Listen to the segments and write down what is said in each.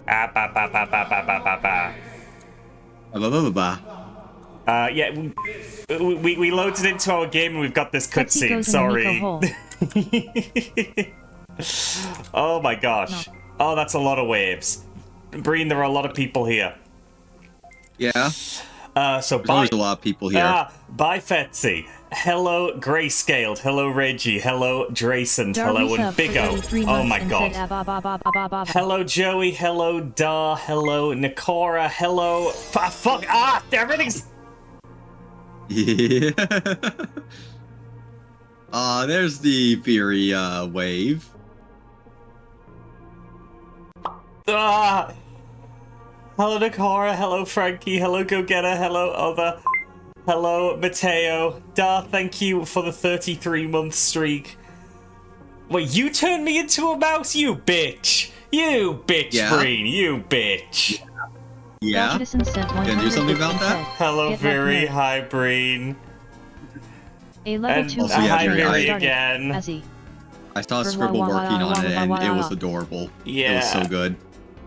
Ah, ba, ba, ba, ba, ba, ba, ba, ba. Yeah, we loaded into our game and we've got this cutscene. Sorry. Oh my gosh. No. Oh, that's a lot of waves. Breen, there are a lot of people here. Yeah. So there's always a lot of people here. Bye, Fetsy. Hello, Grayscaled. Hello, Reggie. Hello, Drayson. Hello, and Bigo. Oh my god. Hello, Joey. Hello, Da. Hello, Nikora. hello. Fuck. Everything's. Yeah. There's the Fury wave. Hello, Nikora. Hello, Frankie. Hello, Go Getter. Hello, Other. Hello, Mateo. Da, thank you for the 33-month streak. Wait, you turned me into a mouse, you bitch! You bitch, yeah. Breen, you bitch! Yeah? Can you do something about that? Hello, Very. Hi, Breen. A level 2 hi, Very again. I saw Scribble working on it, and it was adorable. Yeah. It was so good.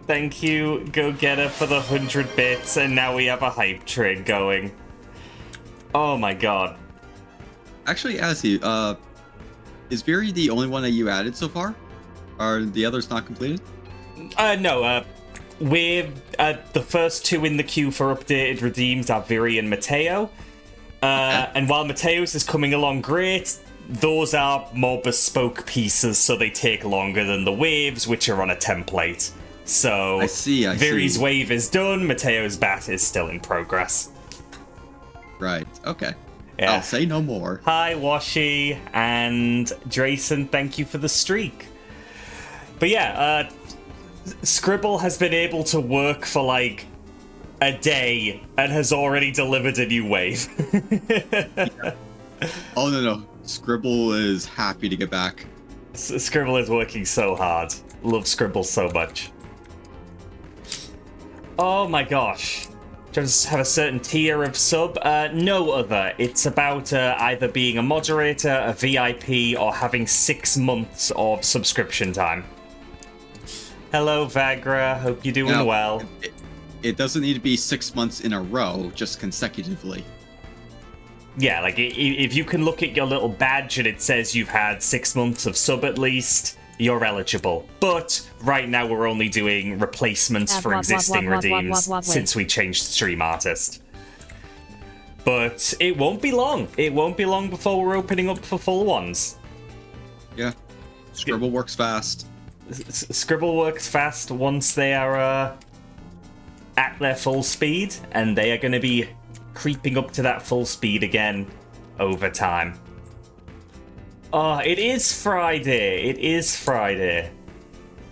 Thank you, Go Getter, for the 100 bits, and now we have a hype train going. Oh my god. Actually, Azzy, is Very the only one that you added so far? Are the others not completed? No, we're the first two in the queue for updated redeems are Viri and Mateo. Okay. And while Mateo's is coming along great, those are more bespoke pieces, so they take longer than the waves, which are on a template. So I see. Viri's wave is done, Mateo's bat is still in progress. Right, okay. Yeah. I'll say no more. Hi, Washi, and Drayson, thank you for the streak. But yeah, Scribble has been able to work for like a day and has already delivered a new wave. Yeah. Oh, no. Scribble is happy to get back. Scribble is working so hard. Love Scribble so much. Oh my gosh. Just have a certain tier of sub? No other. It's about either being a moderator, a VIP, or having 6 months of subscription time. Hello, Vagra. Hope you're doing well. It doesn't need to be 6 months in a row, just consecutively. Yeah, like, if you can look at your little badge and it says you've had 6 months of sub at least, you're eligible. But right now we're only doing replacements for existing redeems since we changed Stream Artist. But it won't be long. It won't be long before we're opening up for full ones. Yeah. Scribble works fast. Scribble works fast once they are at their full speed, and they are going to be creeping up to that full speed again over time. Oh, it is Friday. It is Friday.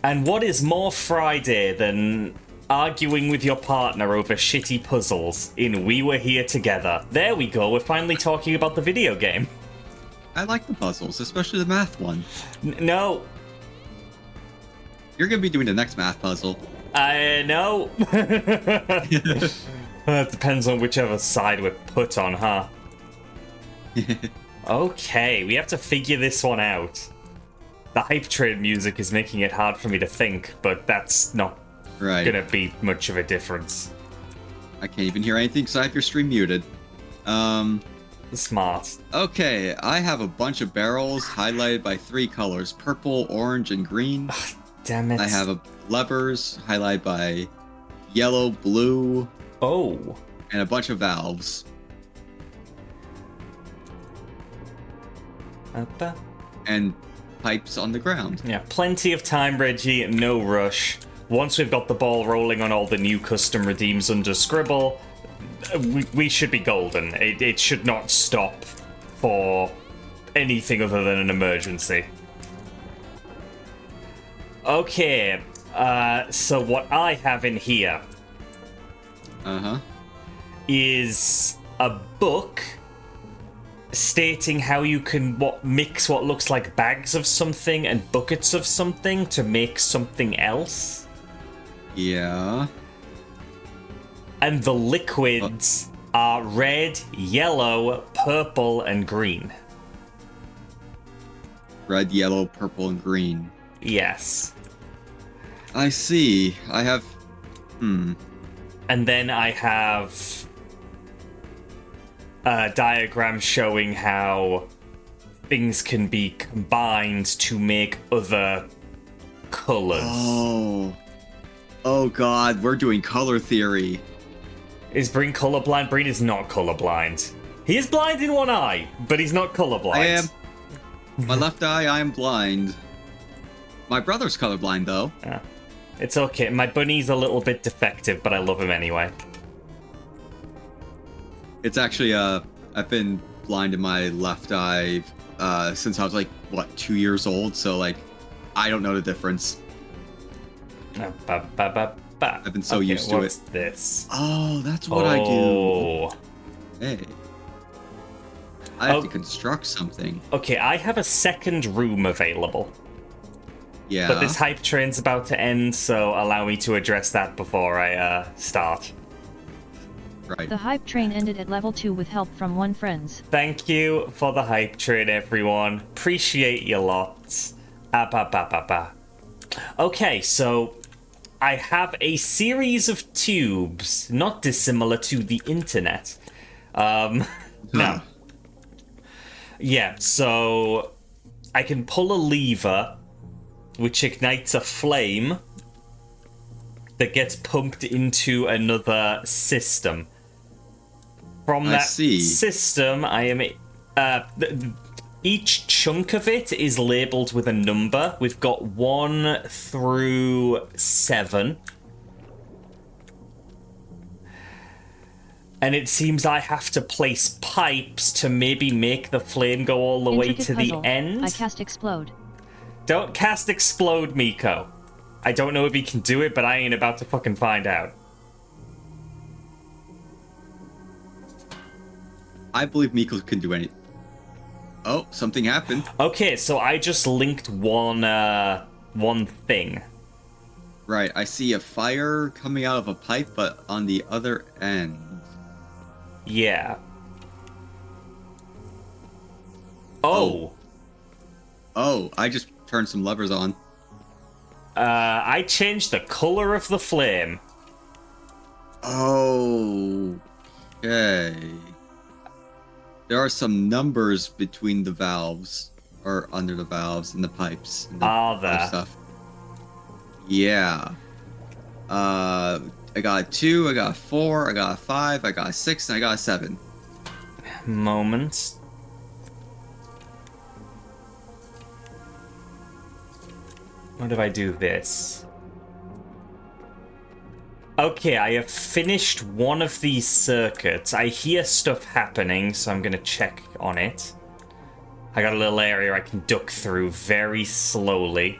And what is more Friday than arguing with your partner over shitty puzzles in We Were Here Together? There we go. We're finally talking about the video game. I like the puzzles, especially the math one. No. You're going to be doing the next math puzzle. I know. It depends on whichever side we're put on, huh? Okay, we have to figure this one out. The hype train music is making it hard for me to think, but that's not gonna be much of a difference. I can't even hear anything because I have your stream muted. Smart. Okay, I have a bunch of barrels highlighted by 3 colors: purple, orange, and green. Ugh, damn it. I have levers highlighted by yellow, blue. Oh. And a bunch of valves. And pipes on the ground. Yeah, plenty of time, Reggie. No rush. Once we've got the ball rolling on all the new custom redeems under Scribble, we should be golden. It should not stop for anything other than an emergency. Okay, so what I have in here is a book stating how you can mix what looks like bags of something and buckets of something to make something else. Yeah. And the liquids are red, yellow, purple, and green. Red, yellow, purple, and green. Yes. I see. I have. And then I have a diagram showing how things can be combined to make other colors. Oh god, we're doing color theory. Is Breen colorblind? Breen is not colorblind. He is blind in one eye, but he's not colorblind. I am. My left eye, I am blind. My brother's colorblind, though. Yeah. It's okay. My bunny's a little bit defective, but I love him anyway. It's actually, I've been blind in my left eye since I was, like, what, 2 years old? So, like, I don't know the difference. I've been so used to what's it. This? Oh, that's what I do. Hey. I have to construct something. Okay, I have a second room available. Yeah. But this hype train's about to end, so allow me to address that before I start. Right. The hype train ended at level 2 with help from one friends. Thank you for the hype train, everyone. Appreciate you lots. Okay, so I have a series of tubes, not dissimilar to the internet. Now, yeah, so I can pull a lever, which ignites a flame that gets pumped into another system. From that system, I am... each chunk of it is labeled with a number. We've got 1 through 7. And it seems I have to place pipes to maybe make the flame go all the way to the end. I cast Explode. Don't cast Explode, Miko. I don't know if he can do it, but I ain't about to fucking find out. I believe Miko can do anything. Oh, something happened. Okay, so I just linked one thing. Right, I see a fire coming out of a pipe, but on the other end. Yeah. Oh, I just turned some levers on. I changed the color of the flame. Oh, okay. There are some numbers between the valves, or under the valves, and the pipes. And the Are there? stuff. Yeah. I got a 2, I got a 4, I got a 5, I got a 6, and I got a 7. Moment. What if I do this? Okay, I have finished one of these circuits. I hear stuff happening, so I'm gonna check on it. I got a little area I can duck through very slowly.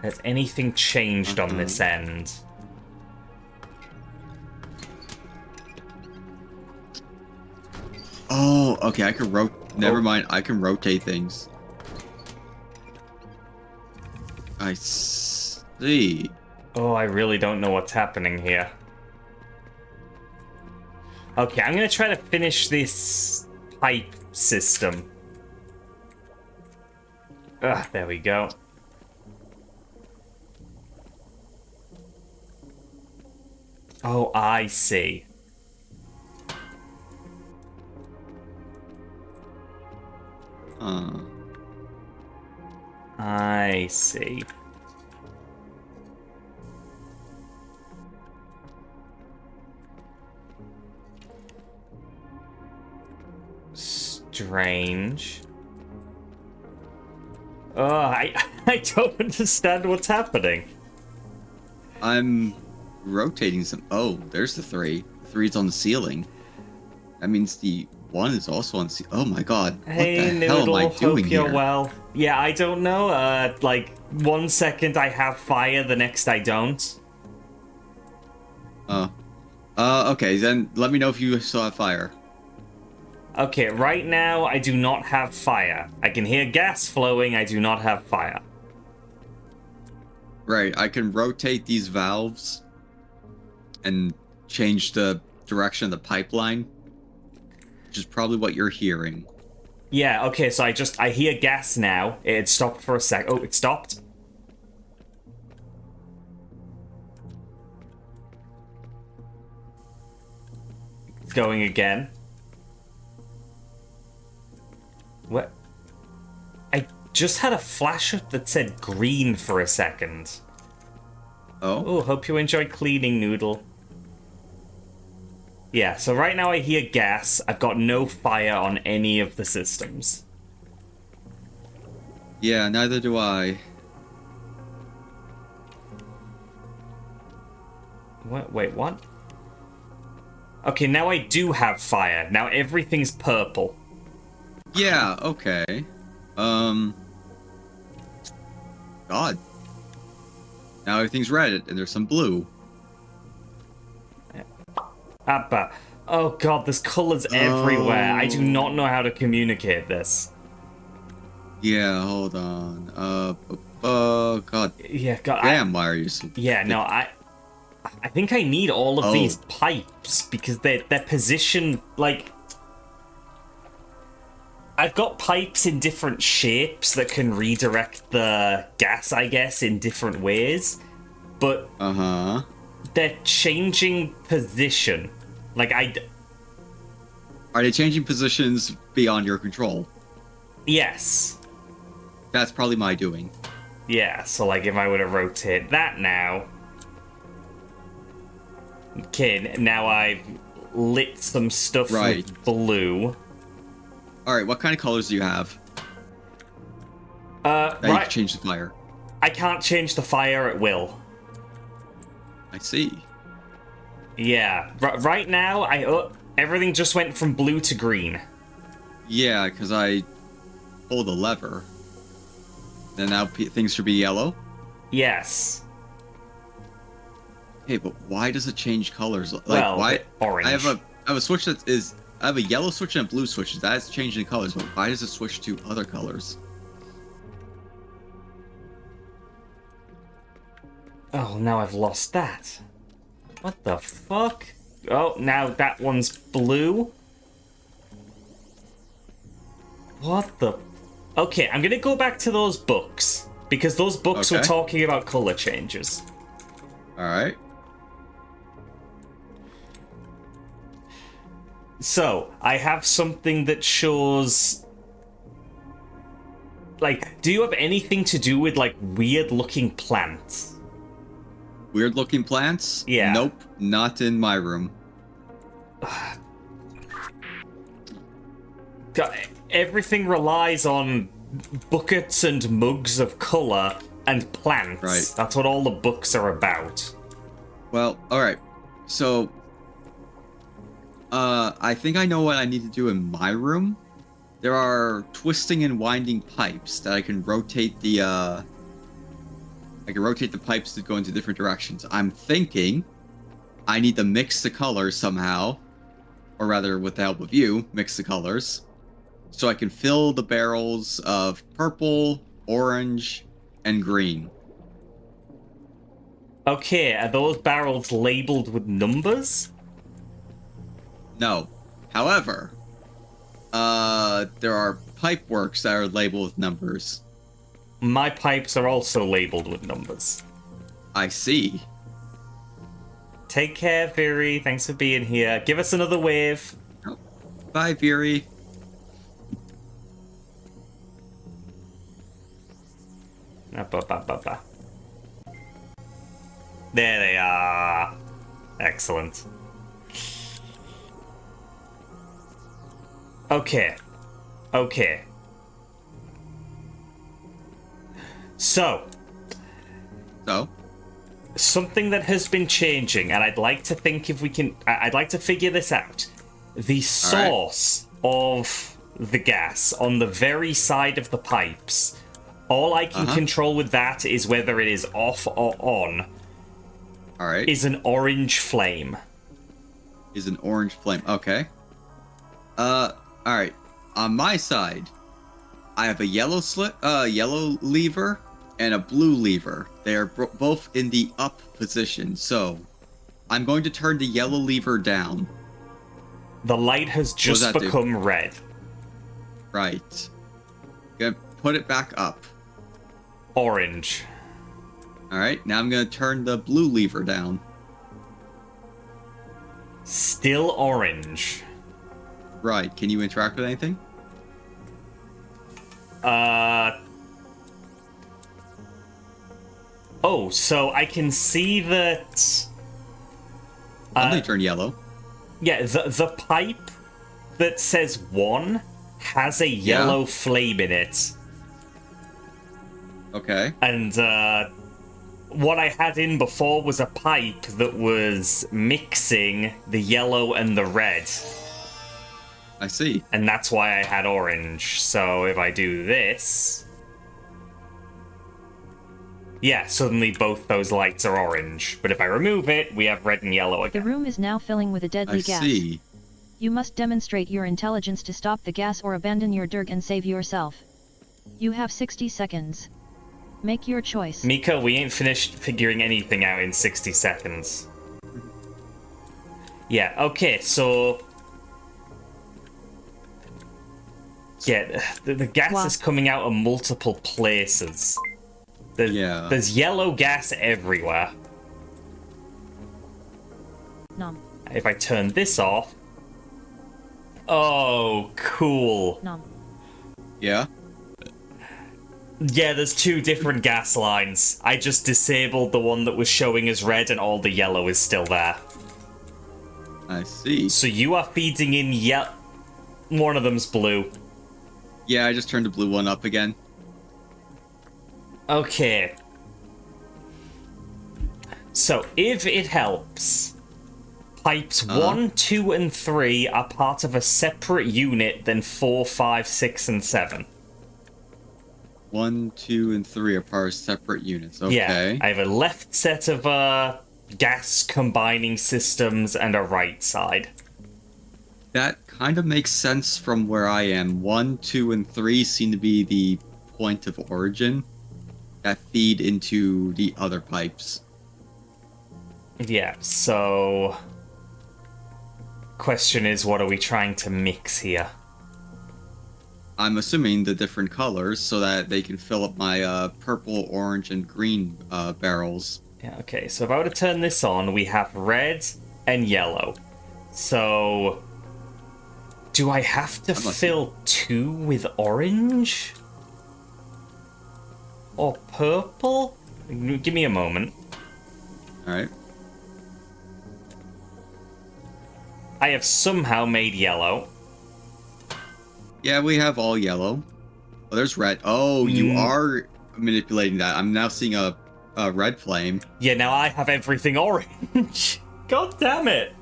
Has anything changed on this end? Oh, okay, I can Never mind, I can rotate things. I see. Oh, I really don't know what's happening here. Okay, I'm gonna try to finish this pipe system. There we go. Oh, I see. I see. Strange. Oh, I don't understand what's happening. I'm rotating some. Oh, there's the 3. The 3's on the ceiling. That means the 1 is also on the ceiling. Oh my god. Hey, what the hell am I doing hope you're here? well. Yeah, I don't know. Like, 1 second I have fire, the next I don't. Okay, then let me know if you still have fire. Okay, right now I do not have fire. I can hear gas flowing, I do not have fire. Right, I can rotate these valves and change the direction of the pipeline, which is probably what you're hearing. Yeah, okay, so I hear gas now. It stopped for a sec. Oh, it stopped. It's going again. What? I just had a flash up that said green for a second. Oh, hope you enjoyed cleaning, Noodle. Yeah, so right now I hear gas. I've got no fire on any of the systems. Yeah, neither do I. What? Wait, what? Okay, now I do have fire. Now everything's purple. Yeah, okay. God. Now everything's red, and there's some blue. Abba. Oh god, there's colors everywhere. I do not know how to communicate this. Yeah, hold on. God. Yeah, god. Damn, why are you so... Yeah, no, I think I need all of these pipes because they're positioned like... I've got pipes in different shapes that can redirect the gas, I guess, in different ways. But they're changing position. Like, Are they changing positions beyond your control? Yes. That's probably my doing. Yeah, so like if I were to rotate that now... Okay, now I've lit some stuff with blue. Alright, what kind of colors do you have? Right. You can change the fire. I can't change the fire at will. I see. Yeah, right now, everything just went from blue to green. Yeah, because I pulled the lever. Then now things should be yellow? Yes. Hey, but why does it change colors? Like, well, why? Orange. I have a switch that is... I have a yellow switch and a blue switch. That's changing colors, but why does it switch to other colors? Oh, now I've lost that. What the fuck? Oh, now that one's blue. What the... Okay, I'm gonna go back to those books. Because those books were talking about color changes. Alright. So, I have something that shows... Like, do you have anything to do with, like, weird-looking plants? Weird-looking plants? Yeah. Nope, not in my room. God, everything relies on buckets and mugs of color and plants. Right. That's what all the books are about. Well, alright. So... I think I know what I need to do in my room. There are twisting and winding pipes that I can rotate the, I can rotate the pipes to go into different directions. I'm thinking I need to mix the colors somehow. Or rather, with the help of you, mix the colors. So I can fill the barrels of purple, orange, and green. Okay, are those barrels labeled with numbers? No. However, there are pipe works that are labeled with numbers. My pipes are also labeled with numbers. I see. Take care, Viri. Thanks for being here. Give us another wave. Bye, Viri. There they are. Excellent. Okay. So, something that has been changing, and I'd like to think if we can... I'd like to figure this out. The source of the gas on the very side of the pipes, all I can control with that is whether it is off or on. Alright. Is an orange flame. Is an orange flame. Okay. Alright. On my side, I have a yellow yellow lever and a blue lever. They are both in the up position. So, I'm going to turn the yellow lever down. The light has just become red. Right. Gonna put it back up. Orange. Alright, now I'm gonna turn the blue lever down. still orange. Right. Can you interact with anything? Oh, so I can see that... Something turned yellow. Yeah, the pipe that says 1 has a yellow flame in it. Okay. And, what I had in before was a pipe that was mixing the yellow and the red. I see. And that's why I had orange. So if I do this... Yeah, suddenly both those lights are orange. But if I remove it, we have red and yellow The again. room is now filling with a deadly I gas. see. You must demonstrate your intelligence to stop the gas or abandon your Derg and save yourself. You have 60 seconds. Make your choice. Mika, we ain't finished figuring anything out in 60 seconds. Yeah, okay, so... Yeah, the gas Wow. is coming out of multiple places. There's yellow gas everywhere. Nom. If I turn this off... Oh, cool. Nom. Yeah. Yeah, there's 2 different gas lines. I just disabled the one that was showing as red and all the yellow is still there. I see. So you are feeding in one of them's blue. Yeah, I just turned the blue one up again. Okay. So, if it helps, pipes 1, 2, and 3 are part of a separate unit than 4, 5, 6, and 7. 1, 2, and 3 are part of separate units. Okay. Yeah, I have a left set of gas combining systems and a right side. That kind of makes sense from where I am. 1, 2, and 3 seem to be the point of origin that feed into the other pipes. Yeah, so... Question is, what are we trying to mix here? I'm assuming the different colors so that they can fill up my purple, orange, and green barrels. Yeah, okay, so if I were to turn this on, we have red and yellow. So... Do I have to fill 2 with orange? Or purple? Give me a moment. Alright. I have somehow made yellow. Yeah, we have all yellow. Oh, there's red. Oh, you are manipulating that. I'm now seeing a red flame. Yeah, now I have everything orange. God damn it.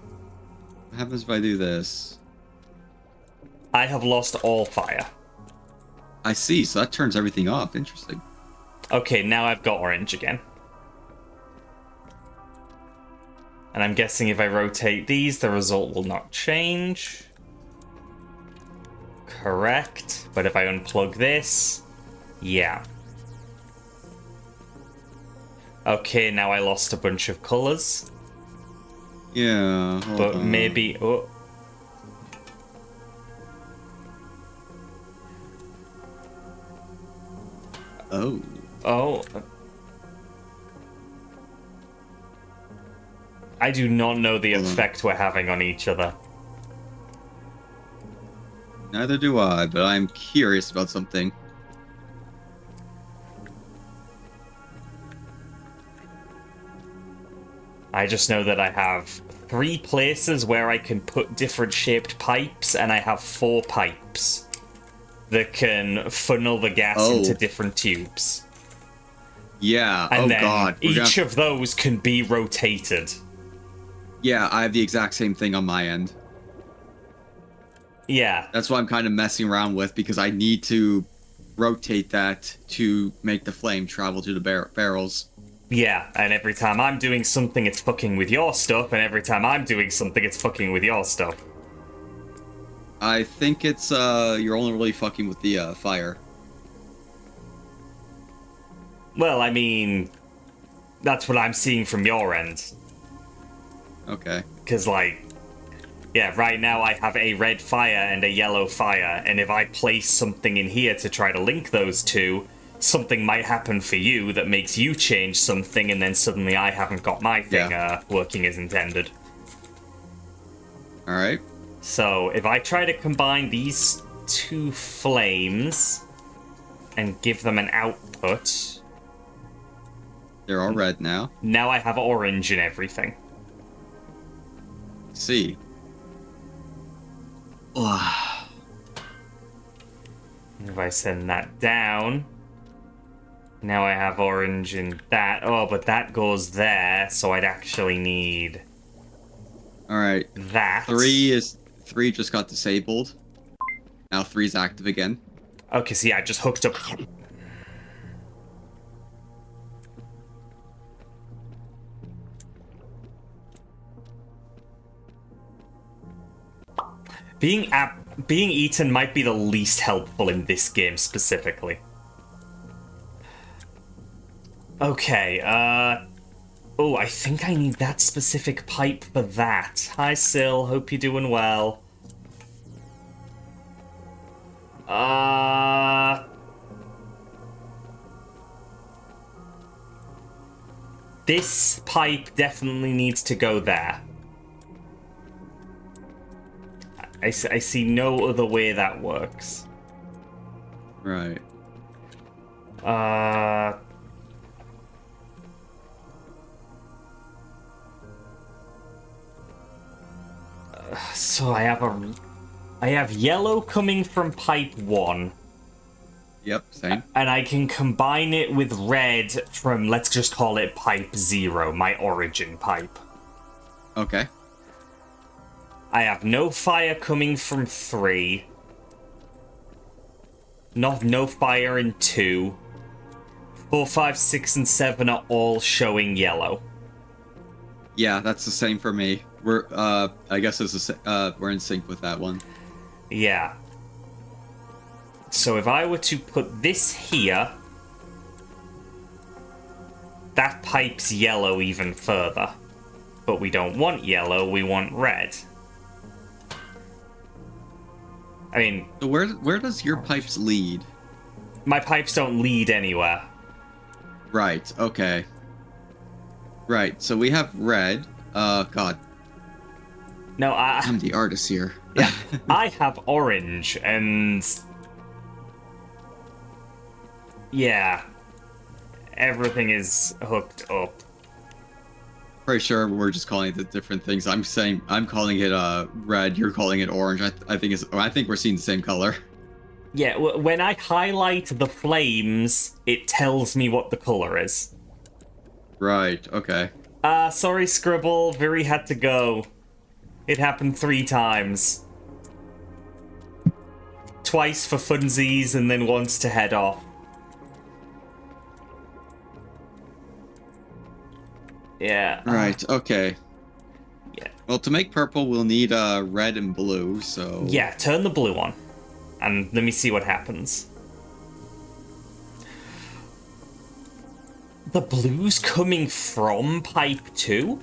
What happens if I do this? I have lost all fire. I see, so that turns everything off. Interesting. Okay, now I've got orange again. And I'm guessing if I rotate these, the result will not change. Correct. But if I unplug this, yeah. Okay, now I lost a bunch of colors. Yeah, But maybe... Oh. Oh. Oh. I do not know the effect we're having on each other. Neither do I, but I'm curious about something. I just know that I have 3 places where I can put different shaped pipes, and I have 4 pipes that can funnel the gas into different tubes. Yeah, And then god. each of those can be rotated. Yeah, I have the exact same thing on my end. Yeah. That's what I'm kind of messing around with, because I need to rotate that to make the flame travel to the barrels. Yeah, and every time I'm doing something, it's fucking with your stuff, and every time I'm doing something, it's fucking with your stuff. I think it's, you're only really fucking with the, fire. Well, I mean, that's what I'm seeing from your end. Okay. Because, like, yeah, right now I have a red fire and a yellow fire, and if I place something in here to try to link those two, something might happen for you that makes you change something, and then suddenly I haven't got my thing working as intended. All right. So if I try to combine these two flames and give them an output, They're all red now. now I have orange in everything. See. Ugh. If I send that down, now I have orange in that. Oh, but that goes there, so I'd actually need All right. that. 3 just got disabled. Now 3 is active again. Okay, so yeah, I just hooked up. Being eaten might be the least helpful in this game specifically. Okay, oh, I think I need that specific pipe for that. Hi, Sil. Hope you're doing well. This pipe definitely needs to go there. I see no other way that works. Right. So I have yellow coming from pipe 1. Yep, same. And I can combine it with red from, let's just call it pipe 0, my origin pipe. Okay. I have no fire coming from 3. No fire in 2. 4, 5, 6, and 7 are all showing yellow. Yeah, that's the same for me. We're I guess we're in sync with that one. Yeah. So if I were to put this here, that pipe's yellow even further. But we don't want yellow, we want red. I mean... So where does your pipes lead? My pipes don't lead anywhere. Right, okay. Right, so we have red. God. No, I'm the artist here. Yeah, I have orange, and... Yeah. Everything is hooked up. Pretty sure we're just calling it different things. I'm calling it red. You're calling it orange. I think we're seeing the same color. Yeah, when I highlight the flames, it tells me what the color is. Right. Okay. Sorry, Scribble. Viri had to go. It happened 3 times. Twice for funsies, and then once to head off. Yeah. Right. Okay. Yeah. Well, to make purple, we'll need red and blue. So. Yeah. Turn the blue on, and let me see what happens. The blue's coming from pipe 2?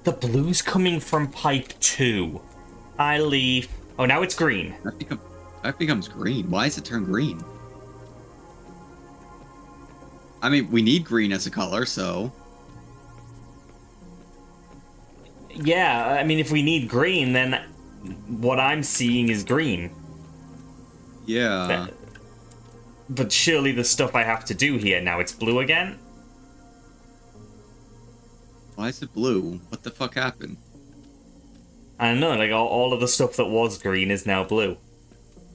The blue's coming from pipe 2. I leave. Oh, now it's green. That becomes green. Why is it turned green? I mean, we need green as a color, so... Yeah, I mean, if we need green, then what I'm seeing is green. Yeah. But surely the stuff I have to do here, now it's blue again? Why is it blue? What the fuck happened? I don't know, like, all of the stuff that was green is now blue.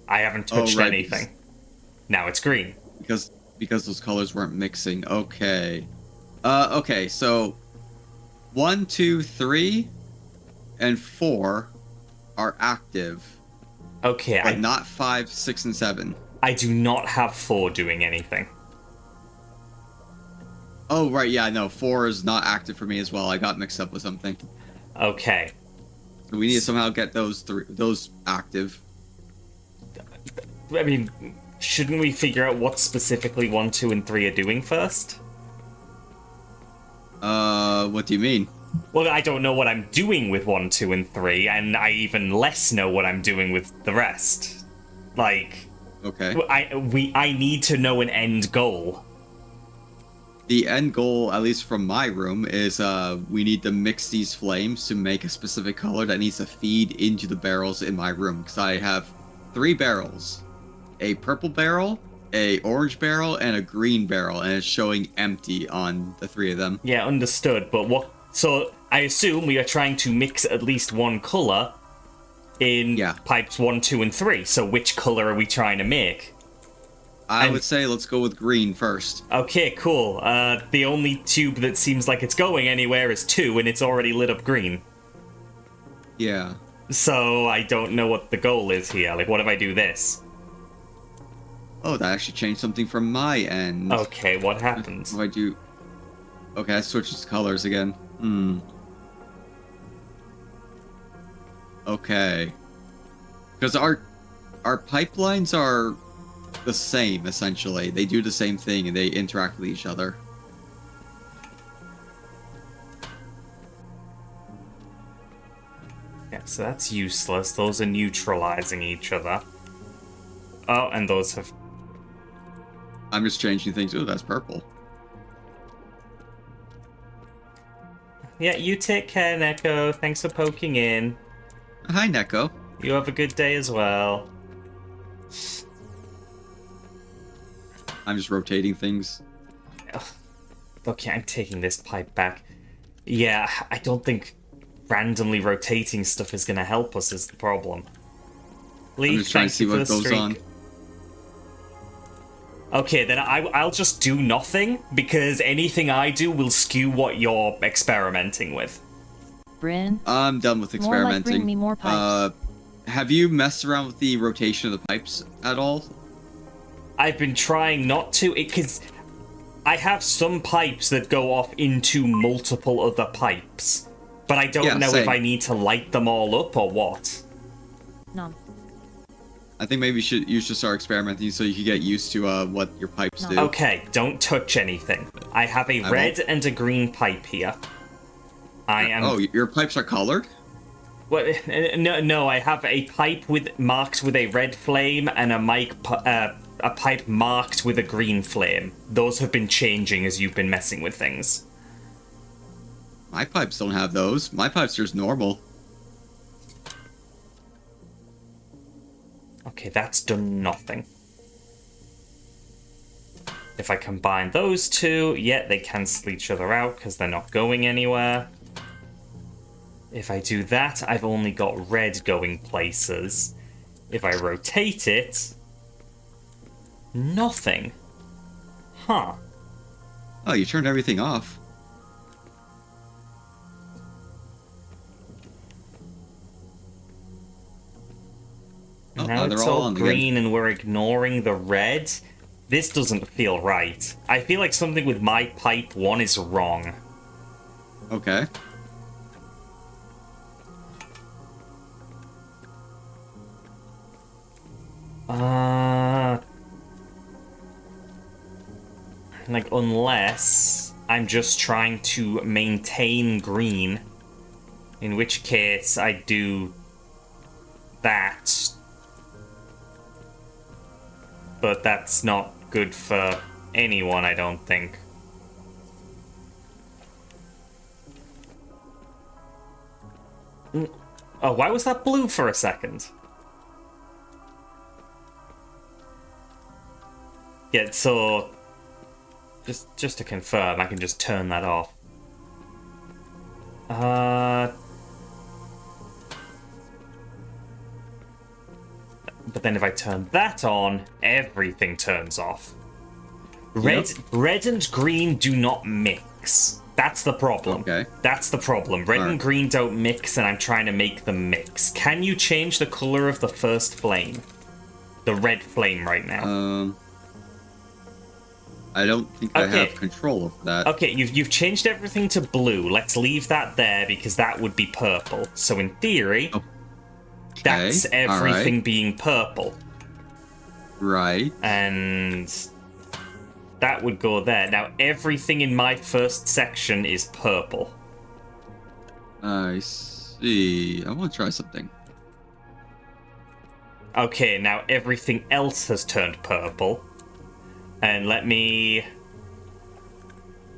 I haven't touched right, anything. Now it's green. Because those colors weren't mixing. Okay. Okay, so 1, 2, 3, and 4 are active. Okay, But not 5, 6, and 7. I do not have 4 doing anything. Oh, right, yeah, no, 4 is not active for me as well. I got mixed up with something. Okay. So we need to somehow get those active. I mean, shouldn't we figure out what specifically 1, 2, and 3 are doing first? What do you mean? Well, I don't know what I'm doing with 1, 2, and 3, and I even less know what I'm doing with the rest. Like... Okay. I need to know an end goal. the end goal, at least from my room, is we need to mix these flames to make a specific color that needs to feed into the barrels in my room. Because I have 3 barrels. A purple barrel, a orange barrel, and a green barrel. And it's showing empty on the 3 of them. Yeah, understood. But what... So, I assume we are trying to mix at least one color in pipes 1, 2, and 3. So which color are we trying to make? I would say let's go with green first. Okay, cool. The only tube that seems like it's going anywhere is 2, and it's already lit up green. Yeah. So I don't know what the goal is here. Like, what if I do this? Oh, that actually changed something from my end. Okay, what happens? If I do... Okay, that switches colors again. Okay. Because our pipelines are the same, essentially. They do the same thing, and they interact with each other. Yeah, so that's useless. Those are neutralizing each other. Oh, and those have... I'm just changing things. Oh, that's purple. Yeah, you take care, Neko. Thanks for poking in. Hi, Neko. You have a good day as well. I'm just rotating things. Okay, I'm taking this pipe back. Yeah, I don't think randomly rotating stuff is going to help us is the problem. Lee, I'm just trying to see what goes on. Okay, then I'll just do nothing, because anything I do will skew what you're experimenting with. Bryn? I'm done with experimenting. More like bring me more pipes. Have you messed around with the rotation of the pipes at all? I've been trying not to, because I have some pipes that go off into multiple other pipes, but I don't know if I need to light them all up or what. No. I think maybe you should start experimenting so you can get used to what your pipes do. Okay, don't touch anything. I have a red and a green pipe here. I am... Oh, your pipes are colored? Well, no, I have a pipe marked with a red flame and a pipe marked with a green flame. Those have been changing as you've been messing with things. My pipes don't have those. My pipes are just normal. Okay, that's done nothing. If I combine those two, yeah, they cancel each other out because they're not going anywhere. If I do that, I've only got red going places. If I rotate it... Nothing. Huh. Oh, you turned everything off. Now it's all green and we're ignoring the red. This doesn't feel right. I feel like something with my pipe 1 is wrong. Okay. Like, unless I'm just trying to maintain green, in which case I do that. But that's not good for anyone, I don't think. Oh, why was that blue for a second? Yeah, so... Just to confirm, I can just turn that off. But then if I turn that on, everything turns off. Red and green do not mix. That's the problem. Okay. That's the problem. Red and green don't mix, and I'm trying to make them mix. Can you change the color of the first flame? The red flame right now. I don't think I have control of that. Okay, you've changed everything to blue. Let's leave that there, because that would be purple. So in theory, that's everything being purple. Right. And that would go there. Now, everything in my first section is purple. I see. I want to try something. Okay, now everything else has turned purple. And let me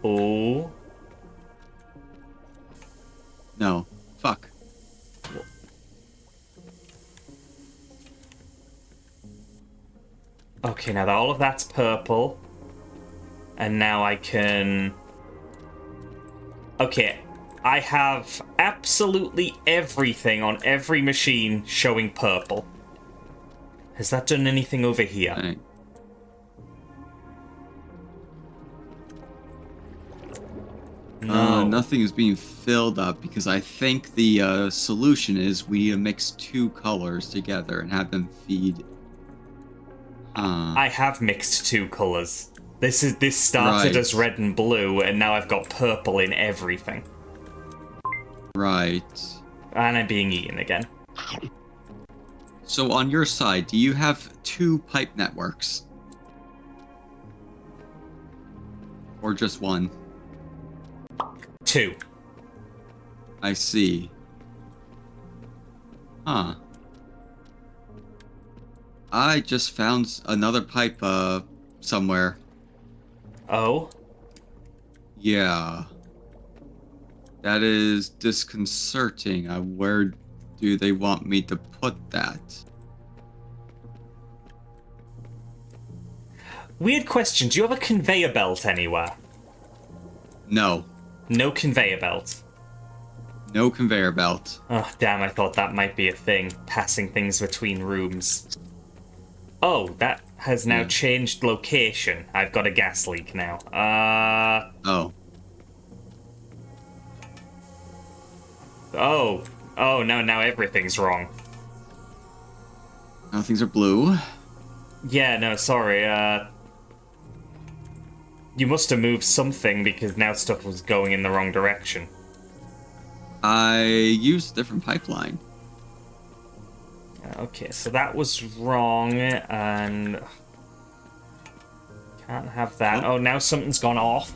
Oh. No. Fuck. Okay, now that all of that's purple. And now I can... Okay, I have absolutely everything on every machine showing purple. Has that done anything over here? Right. No. Nothing is being filled up because I think the solution is we need to mix two colors together and have them feed. I have mixed two colors. This started Right. as red and blue, and now I've got purple in everything. Right. And I'm being eaten again. So on your side, do you have two pipe networks? Or just one? Two. I see. Huh. I just found another pipe, somewhere. Oh? Yeah. That is disconcerting. Where do they want me to put that? Weird question. Do you have a conveyor belt anywhere? No. No conveyor belt. No conveyor belt. Oh, damn, I thought that might be a thing. Passing things between rooms. Oh, that has now changed location. I've got a gas leak now. Oh. Oh, no, now everything's wrong. Now things are blue. Yeah, no, sorry, you must have moved something because now stuff was going in the wrong direction. I used a different pipeline. Okay, so that was wrong, and... Can't have that. Oh, now something's gone off.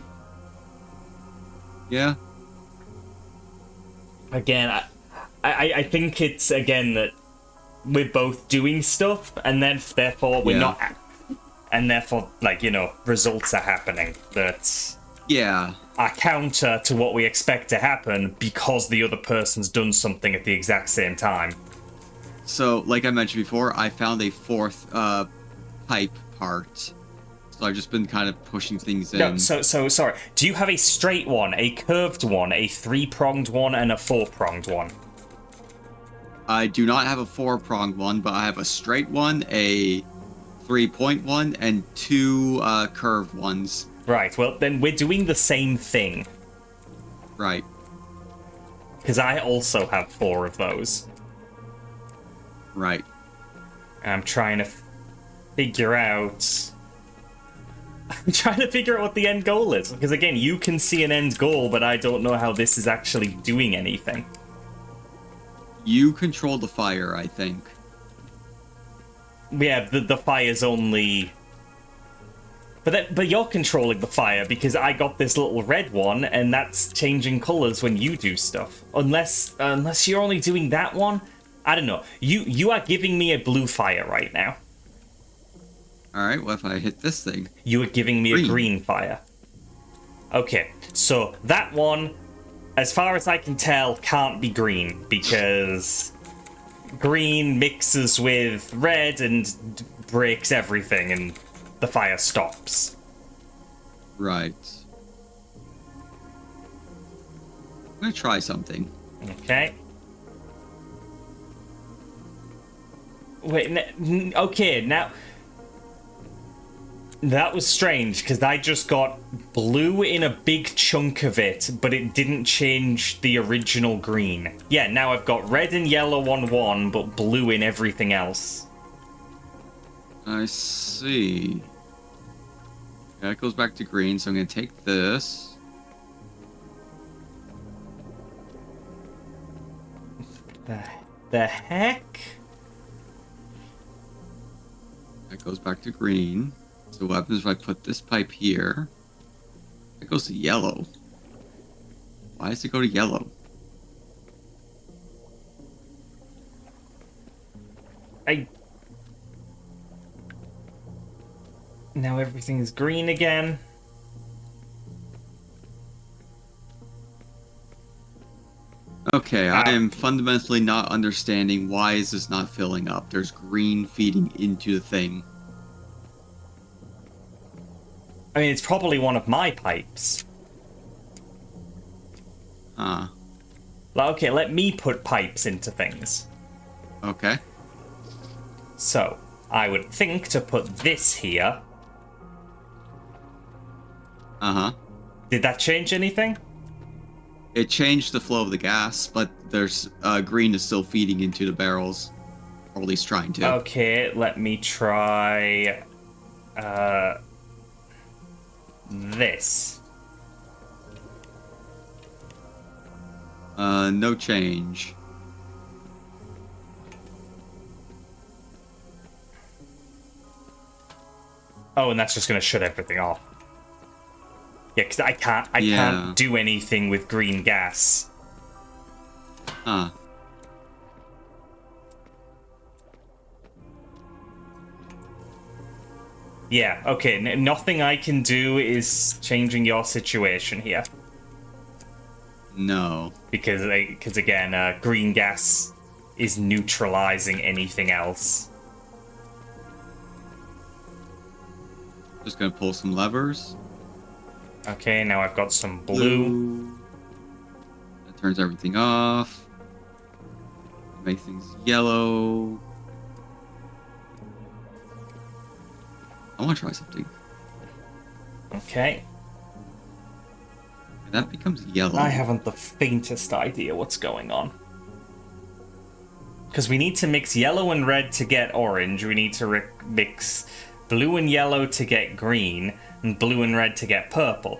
Yeah. Again, I think it's, again, that we're both doing stuff, and then, therefore, we're not... And therefore, like, you know, results are happening that... Yeah. Are counter to what we expect to happen because the other person's done something at the exact same time. So, like I mentioned before, I found a fourth pipe part. So I've just been kind of pushing things in. No, so sorry. Do you have a straight one, a curved one, a three-pronged one, and a four-pronged one? I do not have a four-pronged one, but I have a straight one, a three-point one, and two curved ones. Right, well, then we're doing the same thing. Right. Because I also have four of those. Right. I'm trying to figure out... I'm trying to figure out what the end goal is. Because, again, you can see an end goal, but I don't know how this is actually doing anything. You control the fire, I think. Yeah, the fire's only... But you're controlling the fire, because I got this little red one, and that's changing colors when you do stuff. Unless you're only doing that one? I don't know. You are giving me a blue fire right now. Alright, what if I hit this thing? You are giving me a green fire. Okay, so that one, as far as I can tell, can't be green, because green mixes with red and breaks everything, and the fire stops. Right. I'm gonna try something. Okay. Wait, okay, now... That was strange, because I just got blue in a big chunk of it, but it didn't change the original green. Yeah, now I've got red and yellow on one, but blue in everything else. I see. Yeah, it goes back to green, so I'm gonna take this. The heck? That goes back to green. So what happens if I put this pipe here? It goes to yellow. Why does it go to yellow? Now everything is green again. Okay, I am fundamentally not understanding why is this not filling up. There's green feeding into the thing. I mean, it's probably one of my pipes. Huh. Like, okay, let me put pipes into things. Okay. So, I would think to put this here. Uh-huh. Did that change anything? It changed the flow of the gas, but there's green is still feeding into the barrels. Or at least trying to. Okay, let me try this. No change. Oh, and that's just gonna shut everything off. Yeah, because I can't do anything with green gas. Huh. Yeah, okay, nothing I can do is changing your situation here. No. Because again, green gas is neutralizing anything else. Just gonna pull some levers. Okay, now I've got some blue. That turns everything off. Make things yellow. I want to try something. Okay. And that becomes yellow. I haven't the faintest idea what's going on. Because we need to mix yellow and red to get orange. We need to mix blue and yellow to get green, and blue and red to get purple.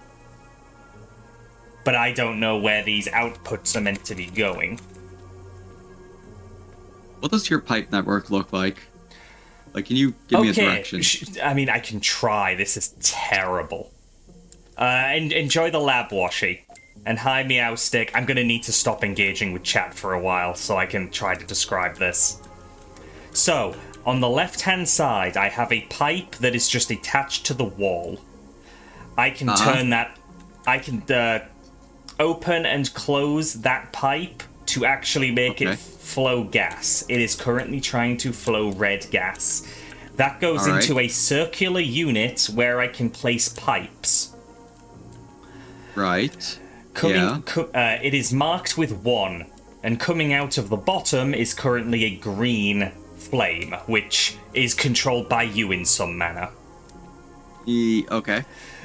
But I don't know where these outputs are meant to be going. What does your pipe network look like? Like, can you give me a direction? I mean, I can try. This is terrible. Enjoy the lab, Washi. And hi, Meowstick. I'm gonna need to stop engaging with chat for a while so I can try to describe this. So, on the left-hand side, I have a pipe that is just attached to the wall. I can turn that... I can open and close that pipe to actually make it flow gas. It is currently trying to flow red gas. That goes into a circular unit where I can place pipes. Right. It is marked with 1, and coming out of the bottom is currently a green flame, which is controlled by you in some manner. Okay.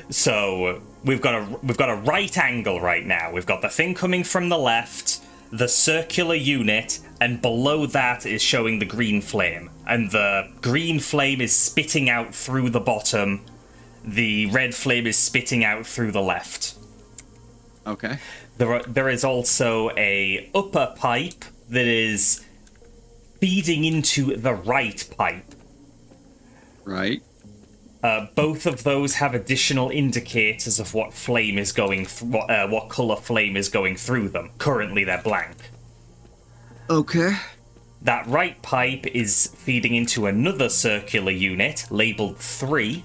So we've got a right angle right now. We've got the thing coming from the left, the circular unit, and below that is showing the green flame. And the green flame is spitting out through the bottom. The red flame is spitting out through the left. Okay. There is also a upper pipe that is feeding into the right pipe. Right. Both of those have additional indicators of what flame is going what color flame is going through them. Currently, they're blank. Okay. That right pipe is feeding into another circular unit labeled 3.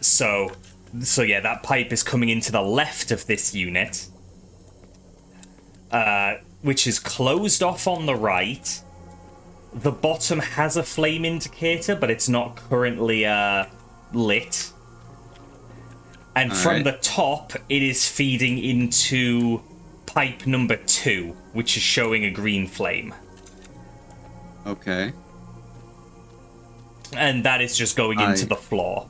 So yeah, that pipe is coming into the left of this unit, which is closed off on the right. The bottom has a flame indicator, but it's not currently lit. And from the top, it is feeding into pipe number 2, which is showing a green flame. Okay. And that is just going into the floor.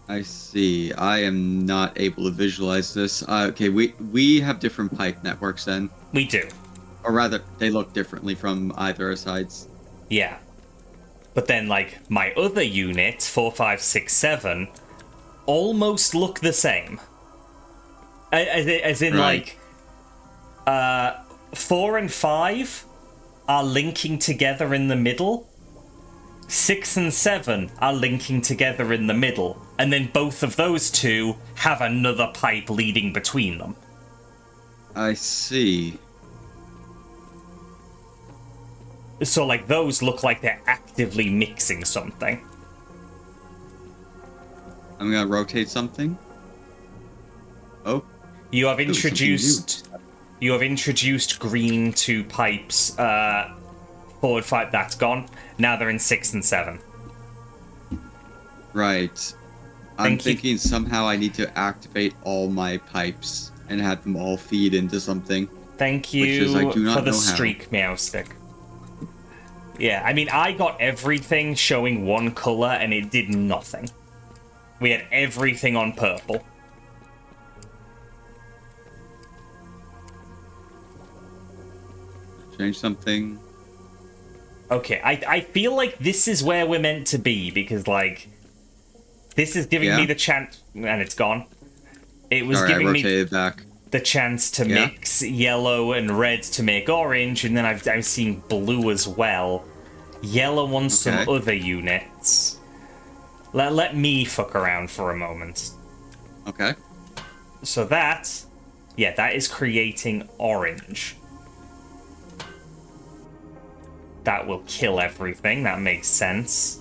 I see. I am not able to visualize this. Okay, we have different pipe networks then. We do. Or rather, they look differently from either sides. Yeah. But then, like, my other unit, 4, 5, 6, 7, almost look the same. As in, like, 4 and 5 are linking together in the middle. 6 and 7 are linking together in the middle. And then both of those two have another pipe leading between them. I see. So, like, those look like they're actively mixing something. I'm gonna rotate something. Oh, You have Ooh, something new. introduced green to pipes. Forward 5. That's gone. Now they're in 6 and 7. Right. I'm thinking somehow I need to activate all my pipes and have them all feed into something. Thank Which is, I you do not for the know how. streak, Meowstick. Yeah, I mean, I got everything showing one color and it did nothing. We had everything on purple. Change something. Okay, I feel like this is where we're meant to be, because, like, this is giving me the chance... And it's gone. It was giving me back. the chance to mix yellow and red to make orange, and then I'm seeing blue as well. Yellow wants some other units. Let me fuck around for a moment. Okay. So that... Yeah, that is creating orange. That will kill everything. That makes sense.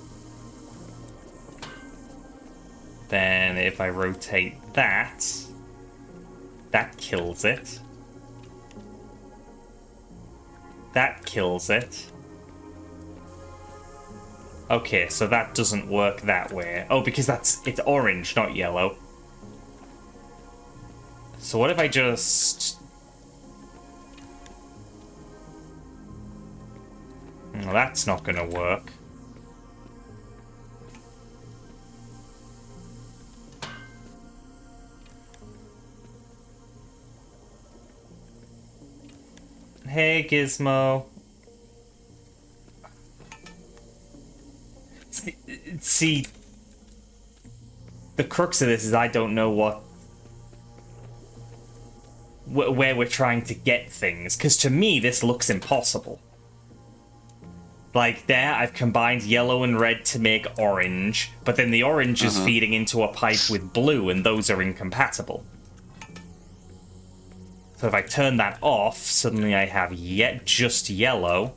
Then if I rotate that, that kills it. That kills it. Okay, so that doesn't work that way. Oh, because it's orange, not yellow. So what if I just... Well, that's not gonna work. Hey, Gizmo. See, the crux of this is I don't know where we're trying to get things, because to me this looks impossible. Like there, I've combined yellow and red to make orange, but then the orange is feeding into a pipe with blue, and those are incompatible. So if I turn that off, suddenly I have just yellow.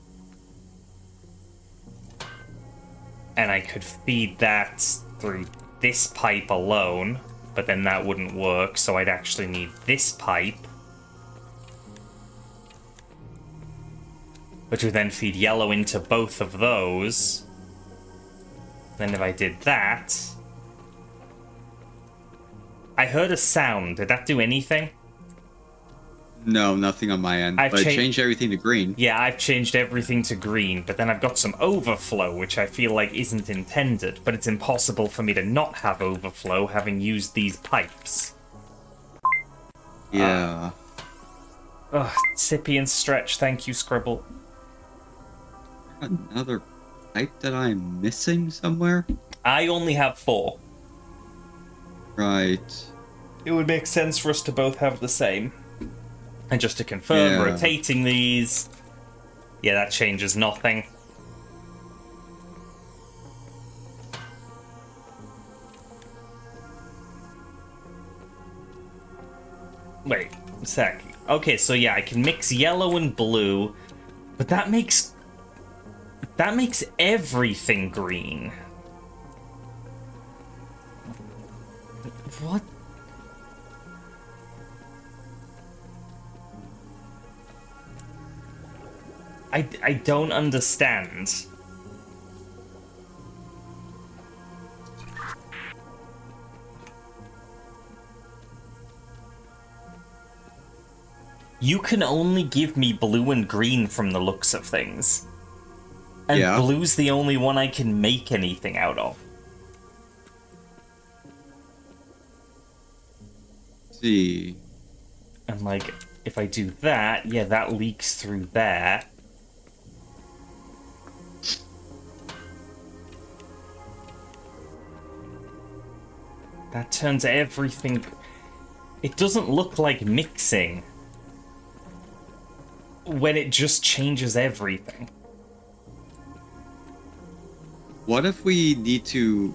And I could feed that through this pipe alone, but then that wouldn't work, so I'd actually need this pipe. Which would then feed yellow into both of those. Then if I did that... I heard a sound. Did that do anything? No, nothing on my end. But I changed everything to green. Yeah, I've changed everything to green, but then I've got some overflow, which I feel like isn't intended, but it's impossible for me to not have overflow having used these pipes. Yeah. Sippy and Stretch, thank you, Scribble. Another pipe that I'm missing somewhere? I only have 4. Right. It would make sense for us to both have the same. And just to confirm, rotating these... Yeah, that changes nothing. Wait, a sec. Okay, so yeah, I can mix yellow and blue, but that makes everything green. What? I don't understand. You can only give me blue and green from the looks of things. And blue's the only one I can make anything out of. See. And like, if I do that, yeah, that leaks through there. That turns everything... It doesn't look like mixing when it just changes everything. What if we need to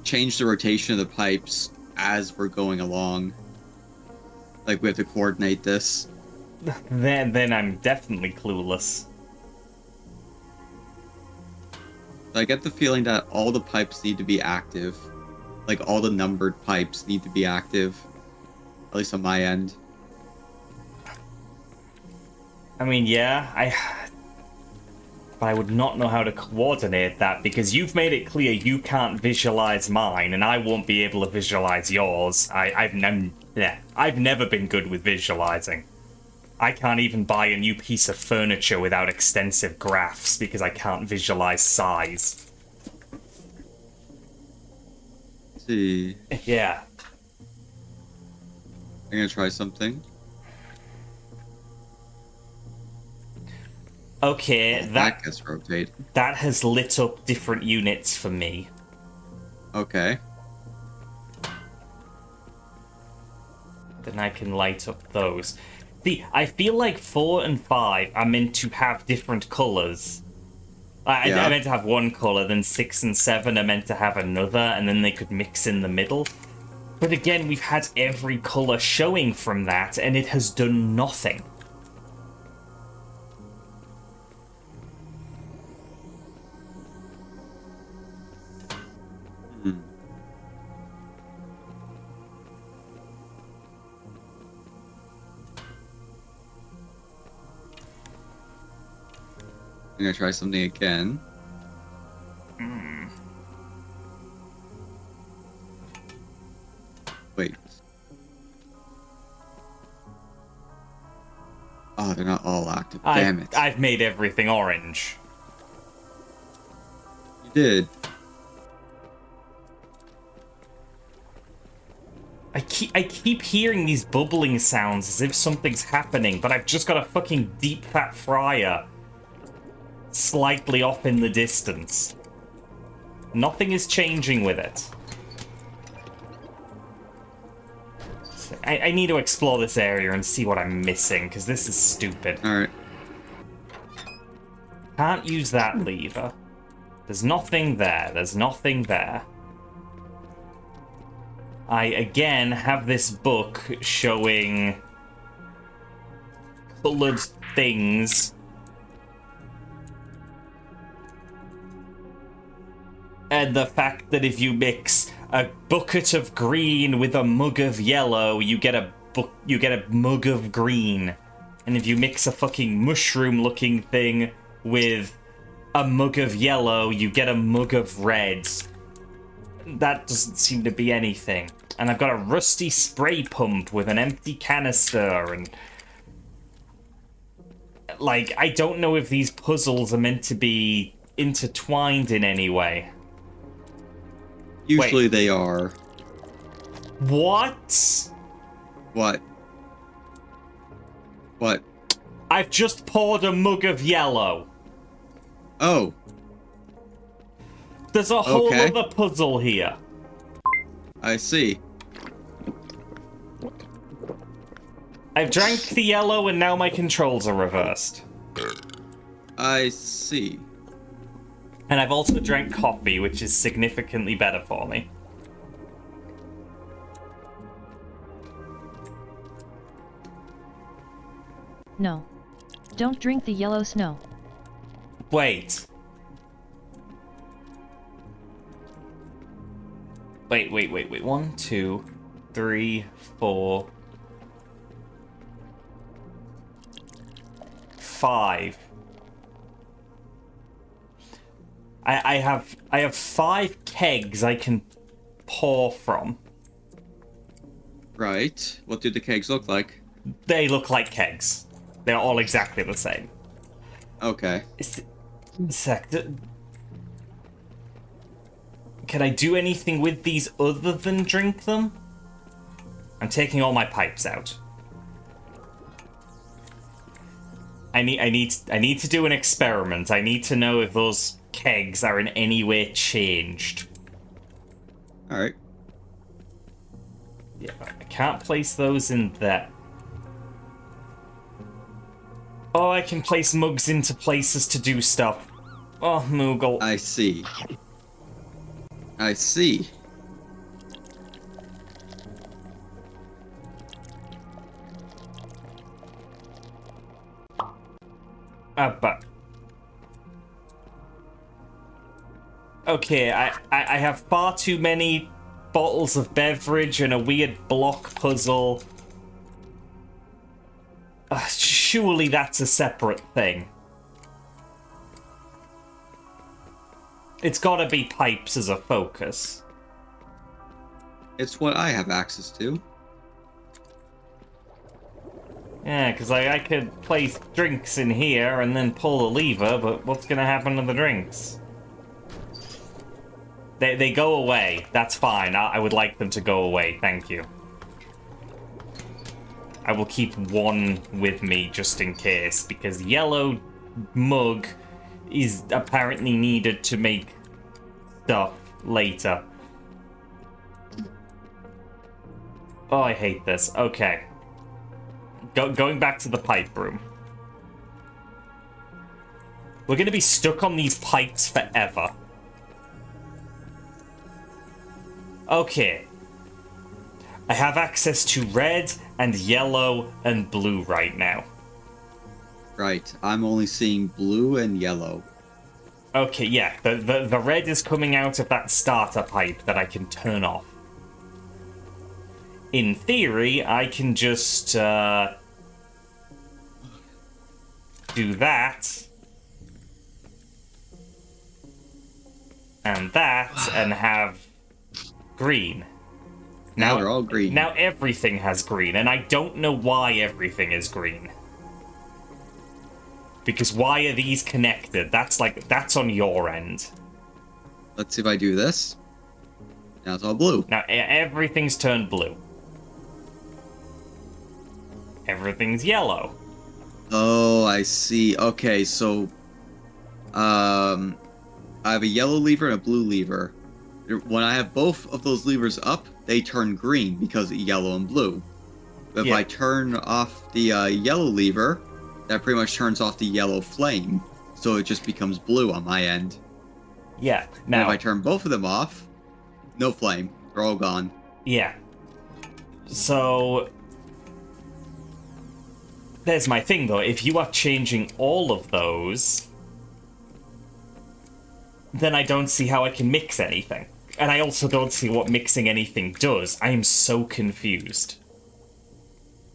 change the rotation of the pipes as we're going along? Like we have to coordinate this? Then I'm definitely clueless. I get the feeling that all the pipes need to be active. like all the numbered pipes need to be active, at least on my end. I mean, yeah, but I would not know how to coordinate that because you've made it clear you can't visualize mine, and I won't be able to visualize yours. I've never been good with visualizing. I can't even buy a new piece of furniture without extensive graphs because I can't visualize size. Let's see. Yeah. I'm gonna try something. Okay, That gets rotated. that has lit up different units for me. Okay. Then I can light up those. See, I feel like 4 and 5 are meant to have different colors. I meant to have one color, then 6 and 7 are meant to have another, and then they could mix in the middle. But again, we've had every color showing from that, and it has done nothing. I'm gonna try something again. Wait. Oh, they're not all active. Damn it. I've made everything orange. You did. I keep hearing these bubbling sounds as if something's happening, but I've just got a fucking deep fat fryer slightly off in the distance. Nothing is changing with it. I need to explore this area and see what I'm missing, because this is stupid. Alright. Can't use that lever. There's nothing there. There's nothing there. I, again, have this book showing colored things. And the fact that if you mix a bucket of green with a mug of yellow, you get a mug of green. And if you mix a fucking mushroom-looking thing with a mug of yellow, you get a mug of red. That doesn't seem to be anything. And I've got a rusty spray pump with an empty canister, and like, I don't know if these puzzles are meant to be intertwined in any way. Usually Wait. they are. What? What? What? I've just poured a mug of yellow. Oh. There's a whole Okay. other puzzle here. I see. I've drank the yellow and now my controls are reversed. I see. And I've also drank coffee, which is significantly better for me. No. Don't drink the yellow snow. Wait. Wait. 1, 2, 3, 4, 5. I have 5 kegs I can pour from. Right. What do the kegs look like? They look like kegs. They're all exactly the same. Okay. Can I do anything with these other than drink them? I'm taking all my pipes out. I need to do an experiment. I need to know if those kegs are in any way changed. Alright. Yeah, I can't place those in there. Oh, I can place mugs into places to do stuff. Oh, Moogle. I see. I see. But... Okay, I have far too many bottles of beverage and a weird block puzzle. Surely that's a separate thing. It's gotta be pipes as a focus. It's what I have access to. Yeah, because I could place drinks in here and then pull the lever, but what's gonna happen to the drinks? They go away. That's fine. I would like them to go away. Thank you. I will keep one with me just in case, because yellow mug is apparently needed to make stuff later. Oh, I hate this. Okay. Going back to the pipe room. We're gonna be stuck on these pipes forever. Okay. I have access to red and yellow and blue right now. Right. I'm only seeing blue and yellow. Okay, yeah. The red is coming out of that starter pipe that I can turn off. In theory, I can just do that and that and have green. Now they're all green. Now everything has green, and I don't know why everything is green. Because why are these connected? That's on your end. Let's see if I do this. Now it's all blue. Now everything's turned blue. Everything's yellow. Oh, I see. Okay, so I have a yellow lever and a blue lever. When I have both of those levers up, they turn green because of yellow and blue. But if I turn off the yellow lever, that pretty much turns off the yellow flame, so it just becomes blue on my end. Yeah. Now, Now, if I turn both of them off, no flame. They're all gone. yeah. So there's my thing, though. If you are changing all of those, then I don't see how I can mix anything. And I also don't see what mixing anything does. I am so confused.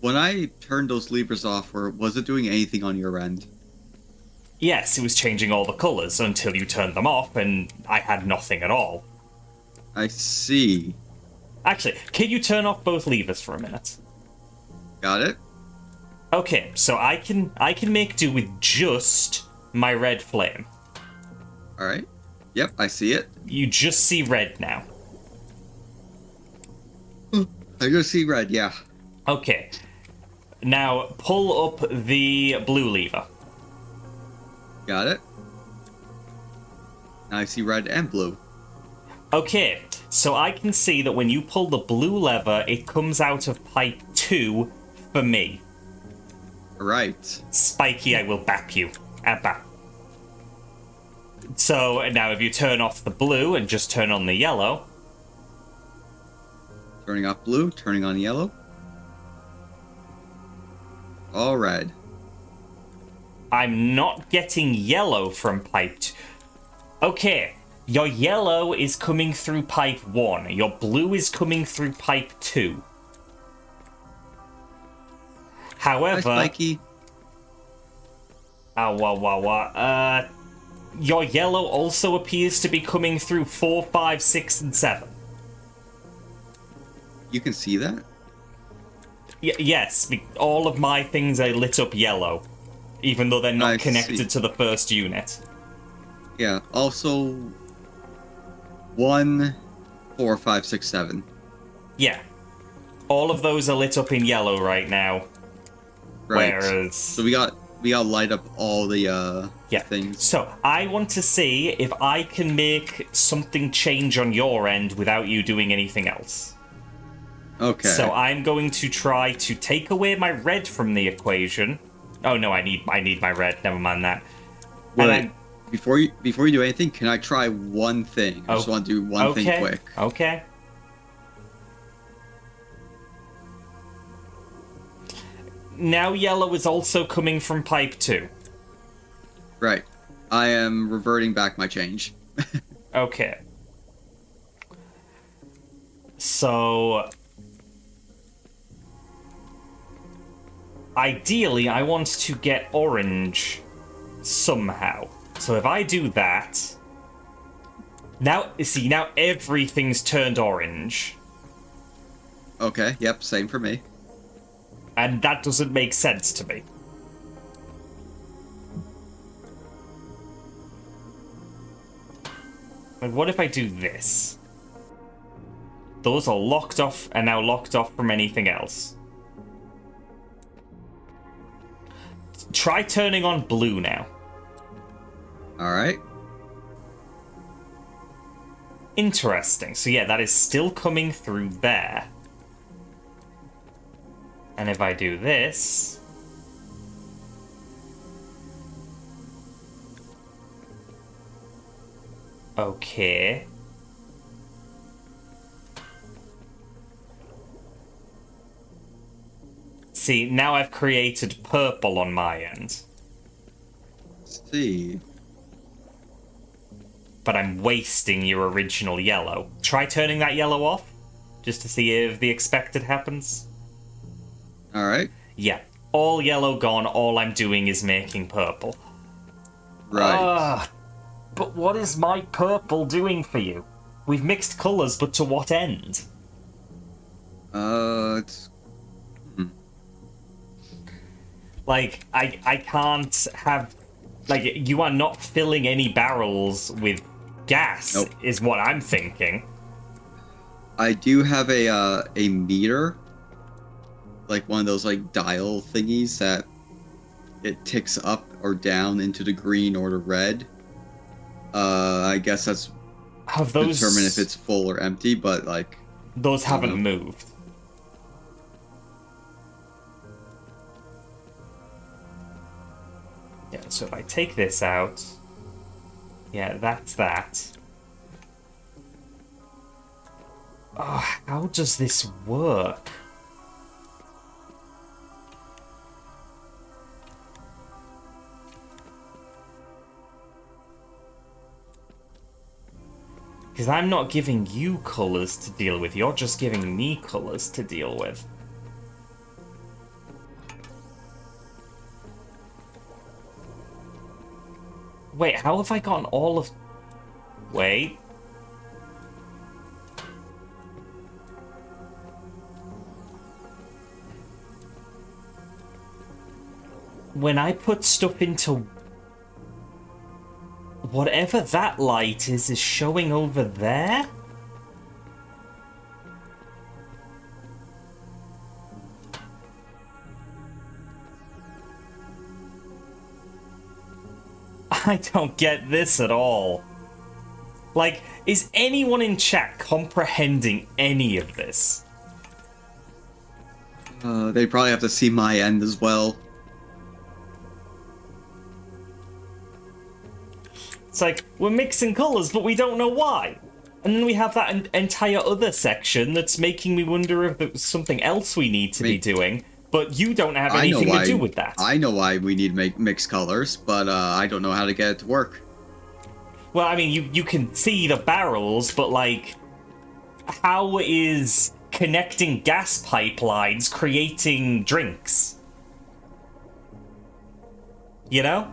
When I turned those levers off, was it doing anything on your end? Yes, it was changing all the colours until you turned them off, and I had nothing at all. I see. Actually, can you turn off both levers for a minute? Got it? Okay, so I can make do with just my red flame. Alright. Yep, I see it. You just see red now. I just see red, yeah. Okay. Now, pull up the blue lever. Got it. Now I see red and blue. Okay, so I can see that when you pull the blue lever, it comes out of pipe 2 for me. Right. Spiky, I will bap you. Abba. So, now if you turn off the blue and just turn on the yellow... Turning off blue, turning on yellow. All red. I'm not getting yellow from pipe 2. Okay, your yellow is coming through pipe 1. Your blue is coming through pipe 2. However... Hi, Spiky. Your yellow also appears to be coming through 4, 5, 6, and 7. You can see that? Yes, all of my things are lit up yellow, even though they're not I connected see. to the first unit. Yeah. Also, 1, 4, 5, 6, 7. Yeah. All of those are lit up in yellow right now. Right. Whereas... So we got light up all the things. So, I want to see if I can make something change on your end without you doing anything else. Okay. So I'm going to try to take away my red from the equation. Oh no, I need my red. Never mind that. Wait, before you do anything, can I try one thing? I just want to do one thing quick. Okay. Now yellow is also coming from pipe 2. Right. I am reverting back my change. Okay. So ideally, I want to get orange somehow. So if I do that, now everything's turned orange. Okay, yep, same for me. And that doesn't make sense to me. Like, what if I do this? Those are locked off and now locked off from anything else. Try turning on blue now. Alright. Interesting. So yeah, that is still coming through there. And if I do this... Okay. See, now I've created purple on my end. Let's see. But I'm wasting your original yellow. Try turning that yellow off, just to see if the expected happens. Alright. Yeah, all yellow gone, all I'm doing is making purple. Right. But what is my purple doing for you? We've mixed colours, but to what end? It's... Like, I can't have... Like, you are not filling any barrels with gas, Nope. is what I'm thinking. I do have a meter. Like one of those, like, dial thingies that it ticks up or down into the green or the red. I guess that's Have those... determine if it's full or empty, but, like... Those haven't know. moved. Yeah, so if I take this out... Yeah, that's that. Oh, how does this work? Because I'm not giving you colours to deal with, you're just giving me colours to deal with. Wait, how have I gotten all of... Wait. When I put stuff into... Whatever that light is showing over there? I don't get this at all. Like, is anyone in chat comprehending any of this? They probably have to see my end as well. It's like, we're mixing colours, but we don't know why. And then we have that entire other section that's making me wonder if there's something else we need to be doing, but you don't have anything to do with that. I know why we need to make mixed colors, but I don't know how to get it to work. Well, I mean, you can see the barrels, but, like, how is connecting gas pipelines creating drinks? You know?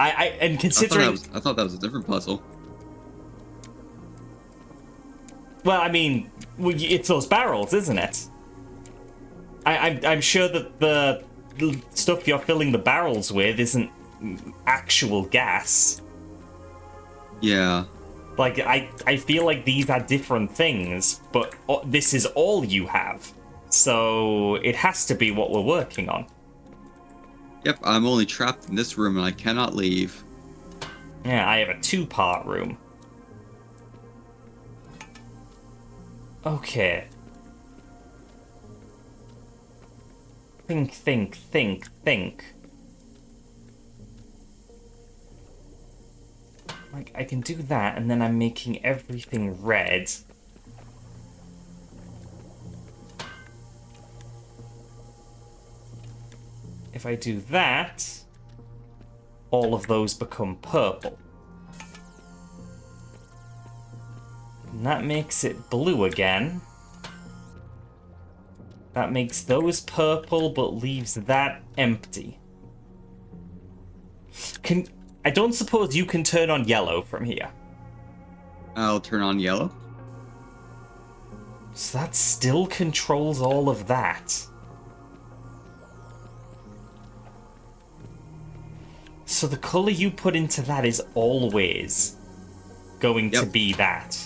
And considering... I thought that was a different puzzle. Well, I mean, it's those barrels, isn't it? I'm sure that the stuff you're filling the barrels with isn't actual gas. Yeah. Like, I feel like these are different things, but this is all you have. So it has to be what we're working on. Yep, I'm only trapped in this room and I cannot leave. Yeah, I have a 2-part room. Okay. Think. Like, I can do that, and then I'm making everything red. If I do that, all of those become purple. And that makes it blue again. That makes those purple, but leaves that empty. I don't suppose you can turn on yellow from here. I'll turn on yellow. So that still controls all of that. So the color you put into that is always going to be that.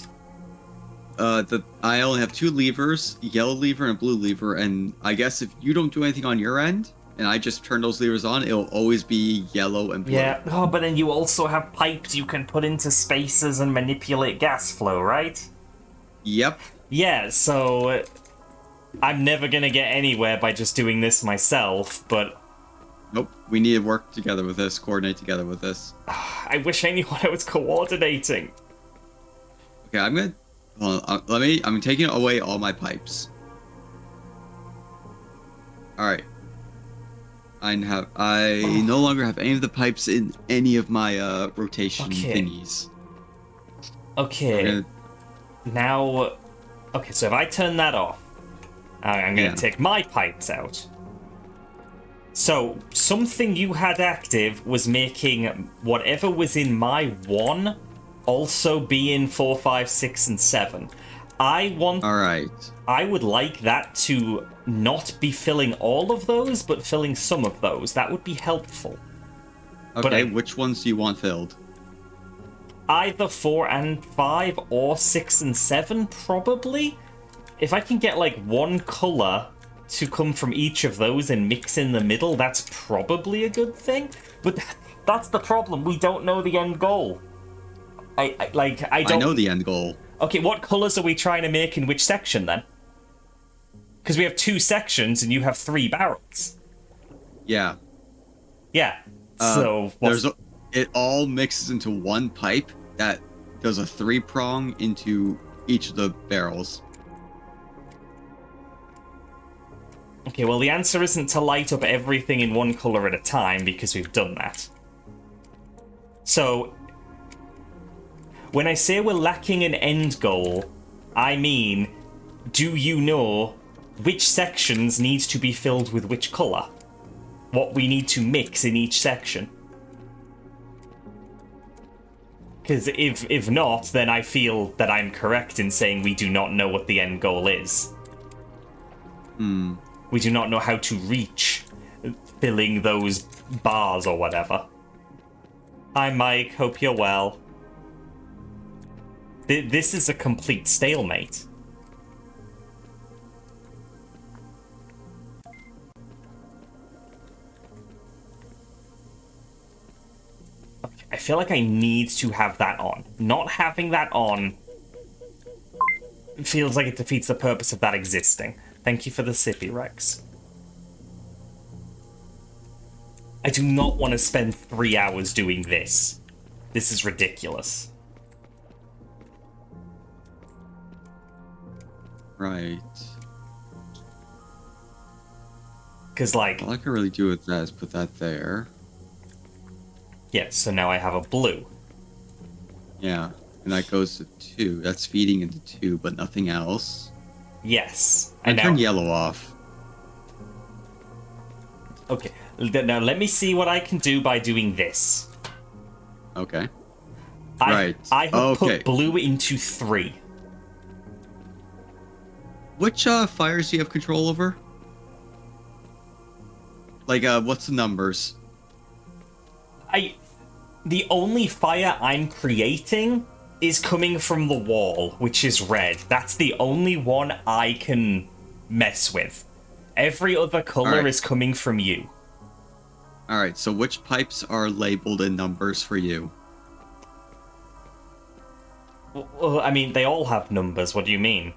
I only have 2 levers, a yellow lever and a blue lever, and I guess if you don't do anything on your end, and I just turn those levers on, it'll always be yellow and blue. Yeah, oh, but then you also have pipes you can put into spaces and manipulate gas flow, right? Yep. Yeah, so I'm never gonna get anywhere by just doing this myself, but... Nope, we need to work together with this, coordinate together with this. I wish I knew what I was coordinating. Okay, I'm gonna... Hold on, I'm taking away all my pipes. Alright. I no longer have any of the pipes in any of my rotation thingies. Okay. Now... Okay, so if I turn that off, I'm gonna take my pipes out. So, something you had active was making whatever was in my 1 also be in 4, 5, 6, and 7. Alright. I would like that to not be filling all of those, but filling some of those. That would be helpful. Okay, which ones do you want filled? Either 4 and 5 or 6 and 7, probably. If I can get like one color to come from each of those and mix in the middle, that's probably a good thing. But that's the problem. We don't know the end goal. I know the end goal. Okay, what colors are we trying to make in which section then? Because we have 2 sections and you have 3 barrels. Yeah. Yeah. It all mixes into one pipe that does a 3-prong into each of the barrels. Okay, well the answer isn't to light up everything in one color at a time because we've done that. So, when I say we're lacking an end goal, I mean, do you know which sections needs to be filled with which color? What we need to mix in each section? Because if not, then I feel that I'm correct in saying we do not know what the end goal is. We do not know how to reach filling those bars or whatever. Hi Mike, hope you're well. This is a complete stalemate. I feel like I need to have that on. Not having that on feels like it defeats the purpose of that existing. Thank you for the sippy, Rex. I do not want to spend 3 hours doing this. This is ridiculous. Right. Because, like... All I can really do with that is put that there. Yeah, so now I have a blue. Yeah, and that goes to 2. That's feeding into 2, but nothing else. Yes. I turned yellow off. Okay, now let me see what I can do by doing this. Okay. I have put blue into 3. Which fires do you have control over? Like, what's the numbers? The only fire I'm creating is coming from the wall, which is red. That's the only one I can mess with. Every other color is coming from you. Alright, so which pipes are labeled in numbers for you? Well, I mean, they all have numbers. What do you mean?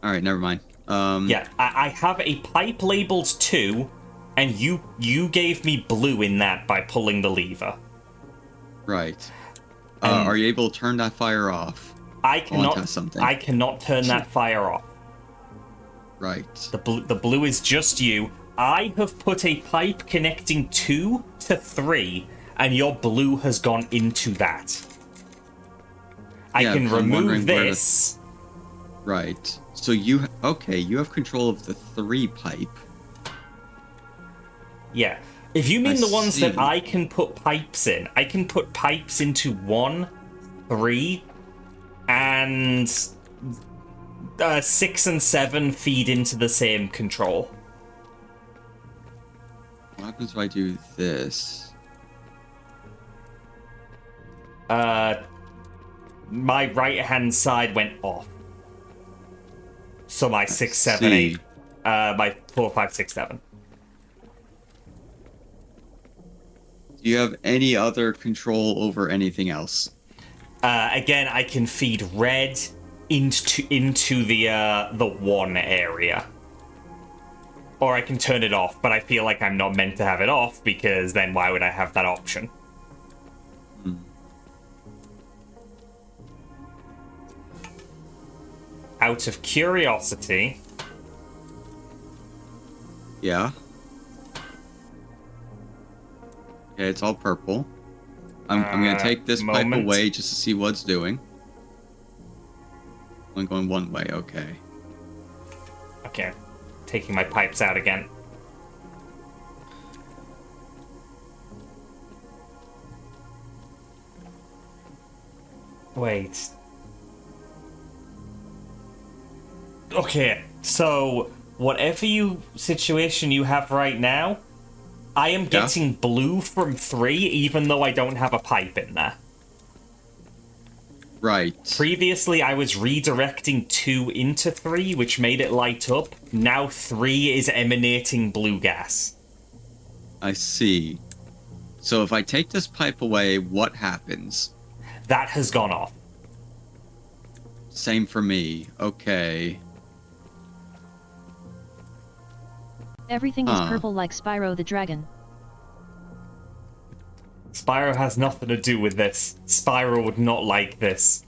Alright, never mind. Yeah, I have a pipe labeled 2, and you gave me blue in that by pulling the lever. Right. Are you able to turn that fire off? I cannot turn that fire off. Right. The blue is just you. I have put a pipe connecting 2 to 3, and your blue has gone into that. I Yeah, can 'cause I'm wondering remove where the- this. Right. So you have control of the 3 pipe. Yeah. If you mean I the ones that see. I can put pipes in, I can put pipes into 1, 3, and 6 and 7 feed into the same control. What happens if I do this? My right hand side went off. So my 6, 7, see. 8. My 4, 5, 6, 7. Do you have any other control over anything else? Again, I can feed red into the 1 area. Or I can turn it off, but I feel like I'm not meant to have it off, because then why would I have that option? Out of curiosity... Yeah. Okay, it's all purple. I'm gonna take this pipe moment. away just to see what it's doing. I'm going one way, okay. Okay, taking my pipes out again. Wait. Okay, so whatever situation you have right now, I am getting blue from 3 even though I don't have a pipe in there. Right. Previously, I was redirecting 2 into 3, which made it light up. Now 3 is emanating blue gas. I see. So if I take this pipe away, what happens? That has gone off. Same for me. Okay. Everything is purple like Spyro the Dragon. Spyro has nothing to do with this. Spyro would not like this.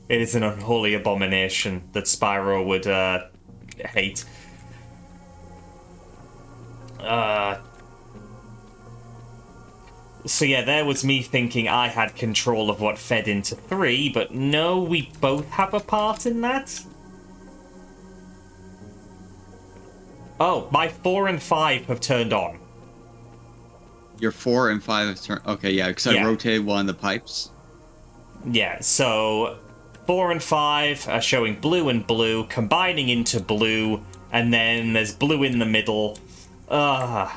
It is an unholy abomination that Spyro would hate. So yeah, there was me thinking I had control of what fed into 3, but no, we both have a part in that? Oh, my 4 and 5 have turned on. Your 4 and 5 have turned... Okay, yeah, because I rotated one of the pipes. Yeah, so 4 and 5 are showing blue and blue, combining into blue, and then there's blue in the middle. It's all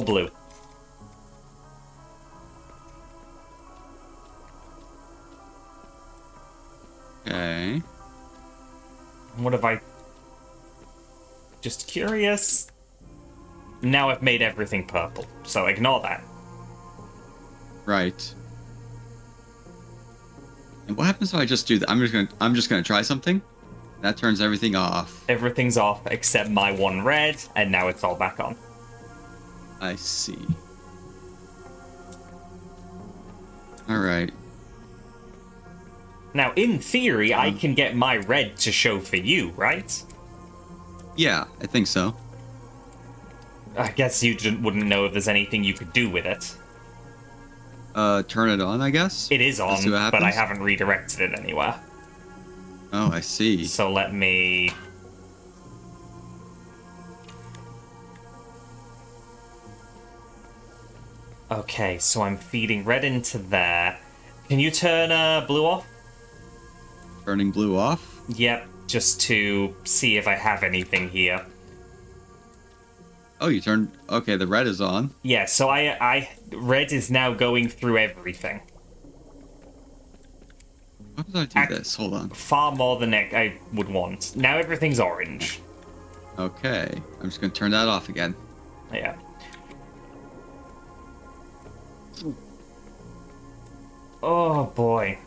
blue. Okay. What have I... Just curious. Now I've made everything purple, so ignore that. Right. And what happens if I just do that? I'm just gonna try something. That turns everything off. Everything's off except my 1 red, and now it's all back on. I see. Alright. Now, in theory, I can get my red to show for you, right? Yeah, I think so. I guess you wouldn't know if there's anything you could do with it. Turn it on, I guess? It is Let's see what on, but I happens. haven't redirected it anywhere. Oh, I see. So let me... Okay, so I'm feeding red into there. Can you turn blue off? Turning blue off? Yep, just to see if I have anything here. Oh, you turned... Okay, the red is on. Yeah, so red is now going through everything. Why did I do this? Hold on. Far more than I would want. Now everything's orange. Okay. I'm just gonna turn that off again. Yeah. Oh boy.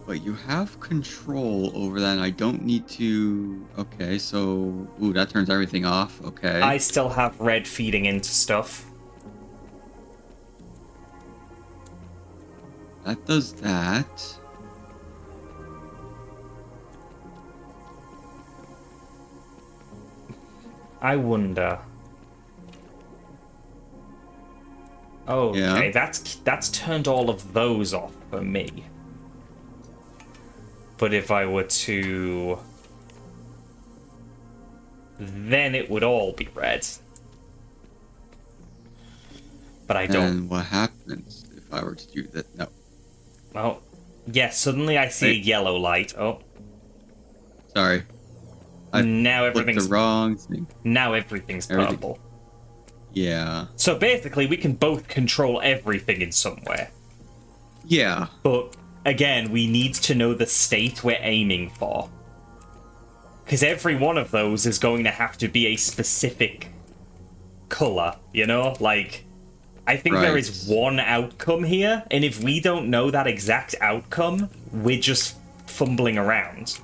Wait, you have control over that and I don't need to... Okay, so... Ooh, that turns everything off. Okay. I still have red feeding into stuff. That does that. I wonder. Okay, Yeah. that's turned all of those off for me. But if I were to... then it would all be red. But I don't. And what happens if I were to do that? No. Oh, yeah, suddenly I see a Wait. yellow light. Oh, Sorry. I now clicked everything's... the wrong thing. now everything's Everything. purple. Yeah. So basically, we can both control everything in some way. Yeah. But, again, we need to know the state we're aiming for. Because every one of those is going to have to be a specific color, you know? Like, I think there Right. is one outcome here, and if we don't know that exact outcome, we're just fumbling around.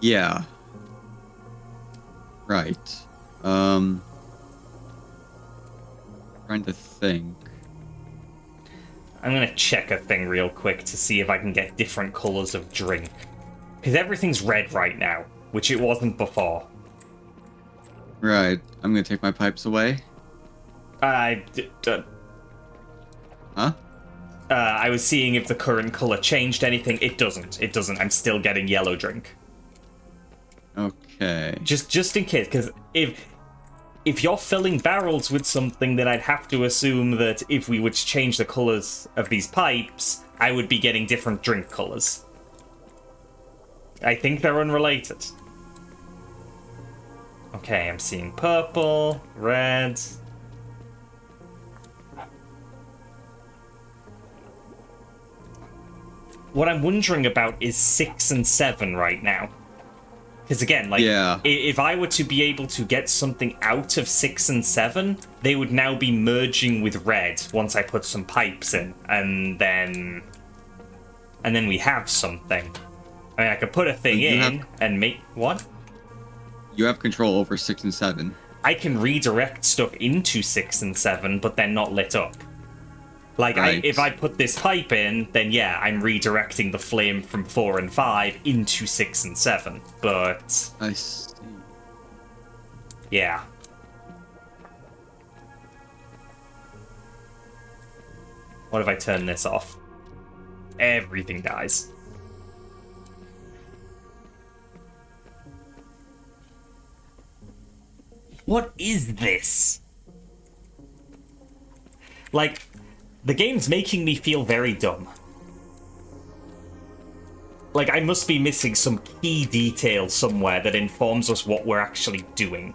Yeah. Right. Trying to think. I'm gonna check a thing real quick to see if I can get different colors of drink. Because everything's red right now, which it wasn't before. Right. I'm gonna take my pipes away. I Huh? was seeing if the current color changed anything. It doesn't. It doesn't. I'm still getting yellow drink. Okay. Just in case, because if you're filling barrels with something, then I'd have to assume that if we were to change the colors of these pipes, I would be getting different drink colors. I think they're unrelated. Okay, I'm seeing purple, red. What I'm wondering about is 6 and 7 right now. Because again, like, Yeah. if I were to be able to get something out of 6 and 7, they would now be merging with red once I put some pipes in. And then we have something. I mean, I could put a thing in and make... what? You have control over 6 and 7. I can redirect stuff into 6 and 7, but they're not lit up. Like, Right. if I put this pipe in, then yeah, I'm redirecting the flame from 4 and 5 into 6 and 7. But, I see. yeah. What if I turn this off? Everything dies. What is this? Like, the game's making me feel very dumb. Like, I must be missing some key detail somewhere that informs us what we're actually doing.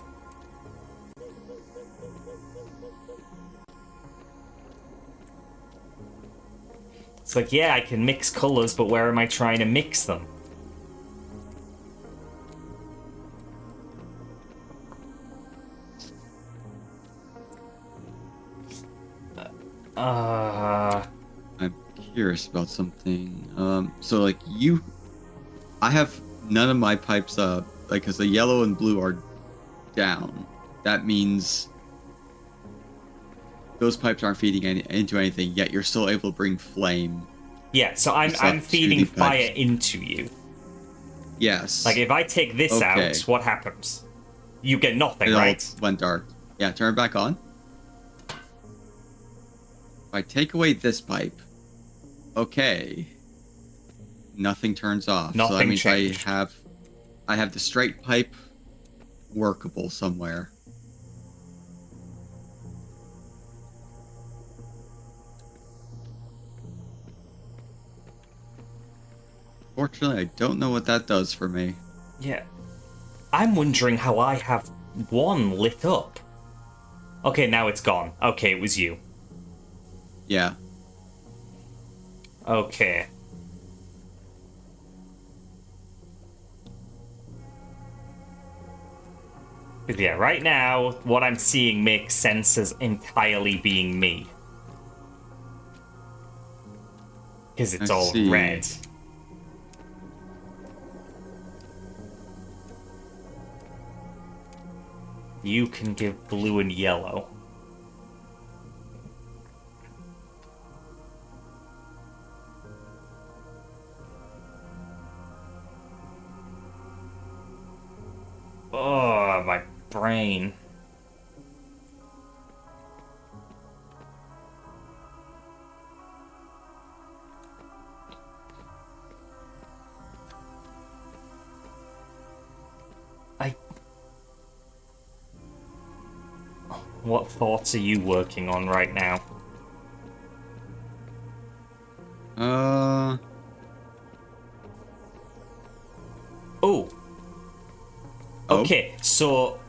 It's like, yeah, I can mix colors, but where am I trying to mix them? I'm curious about something. So like I have none of my pipes up, like, because the yellow and blue are down. That means those pipes aren't feeding into anything, yet you're still able to bring flame. Yeah, so I'm to feeding the fire pipes. into you. Yes. Like, if I take this Okay. out, what happens? You get nothing, It all right? went dark. Yeah, turn it back on. If I take away this pipe, okay, nothing turns off. So that Nothing means changed. I have the straight pipe workable somewhere. Fortunately, I don't know what that does for me. Yeah. I'm wondering how I have one lit up. Okay, now it's gone. Okay, it was you. Yeah. Okay. But yeah, right now, what I'm seeing makes sense as entirely being me. Because it's I all see. red. You can give blue and yellow. Oh, my brain. What thoughts are you working on right now? Oh. Okay, so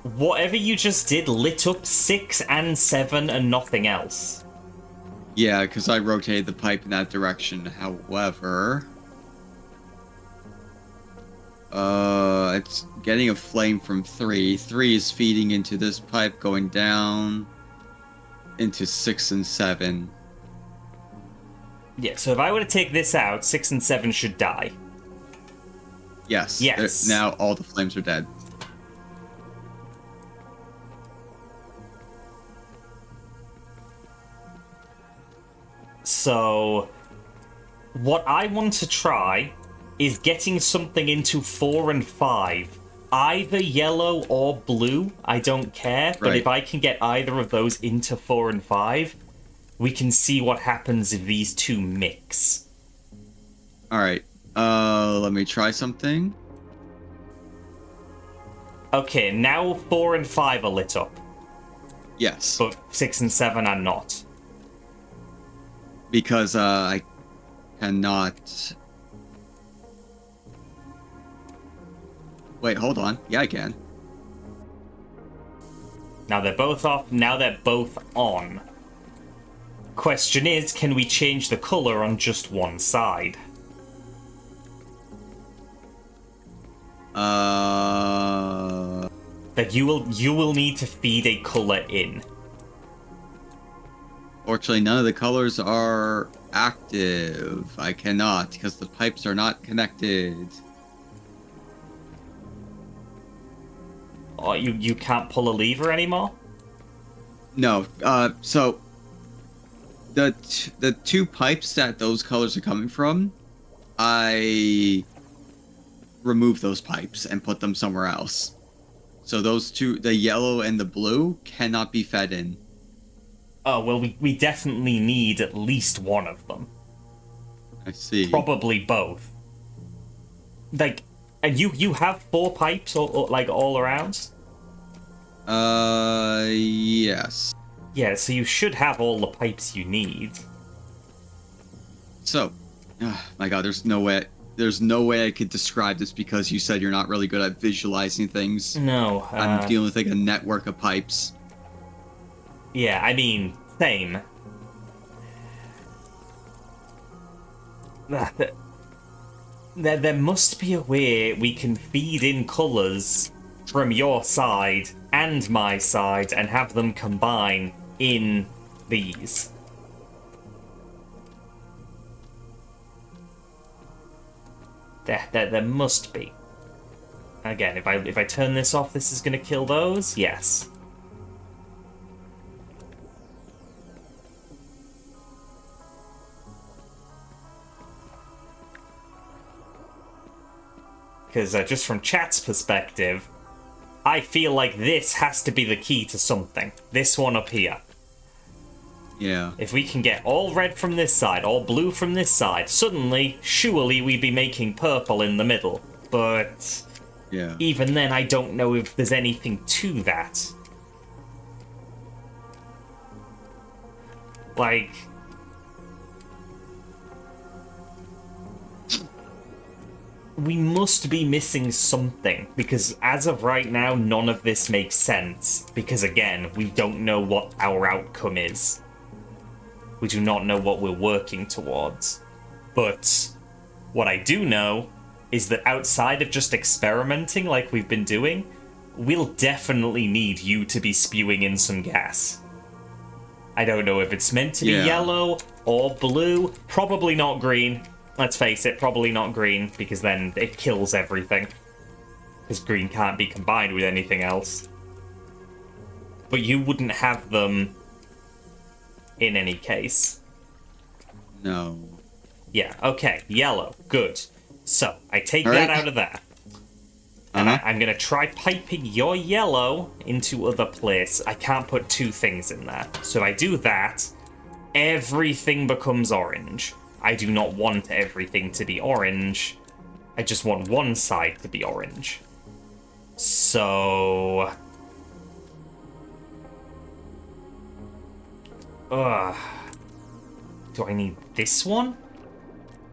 whatever you just did lit up 6 and 7 and nothing else. Yeah, because I rotated the pipe in that direction. However, it's getting a flame from 3. 3 is feeding into this pipe, going down into 6 and 7. Yeah, so if I were to take this out, 6 and 7 should die. Yes. Yes. Now all the flames are dead. So, what I want to try is getting something into 4 and 5. Either yellow or blue, I don't care, but Right. if I can get either of those into 4 and 5, we can see what happens if these two mix. Alright. Let me try something. Okay, now 4 and 5 are lit up, Yes. but 6 and 7 are not. Because, I cannot... Wait, hold on. Yeah, I can. Now they're both off, now they're both on. Question is, can we change the color on just one side? That you will need to feed a color in. Fortunately, none of the colors are active. I cannot, because the pipes are not connected. Oh, you can't pull a lever anymore? No, so... The two pipes that those colors are coming from, I removed those pipes and put them somewhere else. So those two, the yellow and the blue, cannot be fed in. Oh, well, we definitely need at least one of them. I see. Probably both. Like, and you have 4 pipes or like all around? Yes. Yeah, so you should have all the pipes you need. So, my god, there's no way I could describe this because you said you're not really good at visualizing things. No. I'm dealing with like a network of pipes. Yeah, I mean, same. There must be a way we can feed in colours from your side and my side and have them combine in these. There must be. Again, if I turn this off, this is going to kill those? Yes. Because just from chat's perspective, I feel like this has to be the key to something. This one up here. Yeah. If we can get all red from this side, all blue from this side, suddenly, surely we'd be making purple in the middle. But Yeah. even then, I don't know if there's anything to that. Like... we must be missing something, because as of right now, none of this makes sense. Because again, we don't know what our outcome is. We do not know what we're working towards. But what I do know is that outside of just experimenting like we've been doing, we'll definitely need you to be spewing in some gas. I don't know if it's meant to be yellow or blue. Probably not green. Let's face it, probably not green, because then it kills everything. Because green can't be combined with anything else. But you wouldn't have them in any case. No. Yeah, okay, yellow, good. So, I take All that right. out of there. And Uh-huh. I'm going to try piping your yellow into other place. I can't put two things in there. So if I do that, everything becomes orange. I do not want everything to be orange. I just want one side to be orange. So... Ugh. Do I need this one?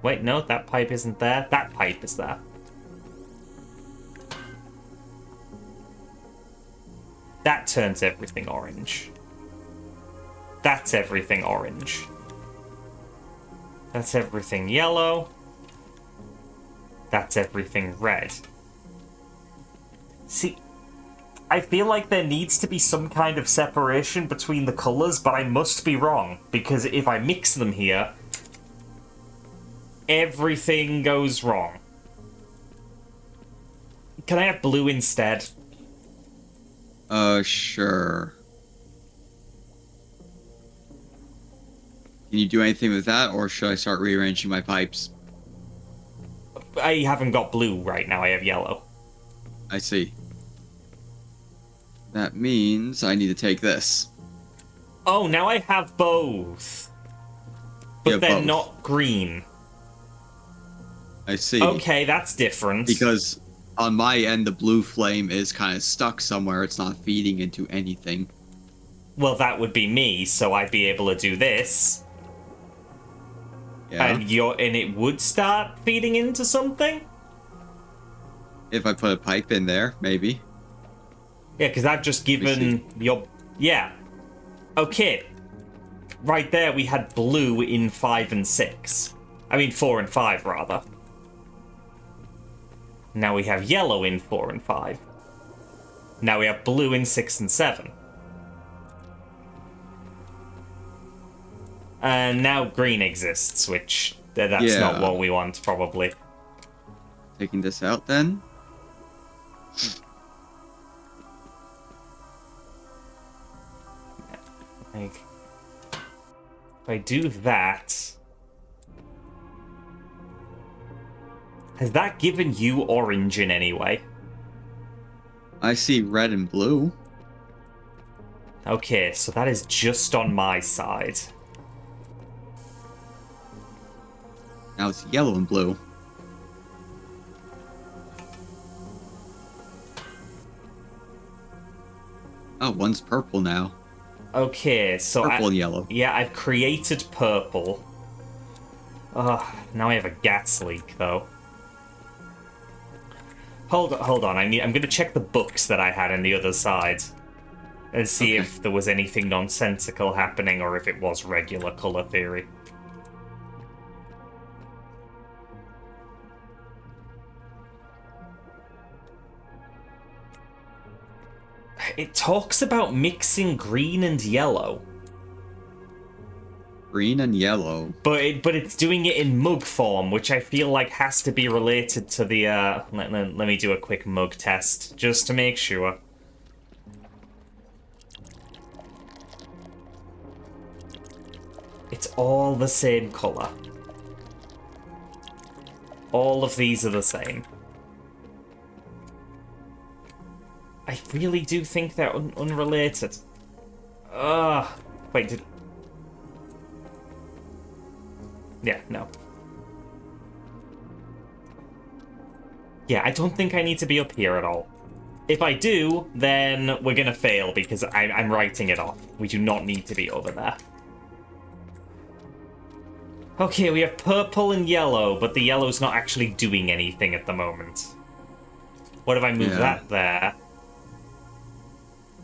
Wait, no, that pipe isn't there. That pipe is there. That turns everything orange. That's everything orange. That's everything yellow. That's everything red. See, I feel like there needs to be some kind of separation between the colors, but I must be wrong, because if I mix them here, everything goes wrong. Can I have blue instead? Sure. Can you do anything with that, or should I start rearranging my pipes? I haven't got blue right now, I have yellow. I see. That means I need to take this. Oh, now I have both. But Yeah, they're both. not green. I see. Okay, that's different. Because on my end, the blue flame is kind of stuck somewhere. It's not feeding into anything. Well, that would be me, so I'd be able to do this. Yeah. And it would start feeding into something? If I put a pipe in there, maybe. Yeah, because I've just given your... Yeah. Okay. Right there, we had blue in 5 and 6. I mean, 4 and 5, rather. Now we have yellow in 4 and 5. Now we have blue in 6 and 7. And now green exists, which... That's not what we want, probably. Taking this out, then. Like, if I do that... Has that given you orange in any way? I see red and blue. Okay, so that is just on my side. Now it's yellow and blue. Oh, one's purple now. Okay, so Purple and yellow. Yeah, I've created purple. Ugh, now I have a gas leak, though. Hold on. I'm gonna check the books that I had on the other side. And see if there was anything nonsensical happening or if it was regular color theory. It talks about mixing green and yellow. Green and yellow. But it's doing it in mug form, which I feel like has to be related to the, let me do a quick mug test, just to make sure. It's all the same color. All of these are the same. I really do think they're unrelated. Ugh. Wait, did... Yeah, no. Yeah, I don't think I need to be up here at all. If I do, then we're gonna fail because I'm writing it off. We do not need to be over there. Okay, we have purple and yellow, but the yellow's not actually doing anything at the moment. What if I move that there?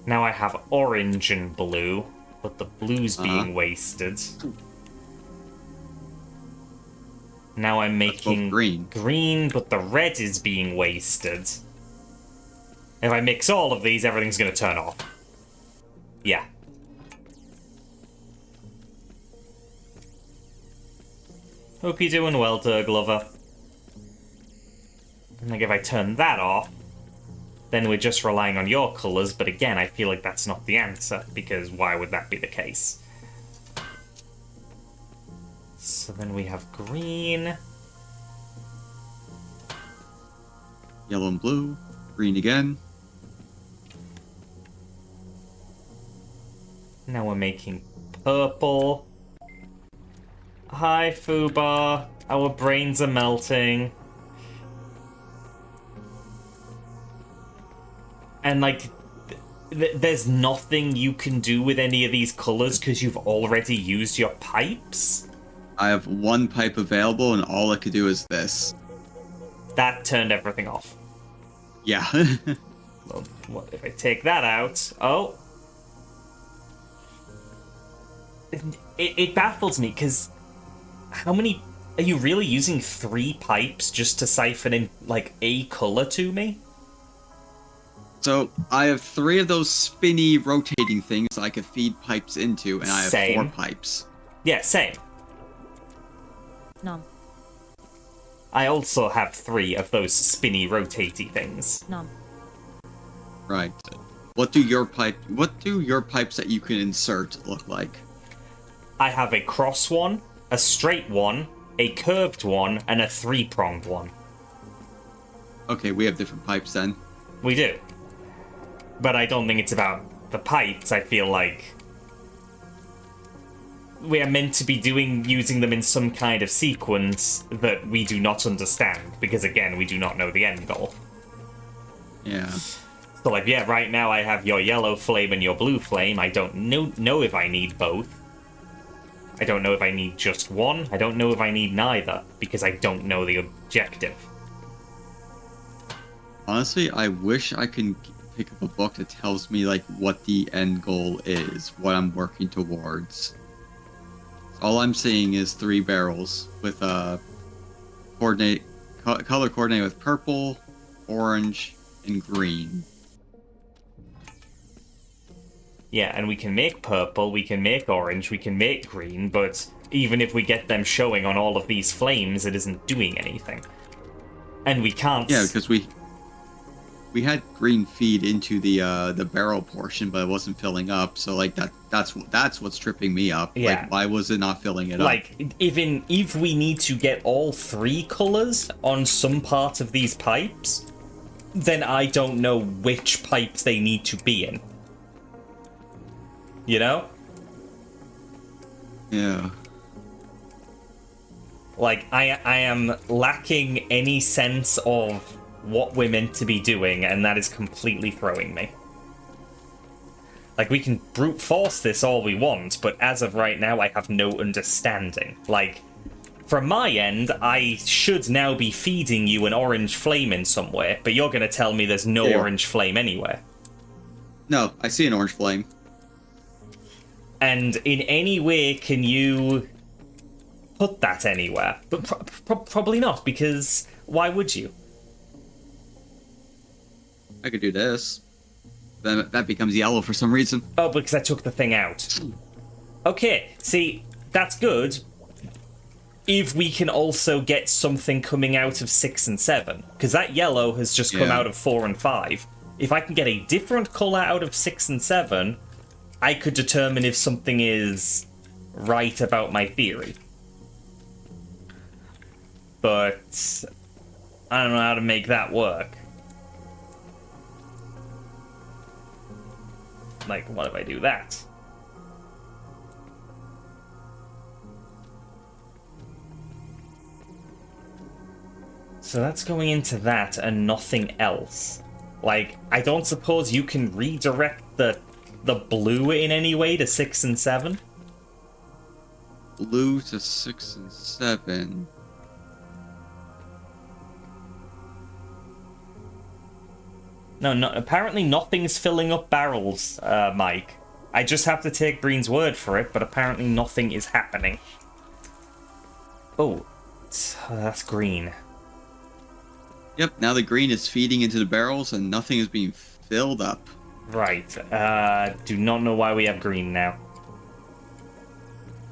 Now I have orange and blue, but the blue's being wasted. Now I'm making green, but the red is being wasted. If I mix all of these, everything's going to turn off. Yeah. Hope you're doing well, Derg Lover. And like if I turn that off, then we're just relying on your colours, but again, I feel like that's not the answer, because why would that be the case? So then we have green. Yellow and blue. Green again. Now we're making purple. Hi, Fubar. Our brains are melting. And, like, there's nothing you can do with any of these colors because you've already used your pipes? I have one pipe available, and all I could do is this. That turned everything off. Yeah. Well, what if I take that out? Oh. It baffles me, because how many... Are you really using 3 pipes just to siphon in, like, a color to me? So, I have 3 of those spinny, rotating things I could feed pipes into, and I have Same. 4 pipes. Yeah, same. Nom. I also have 3 of those spinny, rotatey things. Nom. Right. What do your pipes that you can insert look like? I have a cross one, a straight one, a curved one, and a 3-pronged one. Okay, we have different pipes then. We do. But I don't think it's about the pipes. I feel like we are meant to be using them in some kind of sequence that we do not understand, because again, we do not know the end goal. Yeah. So, like, yeah, right now I have your yellow flame and your blue flame. I don't know if I need both. I don't know if I need just one. I don't know if I need neither, because I don't know the objective. Honestly, I wish I could pick up a book that tells me, like, what the end goal is, what I'm working towards. All I'm seeing is 3 barrels with color coordinate with purple, orange, and green. Yeah, and we can make purple, we can make orange, we can make green, but even if we get them showing on all of these flames, it isn't doing anything. And we can't... Yeah, because we had green feed into the barrel portion, but it wasn't filling up, so, like, that's what's tripping me up. Yeah. Like, why was it not filling it up? Like, if we need to get all 3 colors on some part of these pipes, then I don't know which pipes they need to be in. You know? Yeah. Like, I am lacking any sense of what we're meant to be doing, and that is completely throwing me. Like, we can brute force this all we want, but as of right now, I have no understanding. Like, from my end, I should now be feeding you an orange flame in somewhere, but you're gonna tell me there's no Yeah. orange flame anywhere. No, I see an orange flame. And in any way, can you put that anywhere? But probably not, because why would you? I could do this. Then that becomes yellow for some reason. Oh, because I took the thing out. Okay, see, that's good. If we can also get something coming out of 6 and 7. Because that yellow has just come Yeah. out of 4 and 5. If I can get a different colour out of 6 and 7, I could determine if something is right about my theory. But I don't know how to make that work. Like, what if I do that? So that's going into that and nothing else. Like, I don't suppose you can redirect the blue in any way to 6 and 7? Blue to 6 and 7. No, apparently nothing's filling up barrels, Mike. I just have to take Green's word for it, but apparently nothing is happening. Oh, that's green. Yep, now the green is feeding into the barrels and nothing is being filled up. Right, do not know why we have green now.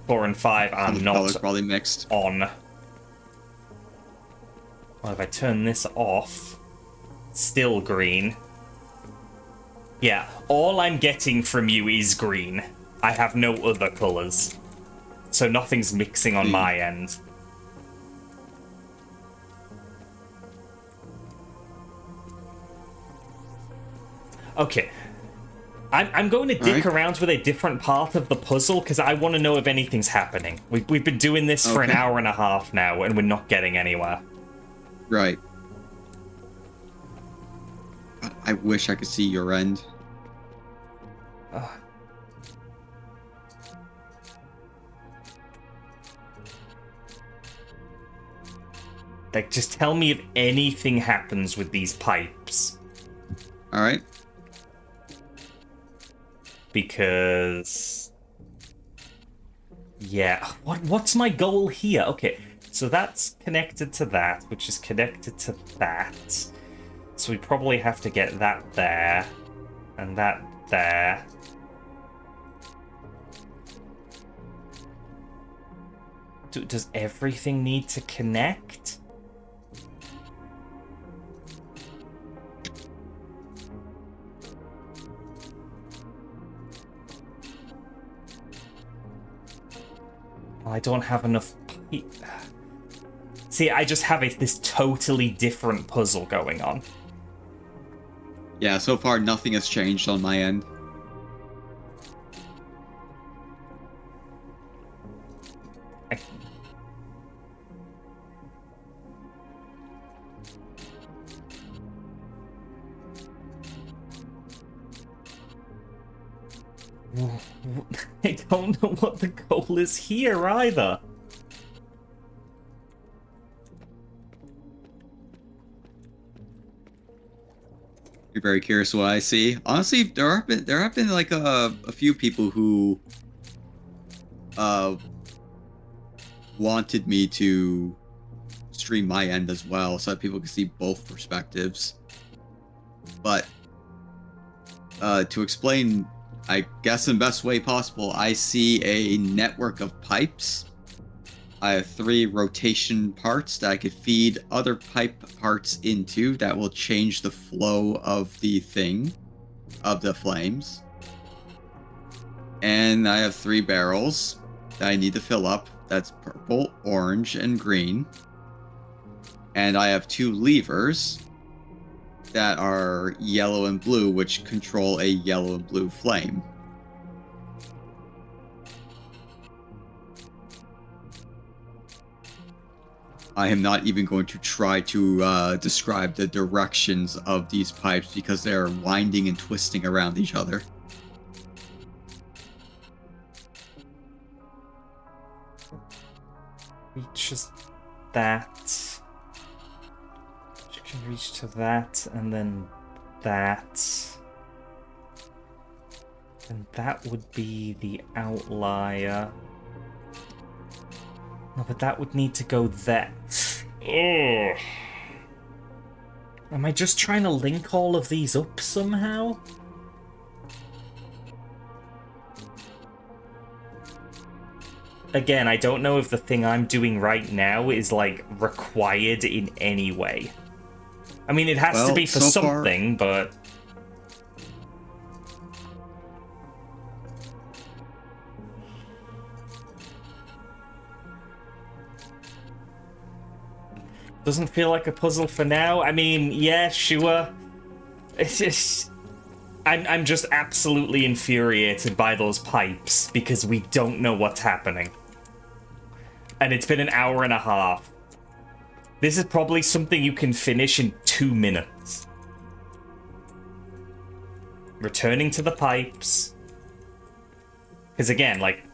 4 and 5 are The not colors probably mixed. on. Well, if I turn this off... Still green. Yeah, all I'm getting from you is green. I have no other colours. So nothing's mixing on my end. Okay. I'm going to dick around with a different part of the puzzle because I want to know if anything's happening. We've been doing this for an hour and a half now, and we're not getting anywhere. Right. I wish I could see your end. Like, just tell me if anything happens with these pipes. Alright. Because... yeah, what's my goal here? Okay, so that's connected to that, which is connected to that. So we probably have to get that there, and that there. Does everything need to connect? Well, I don't have enough pipe. See, I just have this totally different puzzle going on. Yeah, so far nothing has changed on my end. I don't know what the goal is here either. You're very curious what I see. Honestly, there have been like a few people who wanted me to stream my end as well, so that people can see both perspectives. But to explain, I guess in the best way possible, I see a network of pipes. I have 3 rotation parts that I could feed other pipe parts into that will change the flow of the thing, of the flames. And I have 3 barrels that I need to fill up. That's purple, orange, and green. And I have 2 levers that are yellow and blue, which control a yellow and blue flame. I am not even going to try to describe the directions of these pipes because they are winding and twisting around each other. Reaches that. You can reach to that, and then that. And that would be the outlier. No, but that would need to go there. Ugh. Am I just trying to link all of these up somehow? Again, I don't know if the thing I'm doing right now is, like, required in any way. I mean, it has to be for something, but... Doesn't feel like a puzzle for now. I mean, yeah, sure. It's just... I'm just absolutely infuriated by those pipes because we don't know what's happening. And it's been an hour and a half. This is probably something you can finish in 2 minutes. Returning to the pipes. Because again, like,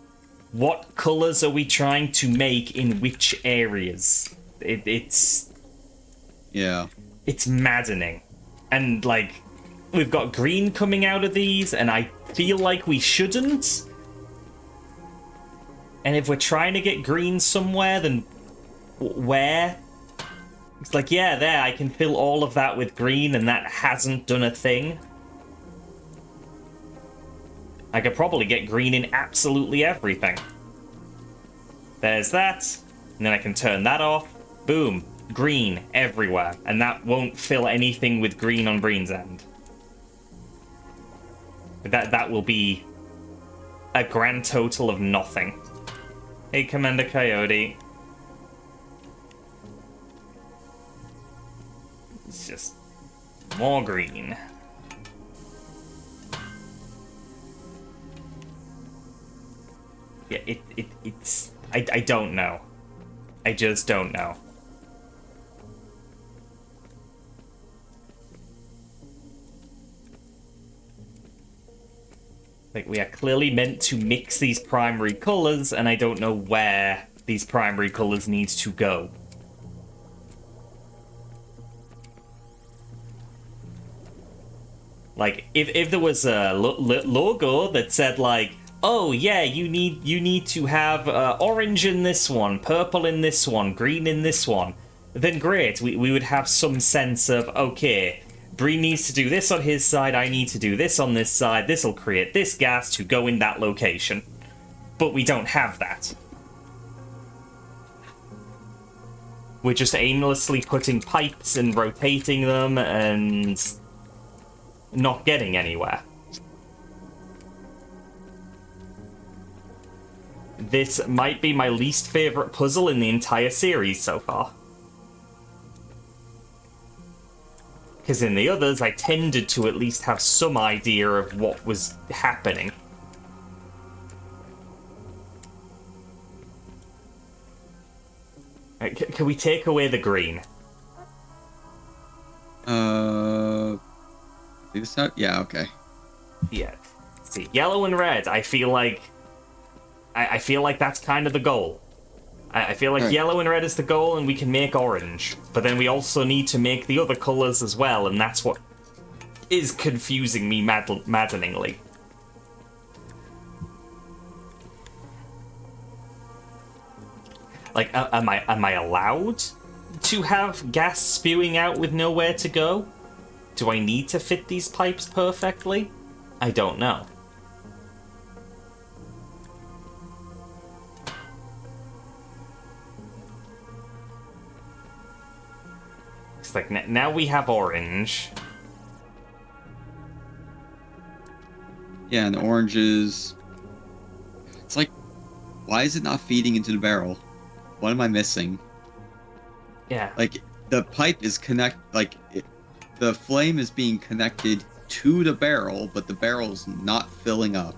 what colors are we trying to make in which areas? It's... yeah. It's maddening. And, like, we've got green coming out of these, and I feel like we shouldn't. And if we're trying to get green somewhere, then where? It's like, yeah, there, I can fill all of that with green, and that hasn't done a thing. I could probably get green in absolutely everything. There's that, and then I can turn that off. Boom, green everywhere, and that won't fill anything with green on Breen's end. That will be a grand total of nothing. Hey, Commander Coyote. It's just more green. Yeah, it's... I don't know. I just don't know. Like, we are clearly meant to mix these primary colors, and I don't know where these primary colors need to go. Like, if there was a logo that said, like, oh yeah, you need to have orange in this one, purple in this one, green in this one, then great. We would have some sense of, okay, Breen needs to do this on his side, I need to do this on this side, this'll create this gas to go in that location. But we don't have that. We're just aimlessly putting pipes and rotating them and not getting anywhere. This might be my least favorite puzzle in the entire series so far. Because in the others, I tended to at least have some idea of what was happening. Can we take away the green? This out? Yeah, okay. Yeah. See, yellow and red, I feel like... I feel like that's kind of the goal. I feel like yellow and red is the goal, and we can make orange. But then we also need to make the other colors as well, and that's what is confusing me maddeningly. Like, am I allowed to have gas spewing out with nowhere to go? Do I need to fit these pipes perfectly? I don't know. It's like, now we have orange. Yeah, and the orange is... It's like, why is it not feeding into the barrel? What am I missing? Yeah. Like, the pipe is the flame is being connected to the barrel, but the barrel's not filling up.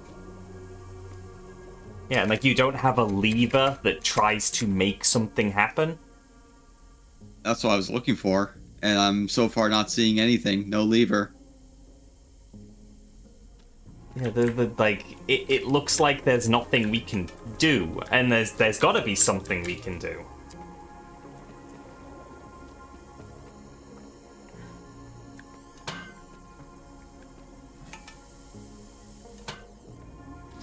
Yeah, and like, you don't have a lever that tries to make something happen. That's what I was looking for, and I'm so far not seeing anything. No lever. Yeah, it looks like there's nothing we can do, and there's got to be something we can do.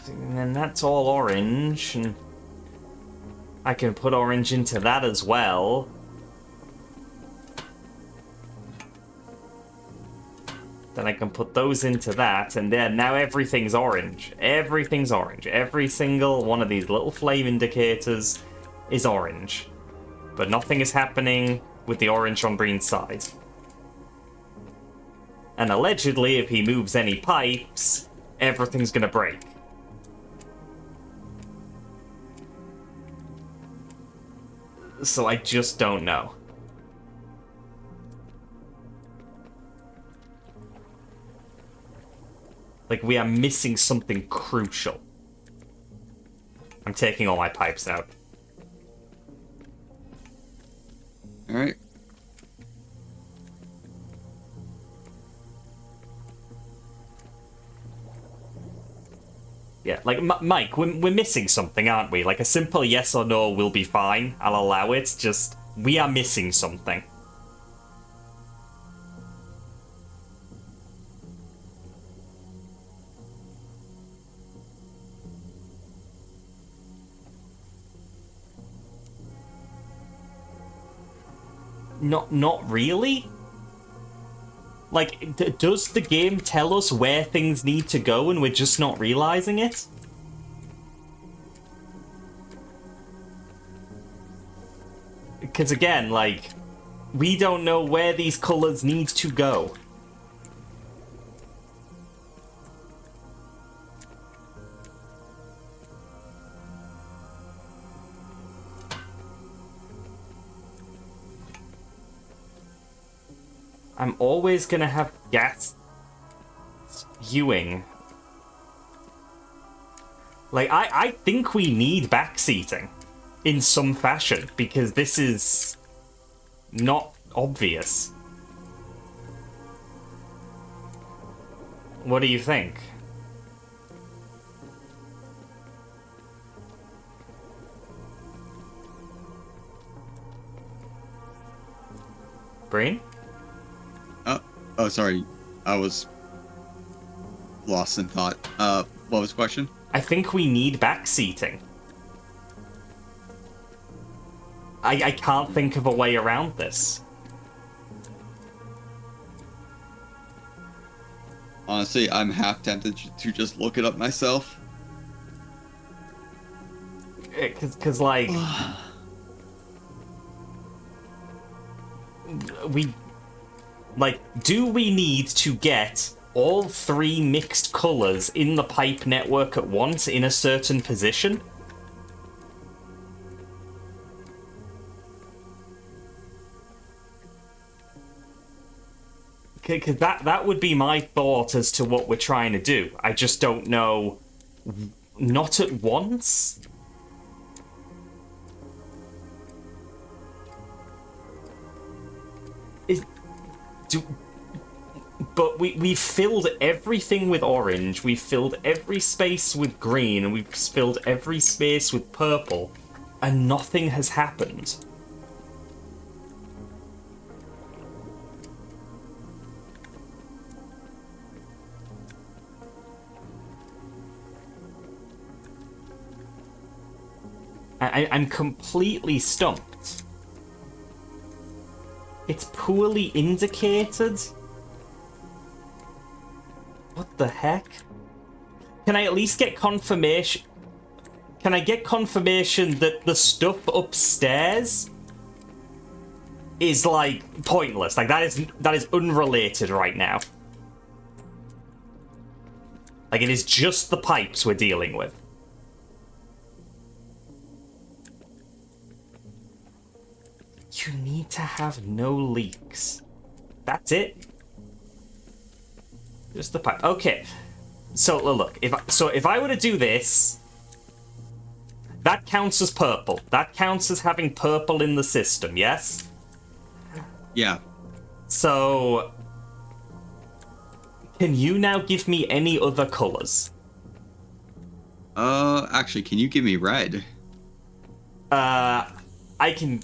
And then that's all orange, and I can put orange into that as well. Then I can put those into that, and then now everything's orange. Everything's orange. Every single one of these little flame indicators is orange. But nothing is happening with the orange on Breen's side. And allegedly, if he moves any pipes, everything's gonna break. So I just don't know. Like, we are missing something crucial. I'm taking all my pipes out. Alright. Yeah, like, Mike, we're missing something, aren't we? Like, a simple yes or no will be fine. I'll allow it. Just, we are missing something. Not really? Like, does the game tell us where things need to go and we're just not realizing it? Because again, like, we don't know where these colors need to go. I'm always gonna have gas spewing. Like, I think we need backseating in some fashion, because this is not obvious. What do you think? Brain? Oh, sorry. I was lost in thought. What was the question? I think we need backseating. I can't think of a way around this. Honestly, I'm half tempted to just look it up myself. Because like... do we need to get all 3 mixed colors in the pipe network at once in a certain position? Because that would be my thought as to what we're trying to do. I just don't know. Not at once? But we've filled everything with orange, we've filled every space with green, and we've filled every space with purple, and nothing has happened. I'm completely stumped. It's poorly indicated? What the heck? Can I at least get confirmation? Can I get confirmation that the stuff upstairs is, like, pointless? Like, that is unrelated right now. Like, it is just the pipes we're dealing with. You need to have no leaks. That's it. Just the pipe. Okay. So look, if I were to do this, that counts as purple. That counts as having purple in the system, yes? Yeah. So can you now give me any other colors? Actually, can you give me red? I can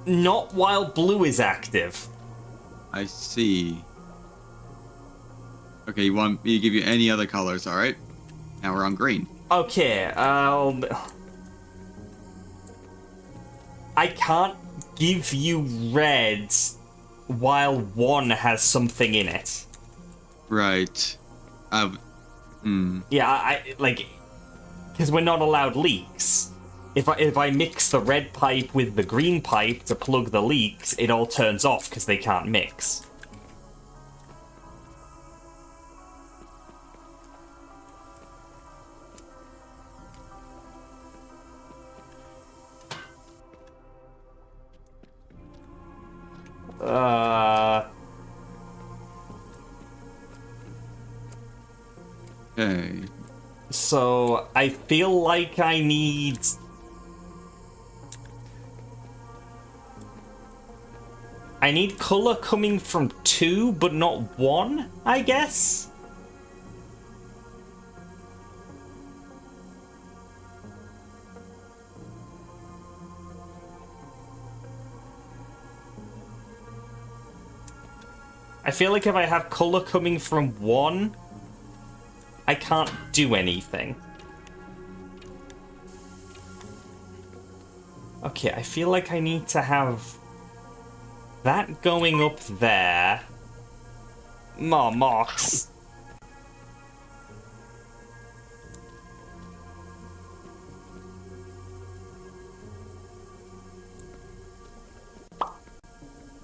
not while blue is active. I see. Okay, you want me to give you any other colors, alright? Now we're on green. Okay, I can't give you red while 1 has something in it. Right. Yeah, I like, because we're not allowed leaks. If I mix the red pipe with the green pipe to plug the leaks, it all turns off because they can't mix. Okay. So I feel like I need... I need color coming from 2, but not 1, I guess? I feel like if I have color coming from 1, I can't do anything. Okay, I feel like I need to have that going up there. Marks.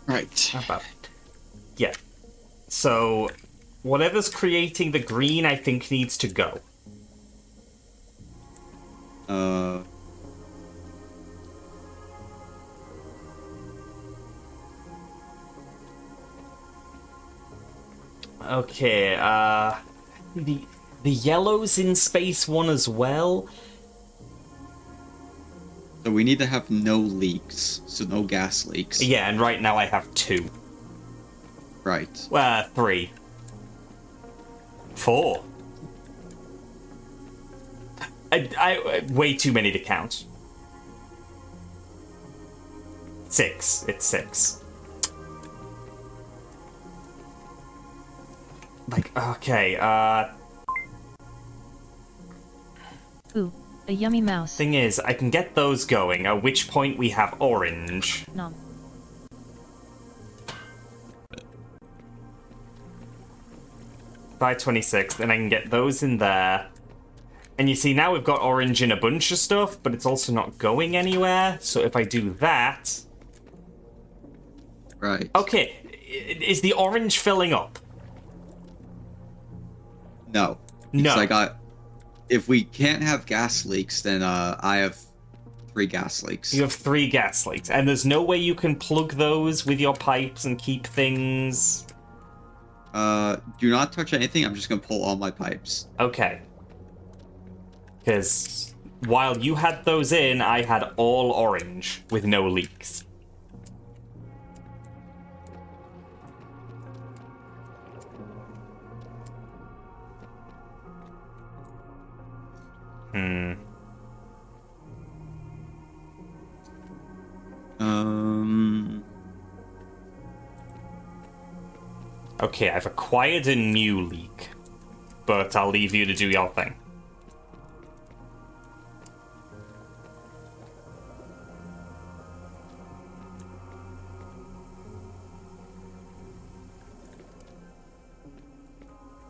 Right. About yeah. So whatever's creating the green, I think needs to go. Okay, the yellow's in space 1 as well. So we need to have no leaks, so no gas leaks. Yeah, and right now I have 2. Right. 3. 4. I way too many to count. 6. It's 6. Like, okay, Ooh, a yummy mouse. thing is, I can get those going, at which point we have orange. Nom. By 26, then I can get those in there. And you see, now we've got orange in a bunch of stuff, but it's also not going anywhere. So if I do that... Right. Okay, is the orange filling up? No. No. Because if we can't have gas leaks, then I have 3 gas leaks. You have 3 gas leaks, and there's no way you can plug those with your pipes and keep things... Do not touch anything. I'm just gonna pull all my pipes. Okay. Because while you had those in, I had all orange with no leaks. Okay, I've acquired a new leak, but I'll leave you to do your thing.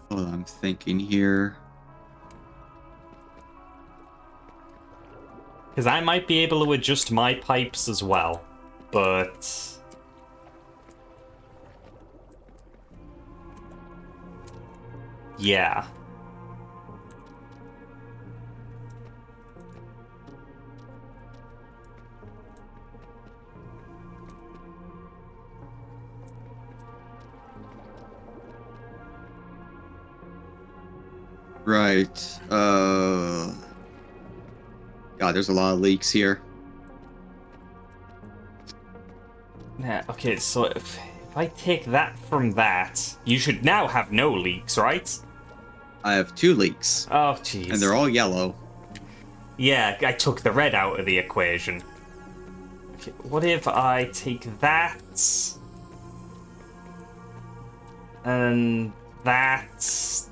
Hold on, I'm thinking here. Because I might be able to adjust my pipes as well, but... yeah. Right. God, there's a lot of leaks here. Yeah, okay, so if I take that from that, you should now have no leaks, right? I have 2 leaks, Oh, jeez. and they're all yellow. Yeah, I took the red out of the equation. Okay, what if I take that... and that...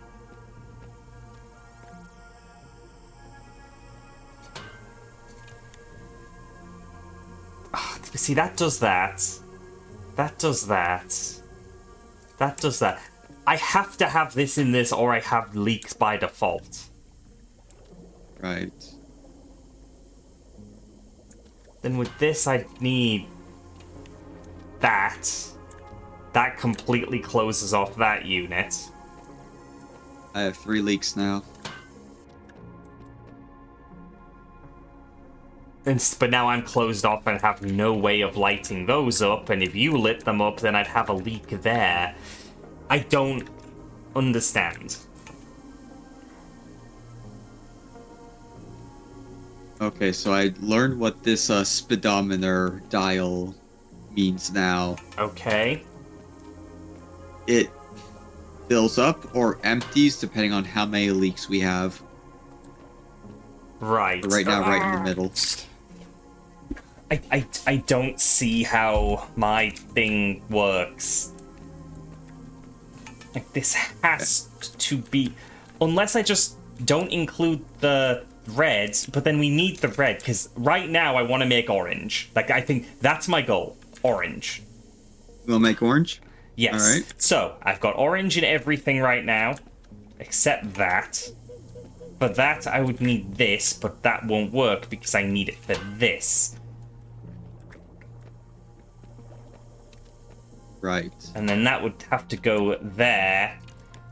Oh, see, that does that. That does that. That does that. I have to have this in this or I have leaks by default. Right. Then with this, I need that. That completely closes off that unit. I have 3 leaks now. But now I'm closed off and have no way of lighting those up, and if you lit them up, then I'd have a leak there. I don't understand. Okay, so I learned what this speedometer dial means now. Okay. It fills up or empties depending on how many leaks we have. Right. Right now, right in the middle. I don't see how my thing works. Like, this has to be... Unless I just don't include the red, but then we need the red, because right now I want to make orange. Like, I think that's my goal. Orange. We'll make orange? Yes. All right. So, I've got orange in everything right now, except that. For that, I would need this, but that won't work because I need it for this. Right. And then that would have to go there,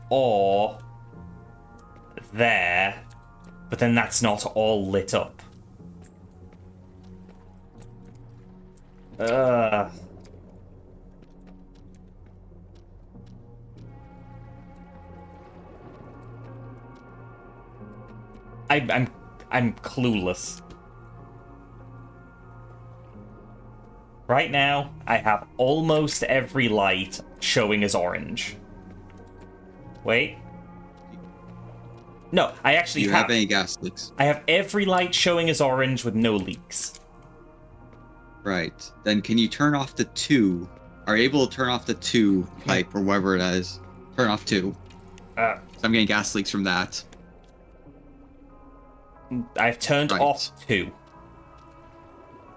or there, but then that's not all lit up. I'm clueless. Right now, I have almost every light showing as orange. Wait. No, I actually Do you have any gas leaks? I have every light showing as orange with no leaks. Right. Then can you turn off the 2? Are you able to turn off the 2 pipe or whatever it is? Turn off 2. So I'm getting gas leaks from that. I've turned off 2.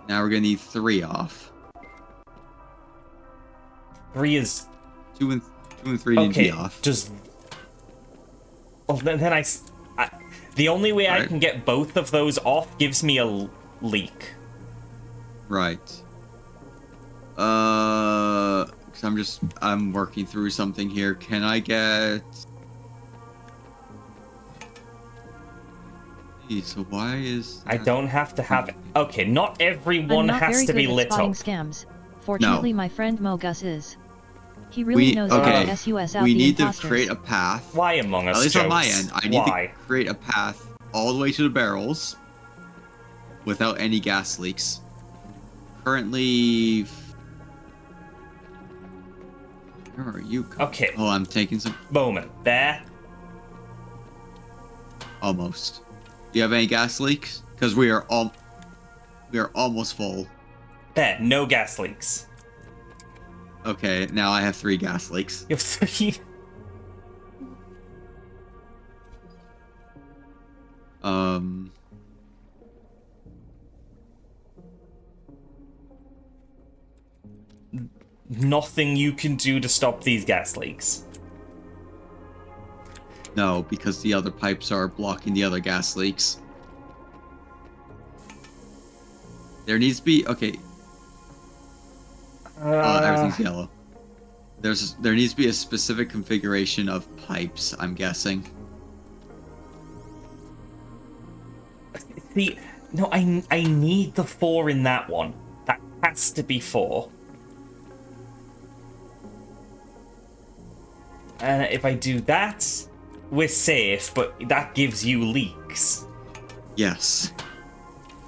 Now we're gonna need 3 off. 3 is... 2 and 3 need to be off. Just... Well, then I... The only way I can get both of those off gives me a leak. Right. Cause I'm working through something here. Can I get... So why is... I don't have to have... Okay, not everyone has to be lit up. Scams. Fortunately, my friend Mogus is. He really knows how to SUS out we the need imposters. to create a path. Why Among Us At least jokes? on my end, I need to create a path all the way to the barrels without any gas leaks. Currently... Where are you? Okay. Oh, I'm taking some... Moment. There. Almost. Do you have any gas leaks? Because we are almost full. There. No gas leaks. Okay, now I have 3 gas leaks. You have 3. Nothing you can do to stop these gas leaks. No, because the other pipes are blocking the other gas leaks. There needs to be... Okay. Everything's yellow. There needs to be a specific configuration of pipes, I'm guessing. See, no, I need the 4 in that one. That has to be 4. And if I do that, we're safe, but that gives you leaks. Yes.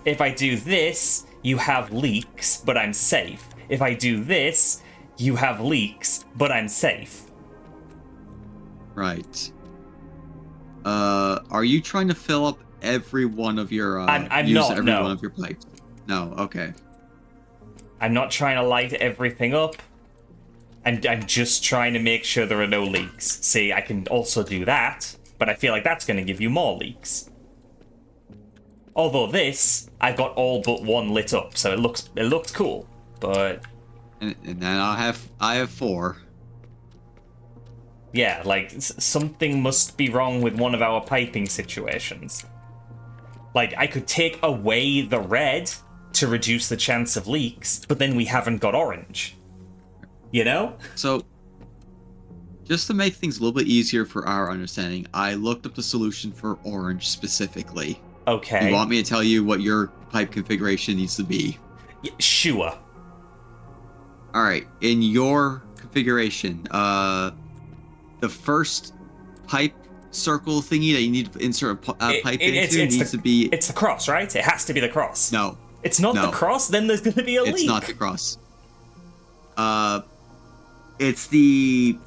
If I do this, you have leaks, but I'm safe. If I do this, you have leaks, but I'm safe. Right. Are you trying to fill up every one of your I'm not, every no. one of your pipes? No, okay. I'm not trying to light everything up. I'm just trying to make sure there are no leaks. See, I can also do that, but I feel like that's going to give you more leaks. Although this, I've got all but 1 lit up, so it looks cool. But and then I have 4. Yeah, like something must be wrong with one of our piping situations. Like I could take away the red to reduce the chance of leaks, but then we haven't got orange. You know? So, just to make things a little bit easier for our understanding, I looked up the solution for orange specifically. Okay. You want me to tell you what your pipe configuration needs to be? Yeah, sure. Alright, in your configuration, the first pipe circle thingy that you need to insert a pipe into needs to be... It's the cross, right? It has to be the cross. No. It's not the cross? Then there's going to be a leak. It's not the cross. It's the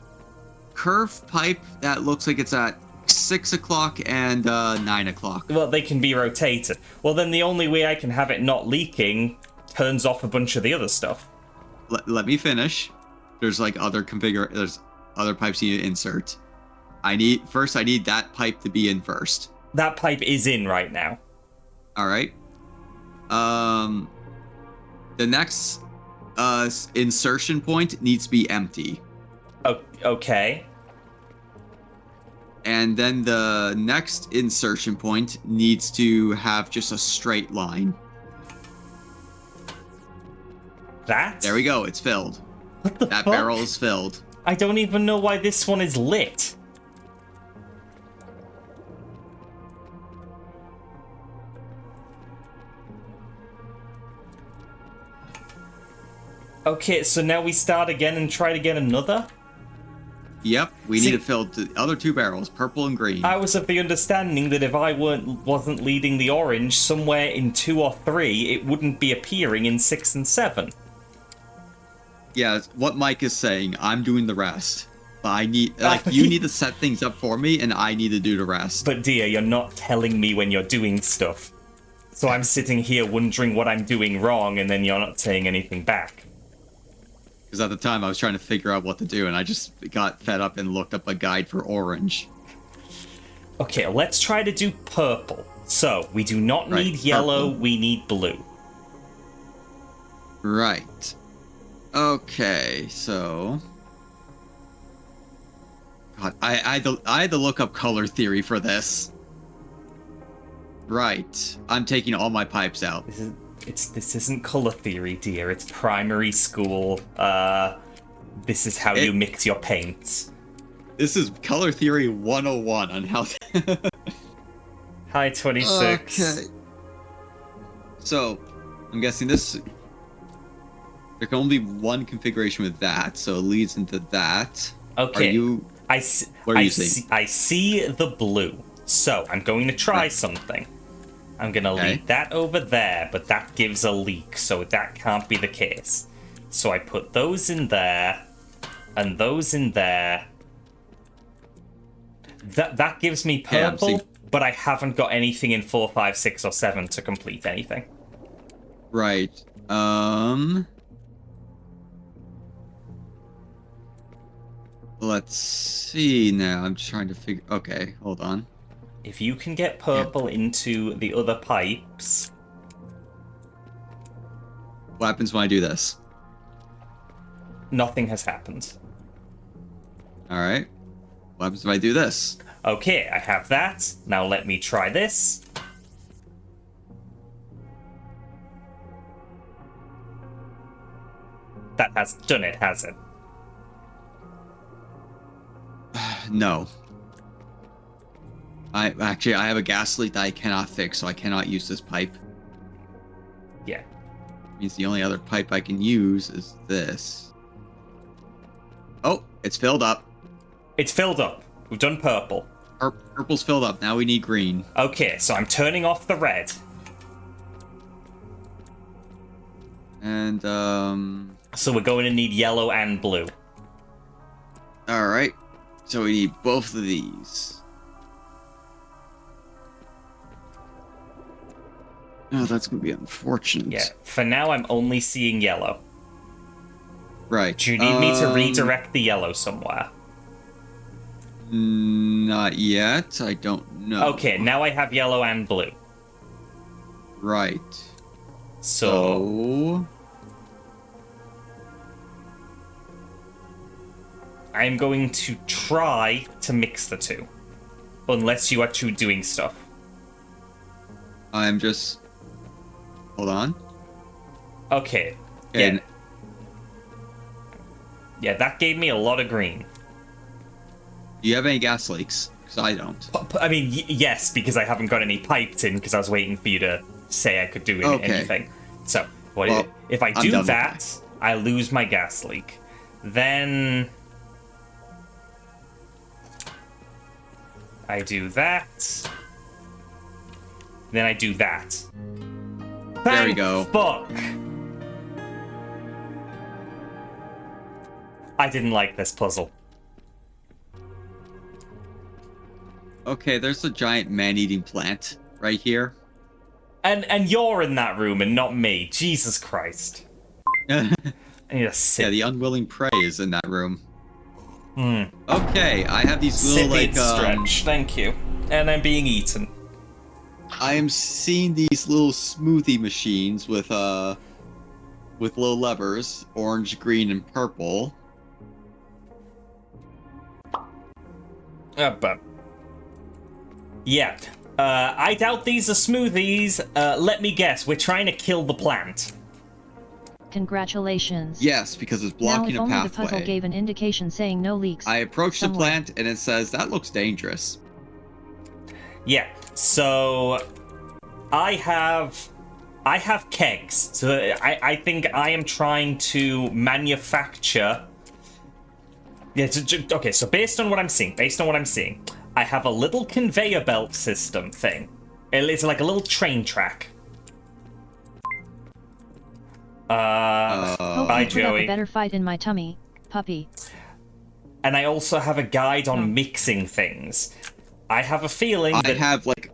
curved pipe that looks like it's at 6 o'clock and 9 o'clock. Well, they can be rotated. Well, then the only way I can have it not leaking turns off a bunch of the other stuff. Let me finish. There's like there's other pipes you need to insert. I need that pipe to be in first. That pipe is in right now. All right. The next insertion point needs to be empty. Okay. And then the next insertion point needs to have just a straight line. That? There we go, it's filled. What the That fuck? barrel is filled. I don't even know why this one is lit. Okay, so now we start again and try to get another? Yep, we See- need to fill the other 2 barrels, purple and green. I was of the understanding that if I wasn't leading the orange, somewhere in 2 or 3, it wouldn't be appearing in 6 and 7. Yeah, what Mike is saying, I'm doing the rest. But I need, you need to set things up for me, and I need to do the rest. But dear, you're not telling me when you're doing stuff. So I'm sitting here wondering what I'm doing wrong, and then you're not saying anything back. Because at the time, I was trying to figure out what to do, and I just got fed up and looked up a guide for orange. Okay, let's try to do purple. So, we do not Right, need yellow, purple. we need blue. Right. Okay, so... God, I had to look up color theory for this. Right. I'm taking all my pipes out. This isn't color theory, dear. It's primary school. This is how you mix your paints. This is color theory 101 on how... Hi, 26. Okay. So, I'm guessing this... There can only be one configuration with that, so it leads into that. Okay. Are you... What are you saying? I see the blue. So, I'm going to try Right. something. I'm going to Okay. lead that over there, but that gives a leak, so that can't be the case. So I put those in there, and those in there. That gives me Yeah, I'm purple, seeing- but I haven't got anything in 4, 5, 6, or 7 to complete anything. Right. Let's see now. I'm just trying to figure... Okay, hold on. If you can get purple into the other pipes... What happens when I do this? Nothing has happened. Alright. What happens if I do this? Okay, I have that. Now let me try this. That has done it, has it? No. I have a gas leak that I cannot fix, so I cannot use this pipe. Yeah. Means the only other pipe I can use is this. Oh, it's filled up. It's filled up. We've done purple. Purple's filled up. Now we need green. Okay, so I'm turning off the red. And, So we're going to need yellow and blue. alright. So we need both of these. Oh, that's gonna be unfortunate. Yeah, for now I'm only seeing yellow. Right. Do you need me to redirect the yellow somewhere? Not yet. I don't know. Okay, now I have yellow and blue. Right. So I'm going to try to mix the two. Unless you are two doing stuff. I'm just... Hold on. Okay. And Yeah, that gave me a lot of green. do you have any gas leaks? Because I don't. I mean, yes, because I haven't got any piped in, because I was waiting for you to say I could do anything. So, Well, if I I'm do done with that, I lose my gas leak. Then I do that. Then I do that. There we Thank go. Fuck. I didn't like this puzzle. Okay, there's a giant man-eating plant right here. And you're in that room and not me. Jesus Christ. Yeah, I need to sit. the unwilling prey is in that room. Hmm. Okay, I have these little, Sip, eat, stretch. Thank you. And I'm being eaten. I am seeing these little smoothie machines with little levers, orange, green, and purple. But yeah, I doubt these are smoothies. Let me guess, we're trying to kill the plant. Congratulations. Yes, because it's Now blocking if a only the pathway. puzzle gave an indication saying no leaks. I approach the somewhere. plant and it says, that looks dangerous. Yeah, so I have kegs. So I think I am trying to manufacture Yeah, okay, so based on what I'm seeing, I have a little conveyor belt system thing. It's like a little train track. Hope Bye, you put up Joey. a better fight in my tummy, puppy. And I also have a guide on Oh. mixing things. I have a feeling I that... have like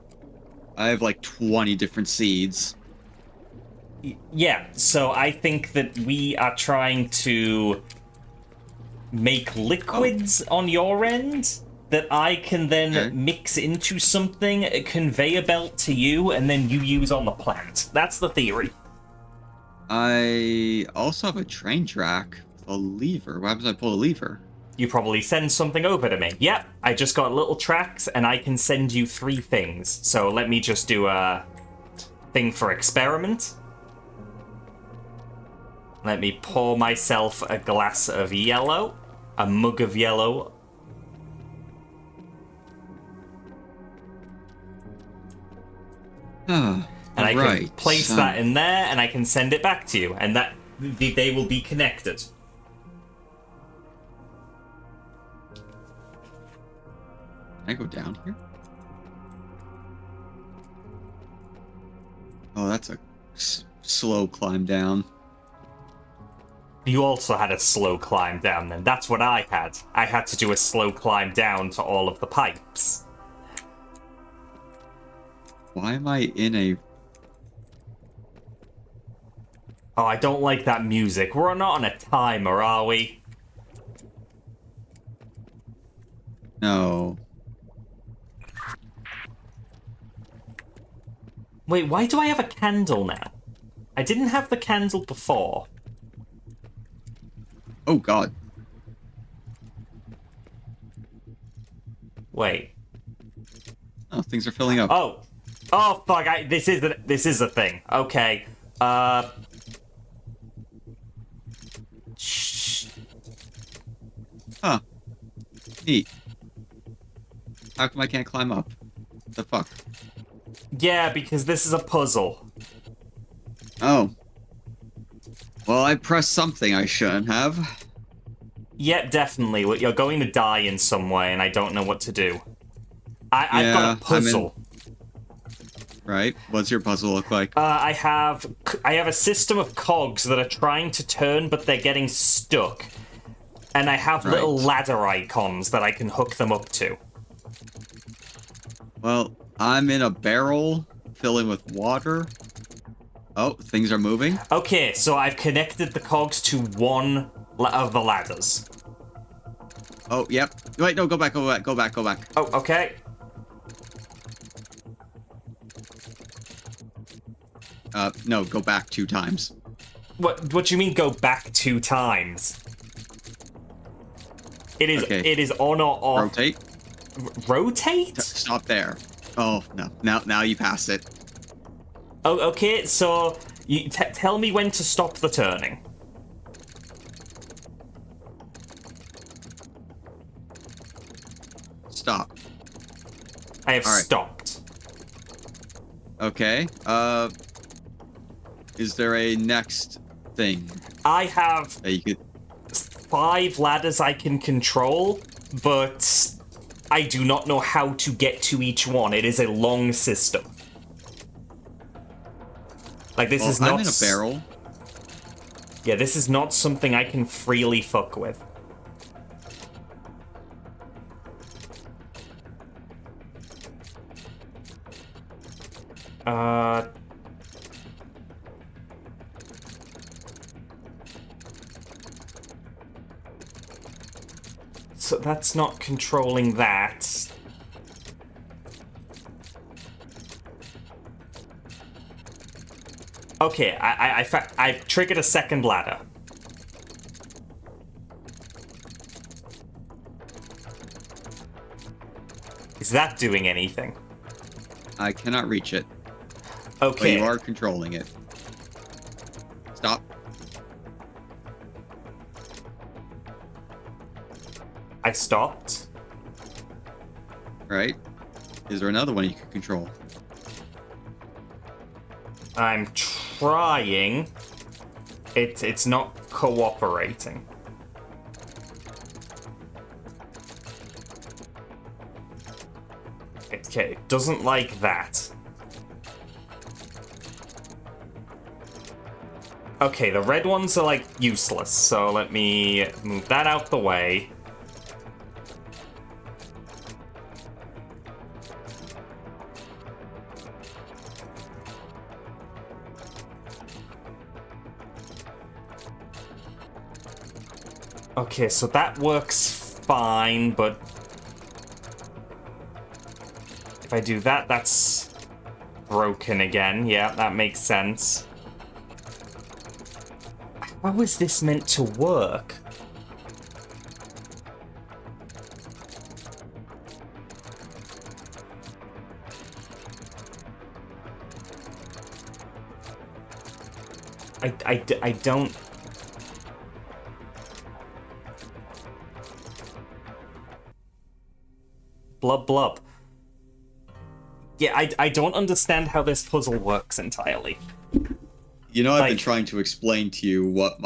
20 different seeds. Yeah, so I think that we are trying to make liquids on your end that I can then mix into something, a conveyor belt to you, and then you use on the plant. That's the theory. I also have a train track with a lever. What happens if I pull a lever? You probably send something over to me. Yep, I just got little tracks, and I can send you 3 things. So let me just do a thing for experiment. Let me pour myself a glass of yellow, a mug of yellow. And I can place that in there, and I can send it back to you, and that they will be connected. Can I go down here? Oh, that's a slow climb down. You also had a slow climb down then. That's what I had. I had to do a slow climb down to all of the pipes. Why am I in a... Oh, I don't like that music. We're not on a timer, are we? No. Wait, why do I have a candle now? I didn't have the candle before. Oh, God. Wait. Oh, things are filling up. Oh. Oh, fuck. This is a thing. Okay. Shh. Huh. Neat. How come I can't climb up? What the fuck? Yeah, because this is a puzzle. Oh. Well, I pressed something I shouldn't have. Yeah, definitely. You're going to die in some way, and I don't know what to do. I've got a puzzle. Right. What's your puzzle look like? I have a system of cogs that are trying to turn, but they're getting stuck. And I have little ladder icons that I can hook them up to. Well, I'm in a barrel filling with water. Oh, things are moving. Okay, so I've connected the cogs to one of the ladders. Oh, yep. Wait, no, go back. Oh, okay. No, go back 2 times. What do you mean go back 2 times? It is on or off. Rotate. Rotate? Stop there. Oh, no. Now you passed it. Oh, okay, so you tell me when to stop the turning. Stop. I have All right. stopped. Okay. Is there a next thing I have that you could... 5 ladders I can control, but I do not know how to get to each one. It is a long system. Like, this is not... I'm in a barrel. Yeah, this is not something I can freely fuck with. So that's not controlling that. Okay, I've triggered a second ladder. Is that doing anything? I cannot reach it. Okay. But you are controlling it. Stop. I stopped. Right. Is there another one you can control? I'm trying. It's not cooperating. Okay, doesn't like that. Okay, the red ones are, like, useless, so let me move that out the way. Okay, so that works fine, but if I do that, that's broken again. Yeah, that makes sense. How is this meant to work? I don't... Blub blub. Yeah, I don't understand how this puzzle works entirely. You know, I've been Like- trying to explain to you what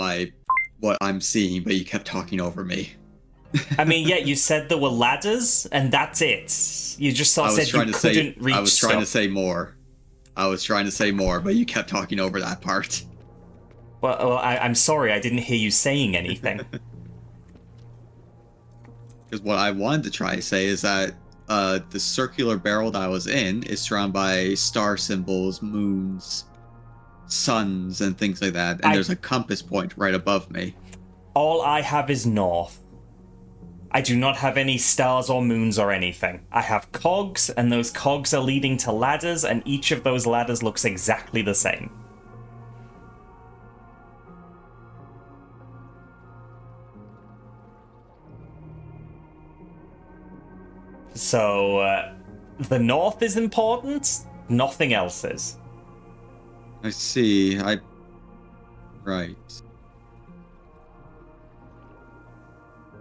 I'm seeing, but you kept talking over me. I mean, yeah, you said there were ladders, and that's it. You just sort of said you couldn't reach I was trying to stuff. say more. I was trying to say more, but you kept talking over that part. Well, I'm sorry, I didn't hear you saying anything. Because what I wanted to try to say is that the circular barrel that I was in is surrounded by star symbols, moons, suns, and things like that. And there's a compass point right above me. All I have is north. I do not have any stars or moons or anything. I have cogs, and those cogs are leading to ladders, and each of those ladders looks exactly the same. So, the north is important, nothing else is. I see. Right.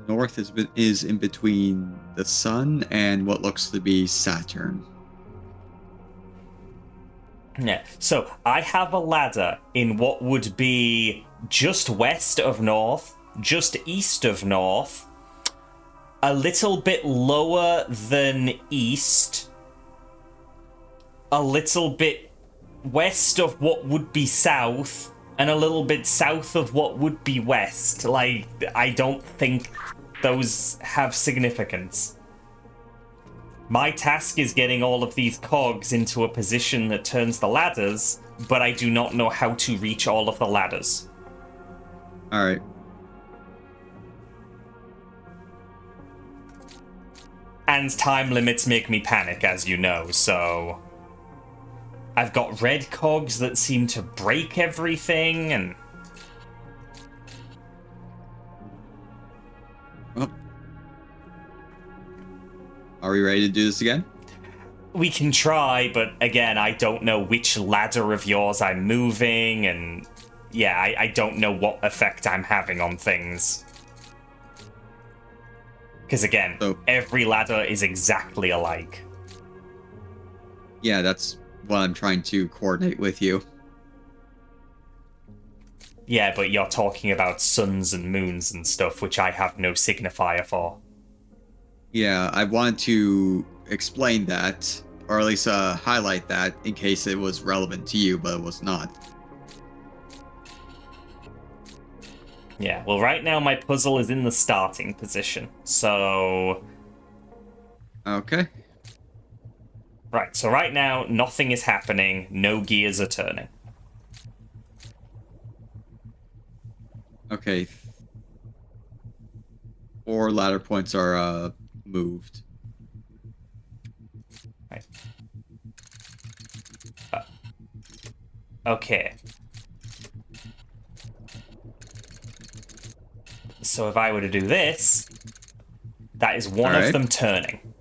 North is in between the sun and what looks to be Saturn. Yeah, so I have a ladder in what would be just west of north, just east of north, a little bit lower than east, a little bit west of what would be south, and a little bit south of what would be west. Like, I don't think those have significance. My task is getting all of these cogs into a position that turns the ladders, but I do not know how to reach all of the ladders. Alright. And time limits make me panic, as you know, so... I've got red cogs that seem to break everything, and... Well, are we ready to do this again? We can try, but again, I don't know which ladder of yours I'm moving, and... Yeah, I don't know what effect I'm having on things. Because again, every ladder is exactly alike. Yeah, that's what I'm trying to coordinate with you. Yeah, but you're talking about suns and moons and stuff, which I have no signifier for. Yeah, I wanted to explain that, or at least highlight that in case it was relevant to you, but it was not. Yeah, well, right now my puzzle is in the starting position, so... Okay. Right, so right now, nothing is happening, no gears are turning. Okay. 4 ladder points are moved. Right. Okay. So if I were to do this, that is one of them turning.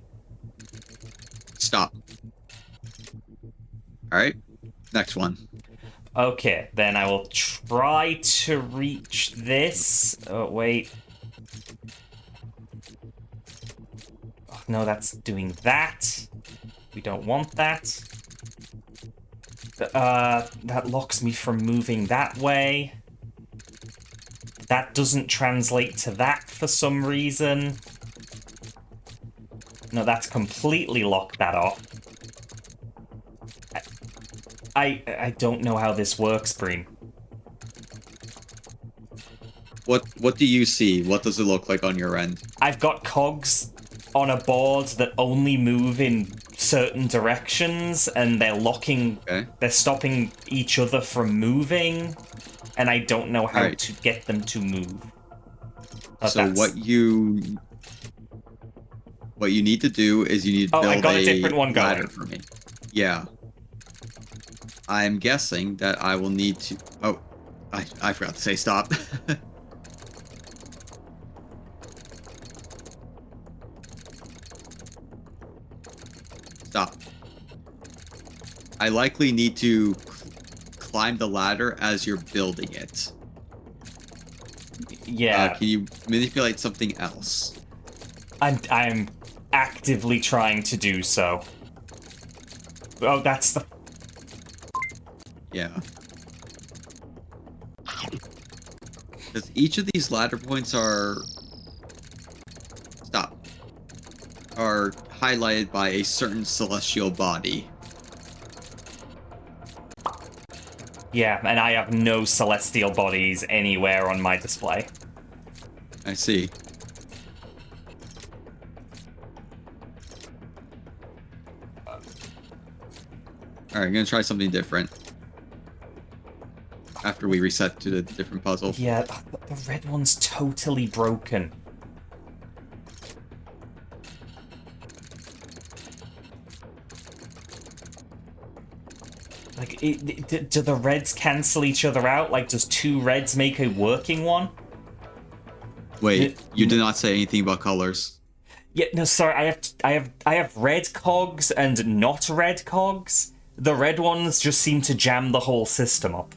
Stop. Alright. Next one. Okay, then I will try to reach this. Oh, wait. Oh, no, that's doing that. We don't want that. That locks me from moving that way. That doesn't translate to that for some reason. No, that's completely locked that off. I don't know how this works, Breen. What do you see? What does it look like on your end? I've got cogs on a board that only move in certain directions, and they're locking... Okay. They're stopping each other from moving, and I don't know how Right. to get them to move. But So that's- what you need to do is you need to Oh, build I got a different one going. ladder for me. Yeah. I'm guessing that I will need to... Oh, I forgot to say stop. Stop. I likely need to climb the ladder as you're building it. Yeah, Can you manipulate something else? I'm actively trying to do so. Oh, that's the... Yeah. Because each of these ladder points are... Stop. Are highlighted by a certain celestial body. Yeah, and I have no celestial bodies anywhere on my display. I see. Alright, I'm gonna try something different. After we reset to the different puzzle. Yeah, the red one's totally broken. Like, do the reds cancel each other out? Like, does two reds make a working one? Wait, you did not say anything about colors. Yeah, no, sorry. I have red cogs and not red cogs. The red ones just seem to jam the whole system up.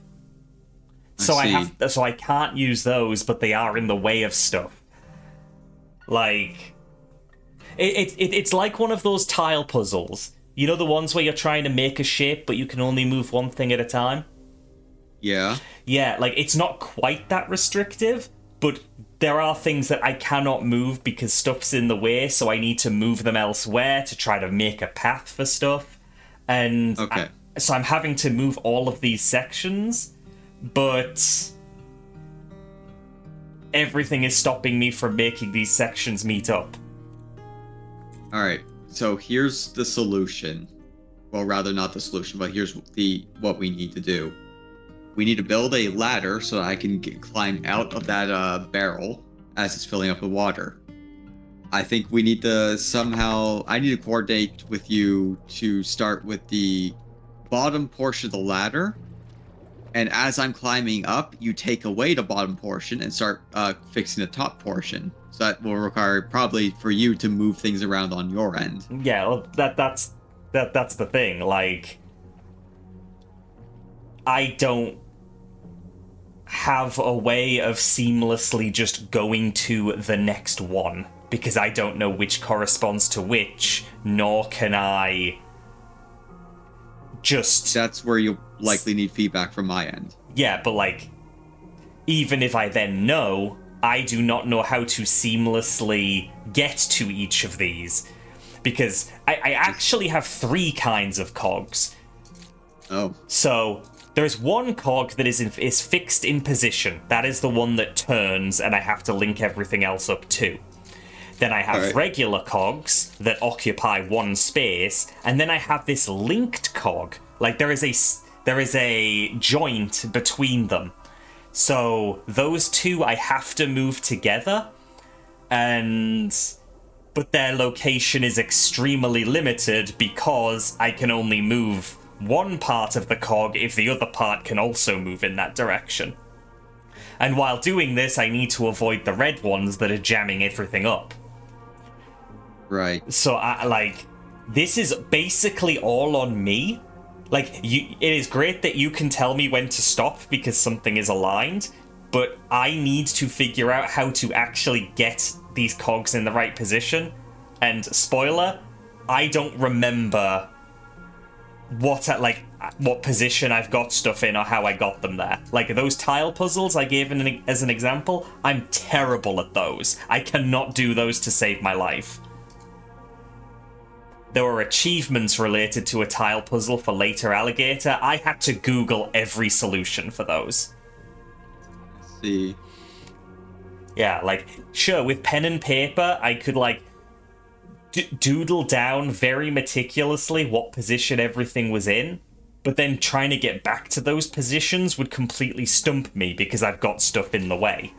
So I can't use those, but they are in the way of stuff. Like, it's like one of those tile puzzles. You know, the ones where you're trying to make a shape, but you can only move one thing at a time? Yeah. Yeah, like, it's not quite that restrictive, but there are things that I cannot move because stuff's in the way, so I need to move them elsewhere to try to make a path for stuff. And Okay. So I'm having to move all of these sections, but everything is stopping me from making these sections meet up. Alright, so here's the solution. Well, rather not the solution, but here's what we need to do. We need to build a ladder so that I can climb out of that barrel as it's filling up with water. I think we need to somehow... I need to coordinate with you to start with the bottom portion of the ladder. And as I'm climbing up, you take away the bottom portion and start fixing the top portion. So that will require probably for you to move things around on your end. Yeah, well, that's the thing. Like, I don't have a way of seamlessly just going to the next one because I don't know which corresponds to which, nor can I just... That's where you'll likely need feedback from my end. Yeah, but like, even if I then know, I do not know how to seamlessly get to each of these. Because I actually have 3 kinds of cogs. Oh. So, there's one cog that is fixed in position. That is the one that turns, and I have to link everything else up to. Then I have regular cogs that occupy one space, and then I have this linked cog. Like, there is a joint between them. So those two I have to move together, but their location is extremely limited because I can only move one part of the cog if the other part can also move in that direction. And while doing this, I need to avoid the red ones that are jamming everything up. Right. So, this is basically all on me. Like, it is great that you can tell me when to stop because something is aligned, but I need to figure out how to actually get these cogs in the right position. And, spoiler, I don't remember what position I've got stuff in or how I got them there. Like, those tile puzzles I gave as an example, I'm terrible at those. I cannot do those to save my life. there were achievements related to a tile puzzle for later alligator. I had to Google every solution for those. Let's see. Yeah, like, sure, with pen and paper, I could, like, doodle down very meticulously what position everything was in, but then trying to get back to those positions would completely stump me because I've got stuff in the way.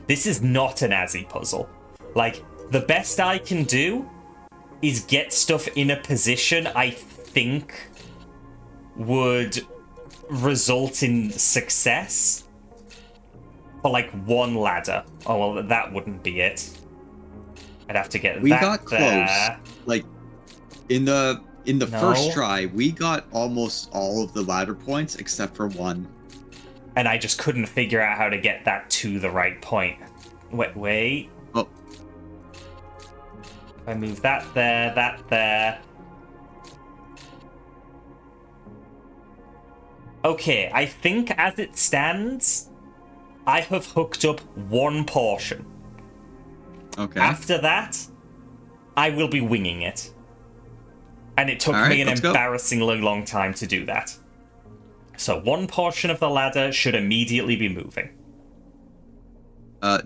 This is not an Azzy puzzle. Like, the best I can do is get stuff in a position I think would result in success for, like, one ladder. Oh, well, that wouldn't be it. I'd have to get We that got close. there. Like, in the No. first try, we got almost all of the ladder points except for one. And I just couldn't figure out how to get that to the right point. Wait. Oh, If I move that there. Okay, I think as it stands, I have hooked up one portion. okay. After that, I will be winging it. And it took All right, me an let's go. embarrassingly long time to do that. So one portion of the ladder should immediately be moving.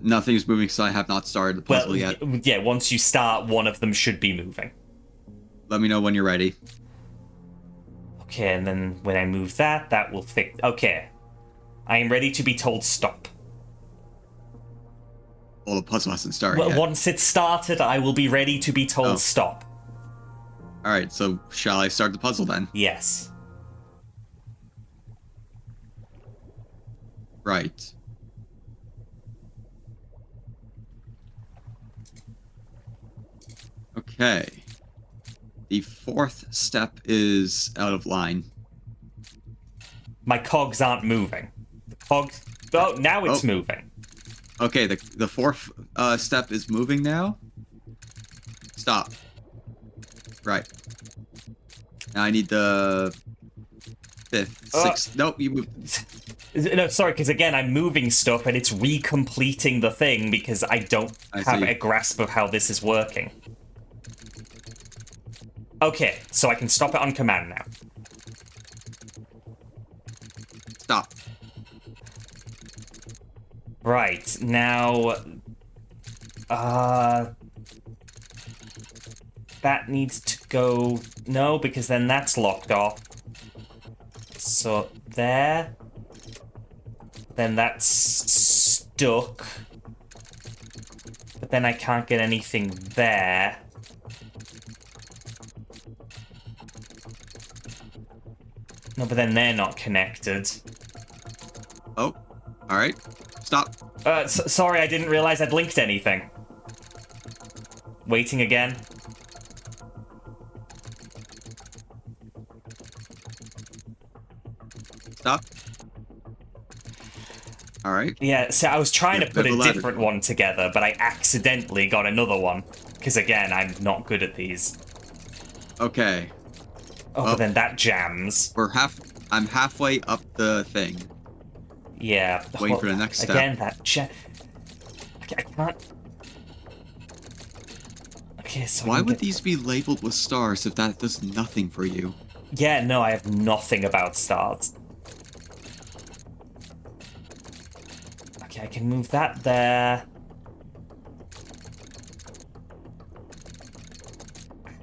Nothing's moving, so I have not started the puzzle Well, yet. yeah, once you start, one of them should be moving. Let me know when you're ready. Okay, and then when I move that, that will fix... Okay. I am ready to be told stop. Well, the puzzle hasn't started Well, yet. once it's started, I will be ready to be told Oh. stop. All right, so shall I start the puzzle then? Yes. Right. Okay. The fourth step is out of line. My cogs aren't moving. The cogs... Oh, now it's Oh. moving. Okay, the fourth step is moving now. Stop. Right. Now I need the fifth, sixth. Nope, you moved. No, sorry, because again, I'm moving stuff and it's recompleting the thing because I don't I have see. a grasp of how this is working. Okay, so I can stop it on command now. Stop. Right, now... That needs to go... No, because then that's locked off. So, there. Then that's stuck. But then I can't get anything there. No, but then they're not connected. Oh, all right. Stop. Sorry, I didn't realize I'd linked anything. Waiting again. Stop. All right. Yeah, so I was trying Yeah, to put the a ladder. different one together, but I accidentally got another one. Because again, I'm not good at these. Okay. Oh, Well- but then that jams. I'm halfway up the thing. Yeah. Waiting for the next step. Again, that I can't... Okay, so I Why can would get... these be labeled with stars if that does nothing for you? Yeah, no, I have nothing about stars. Okay, I can move that there.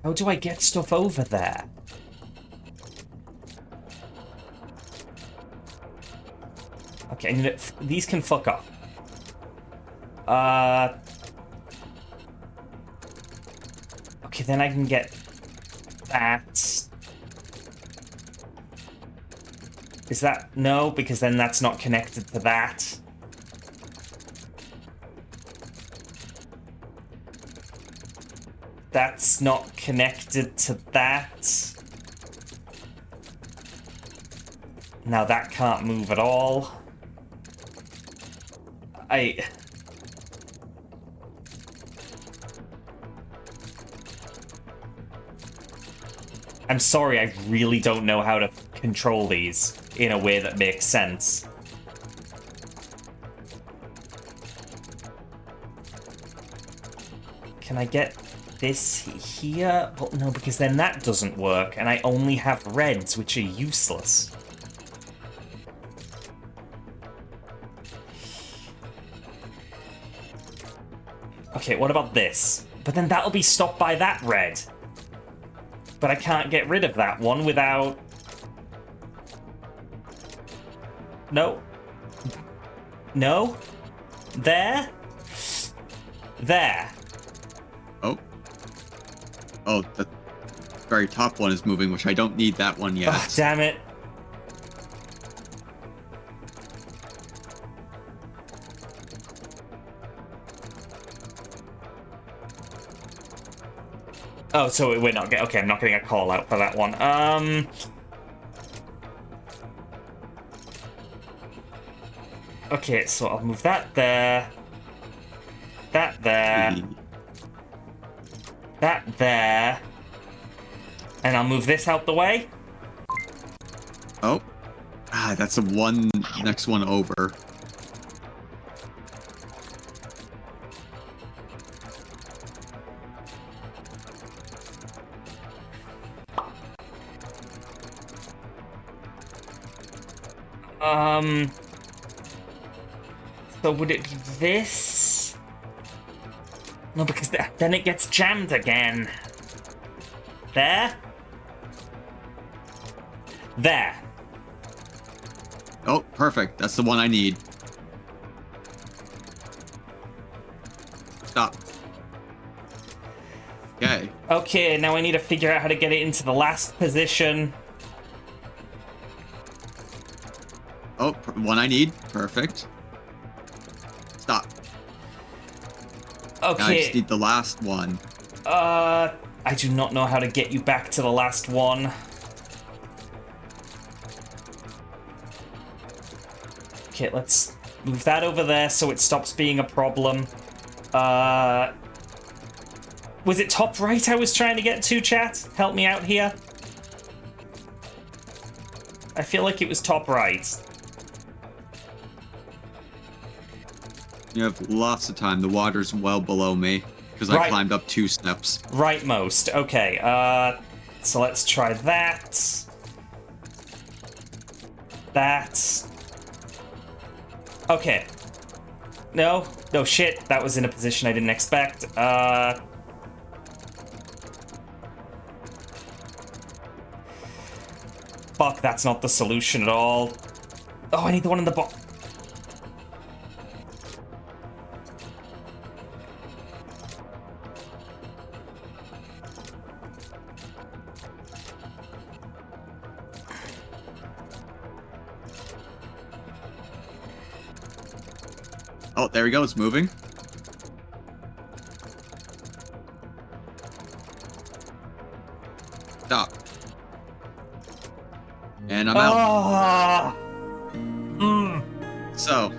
How do I get stuff over there? Okay, and these can fuck off. Okay, then I can get that. Is that... No, because then that's not connected to that. That's not connected to that. Now that can't move at all. I'm sorry, I really don't know how to control these in a way that makes sense. Can I get this here? Well, no, because then that doesn't work, and I only have reds, which are useless. Okay, what about this? But then that'll be stopped by that red. But I can't get rid of that one without... No. No. There. There. Oh. Oh, the very top one is moving, which I don't need that one yet. Oh, damn it. Oh, so we're not getting... Okay, I'm not getting a call out for that one. Okay, so I'll move that there. That there. That there. And I'll move this out the way. Oh. Ah, that's the one next one over. So would it be this? No, because then it gets jammed again. There? There. Oh, perfect. That's the one I need. Stop. Okay. Okay, now I need to figure out how to get it into the last position. Oh, one I need. Perfect. Stop. Okay. Now I just need the last one. I do not know how to get you back to the last one. Okay, let's move that over there so it stops being a problem. Was it top right I was trying to get to, chat? Help me out here. I feel like it was top right. You have lots of time. The water's well below me because I climbed up 2 steps. Rightmost. Okay. So let's try that. That. Okay. No. No shit. That was in a position I didn't expect. Fuck, that's not the solution at all. Oh, I need the one in the bottom. Oh, there we go. It's moving. Stop. And I'm out. So,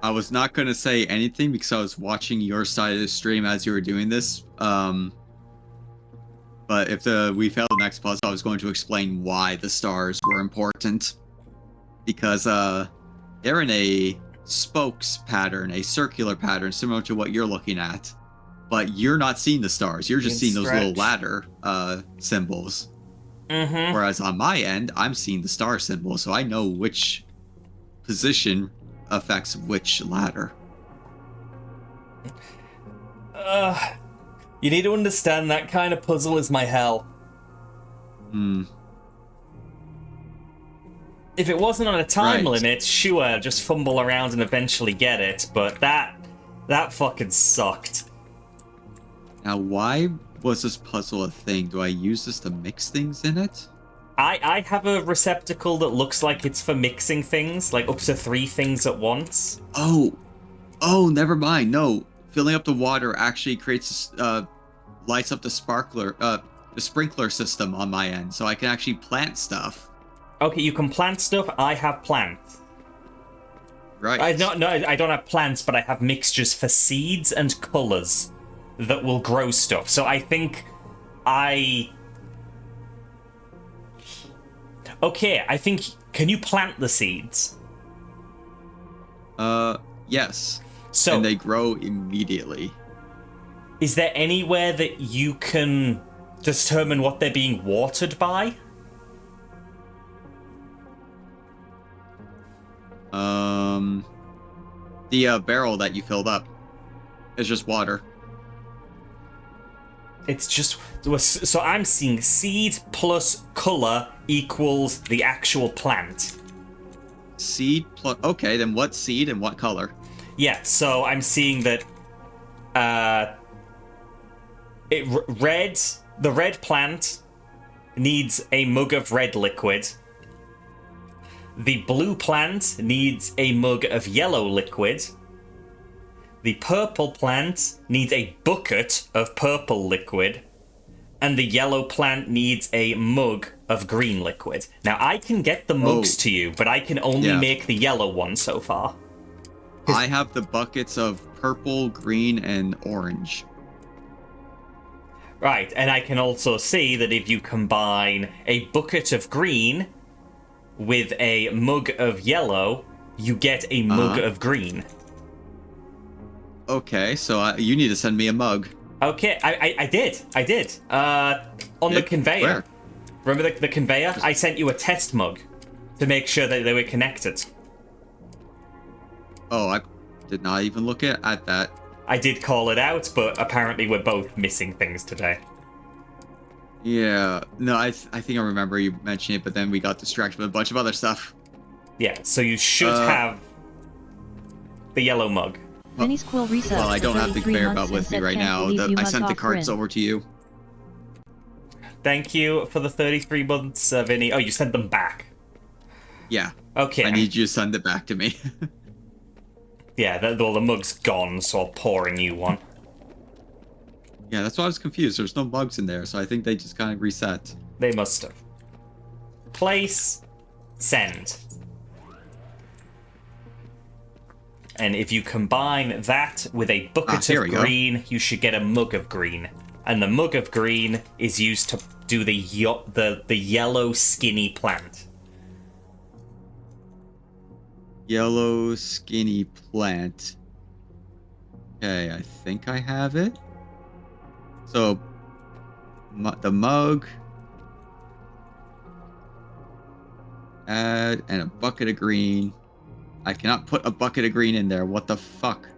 I was not going to say anything because I was watching your side of the stream as you were doing this. But if we failed the next puzzle, I was going to explain why the stars were important. Because they're in a spokes pattern, a circular pattern, similar to what you're looking at. But you're not seeing the stars. You're just seeing those little ladder symbols. Mm-hmm. Whereas on my end, I'm seeing the star symbol, so I know which position affects which ladder. You need to understand that kind of puzzle is my hell. If it wasn't on a time limit, sure, just fumble around and eventually get it, but that fucking sucked. Now, why was this puzzle a thing? Do I use this to mix things in it? I have a receptacle that looks like it's for mixing things, like up to 3 things at once. Oh, never mind. No, filling up the water actually creates, lights up the sprinkler system on my end, so I can actually plant stuff. Okay, you can plant stuff. I have plants. Right. I don't have plants, but I have mixtures for seeds and colors that will grow stuff. So I think Okay, I think... Can you plant the seeds? Yes. So, and they grow immediately. Is there anywhere that you can determine what they're being watered by? The barrel that you filled up is just water. It's just... So I'm seeing seed plus color equals the actual plant. Seed plus... Okay, then what seed and what color? Yeah, so I'm seeing that... The red plant needs a mug of red liquid. The blue plant needs a mug of yellow liquid. The purple plant needs a bucket of purple liquid. And the yellow plant needs a mug of green liquid. Now, I can get the mugs to you, but I can only make the yellow one so far. I have the buckets of purple, green, and orange. Right, and I can also see that if you combine a bucket of green with a mug of yellow, you get a mug of green. Okay, so you need to send me a mug. Okay, I did. On the conveyor. Where? Remember the conveyor? I sent you a test mug to make sure that they were connected. Oh, I did not even look at that. I did call it out, but apparently we're both missing things today. Yeah, no, I think I remember you mentioning it, but then we got distracted with a bunch of other stuff. Yeah, so you should have the yellow mug. Vinny's quill reset. Well, I don't have the conveyor belt with me right now. I sent the carts over to you. Thank you for the 33 months, Vinny. Oh, you sent them back. Yeah. Okay. I need you to send it back to me. Yeah, the mug's gone, so I'll pour a new one. Yeah, that's why I was confused. There's no mugs in there, so I think they just kind of reset. They must have. Place. Send. And if you combine that with a bucket of green, you should get a mug of green. And the mug of green is used to do the yellow skinny plant. Yellow skinny plant. Okay, I think I have it. So, the mug. Add, and a bucket of green. I cannot put a bucket of green in there. What the fuck?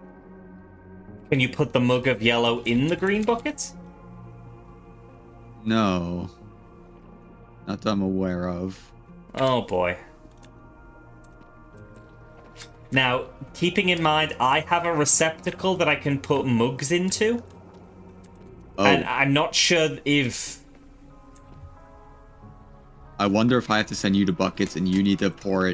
Can you put the mug of yellow in the green bucket? No. Not that I'm aware of. Oh boy. Now, keeping in mind, I have a receptacle that I can put mugs into. Oh. And I'm not sure if... I wonder if I have to send you the buckets and you need to pour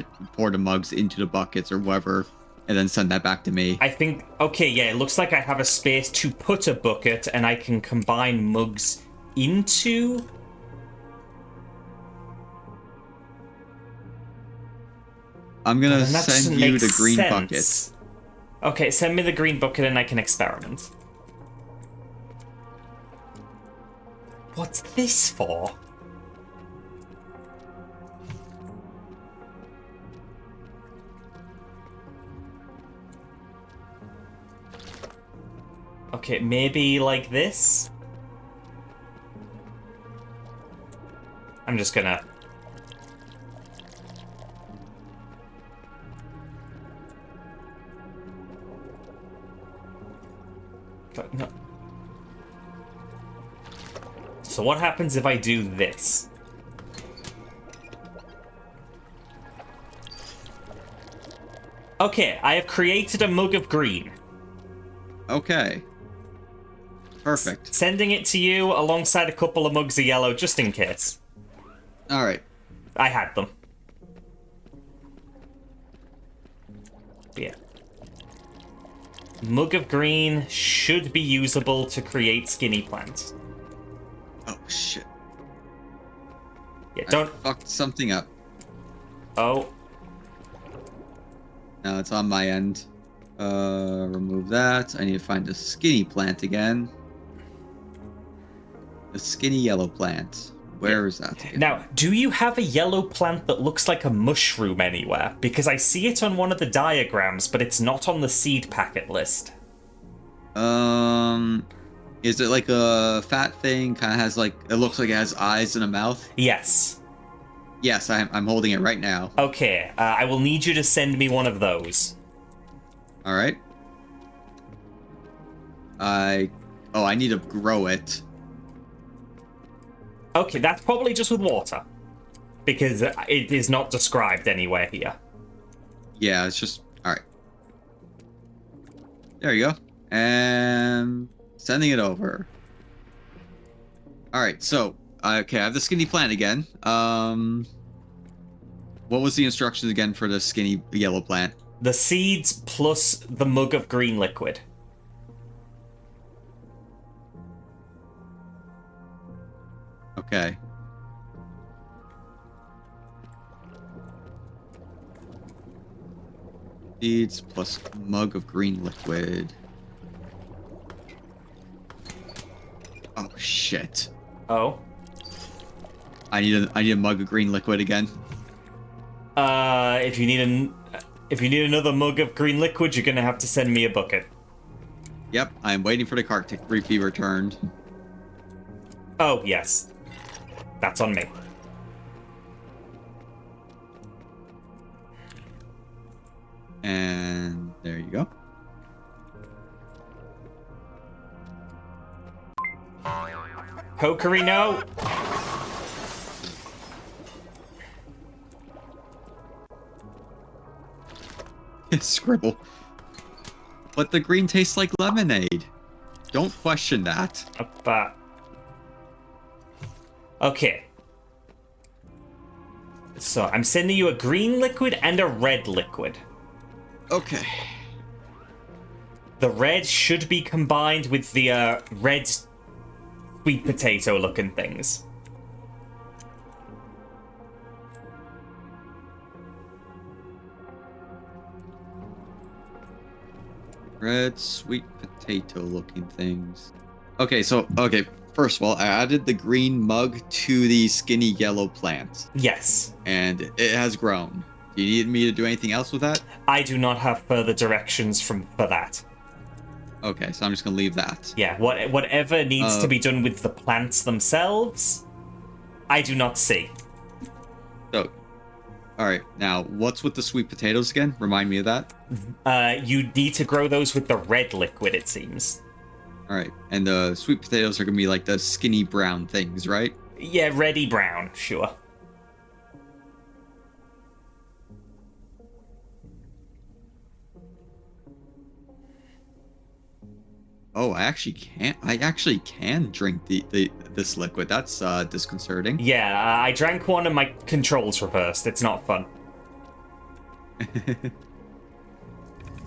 the mugs into the buckets or whatever, and then send that back to me. I think... Okay, yeah, it looks like I have a space to put a bucket, and I can combine mugs into... I'm gonna send you the green bucket. Okay, send me the green bucket and I can experiment. What's this for? Okay, maybe like this? I'm just gonna... But no. So what happens if I do this? Okay, I have created a mug of green. Okay. Perfect. Sending it to you alongside a couple of mugs of yellow, just in case. Alright. I had them. Yeah. Mug of green should be usable to create skinny plants. Oh, shit. Yeah, don't... I fucked something up. Oh. Now it's on my end. Remove that. I need to find the skinny plant again. The skinny yellow plant. Where is that again? Now, do you have a yellow plant that looks like a mushroom anywhere? Because I see it on one of the diagrams, but it's not on the seed packet list. Is it like a fat thing? Kind of has like, it looks like it has eyes and a mouth? Yes. Yes, I'm holding it right now. Okay, I will need you to send me one of those. All right. I need to grow it. Okay, that's probably just with water. Because it is not described anywhere here. Yeah, it's just, all right. There you go. And sending it over. All right, so, okay, I have the skinny plant again. What was the instructions again for the skinny yellow plant? The seeds plus the mug of green liquid. Okay. Seeds plus mug of green liquid. Oh shit. Oh. I need a mug of green liquid again. If you need another mug of green liquid, you're gonna have to send me a bucket. Yep, I'm waiting for the cart to be returned. Oh, yes. That's on me. And there you go. Kokorino! Scribble. But the green tastes like lemonade. Don't question that. Okay. So, I'm sending you a green liquid and a red liquid. Okay. The red should be combined with the red sweet potato looking things. Red sweet potato looking things. Okay, first of all, I added the green mug to the skinny yellow plant. Yes. And it has grown. Do you need me to do anything else with that? I do not have further directions for that. Okay, so I'm just gonna leave that. Yeah, whatever needs to be done with the plants themselves, I do not see. So, all right. Now, what's with the sweet potatoes again? Remind me of that. You need to grow those with the red liquid, it seems. All right, and the sweet potatoes are gonna be like the skinny brown things, right? Yeah, reddy brown, sure. Oh, I actually can drink this liquid. That's disconcerting. Yeah, I drank one and my controls reversed. It's not fun.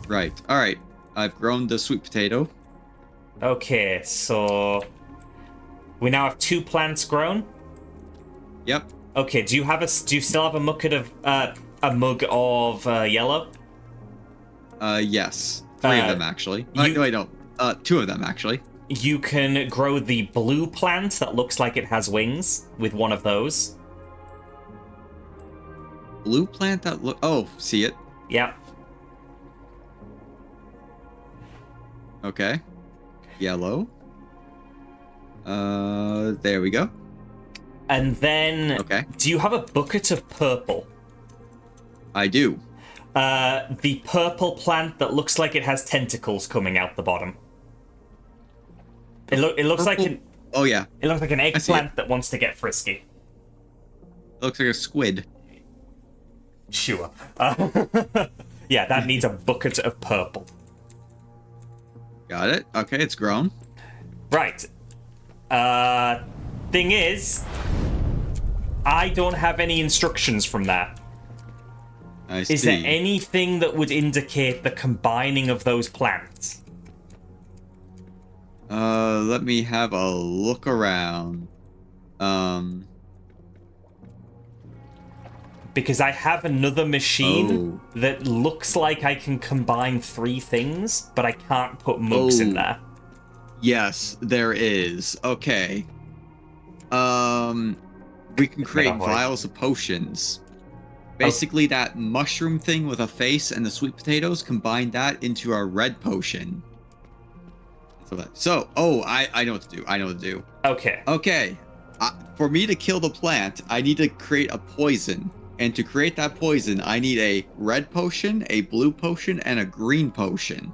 Right. All right. I've grown the sweet potato. Okay, so we now have 2 plants grown. Yep. Okay, do you still have a mug of yellow? Yes. 3 of them actually. No, I don't. 2 of them actually. You can grow the blue plant that looks like it has wings with one of those. Blue plant that look. Oh, see it. Yep. Okay. Yellow. There we go. And then, okay. Do you have a bucket of purple? I do. The purple plant that looks like it has tentacles coming out the bottom. It looks like an. Oh yeah. It looks like an eggplant that wants to get frisky. It looks like a squid. Sure. Yeah, that needs a bucket of purple. Got it. Okay, it's grown. Right. Thing is, I don't have any instructions from that. I see. Is there anything that would indicate the combining of those plants? Let me have a look around. Because I have another machine that looks like I can combine 3 things, but I can't put mugs in there. Yes, there is. Okay. We can create vials of potions. Basically, that mushroom thing with a face and the sweet potatoes, combine that into a red potion. I know what to do. I know what to do. Okay. Okay. For me to kill the plant, I need to create a poison. And to create that poison, I need a red potion, a blue potion, and a green potion.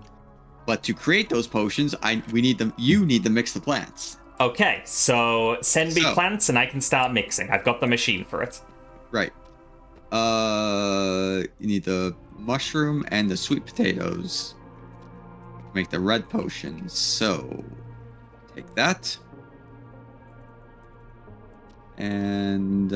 But to create those potions, you need to mix the plants. Okay, so send me plants and I can start mixing. I've got the machine for it. Right. You need the mushroom and the sweet potatoes to make the red potions. So, take that. And,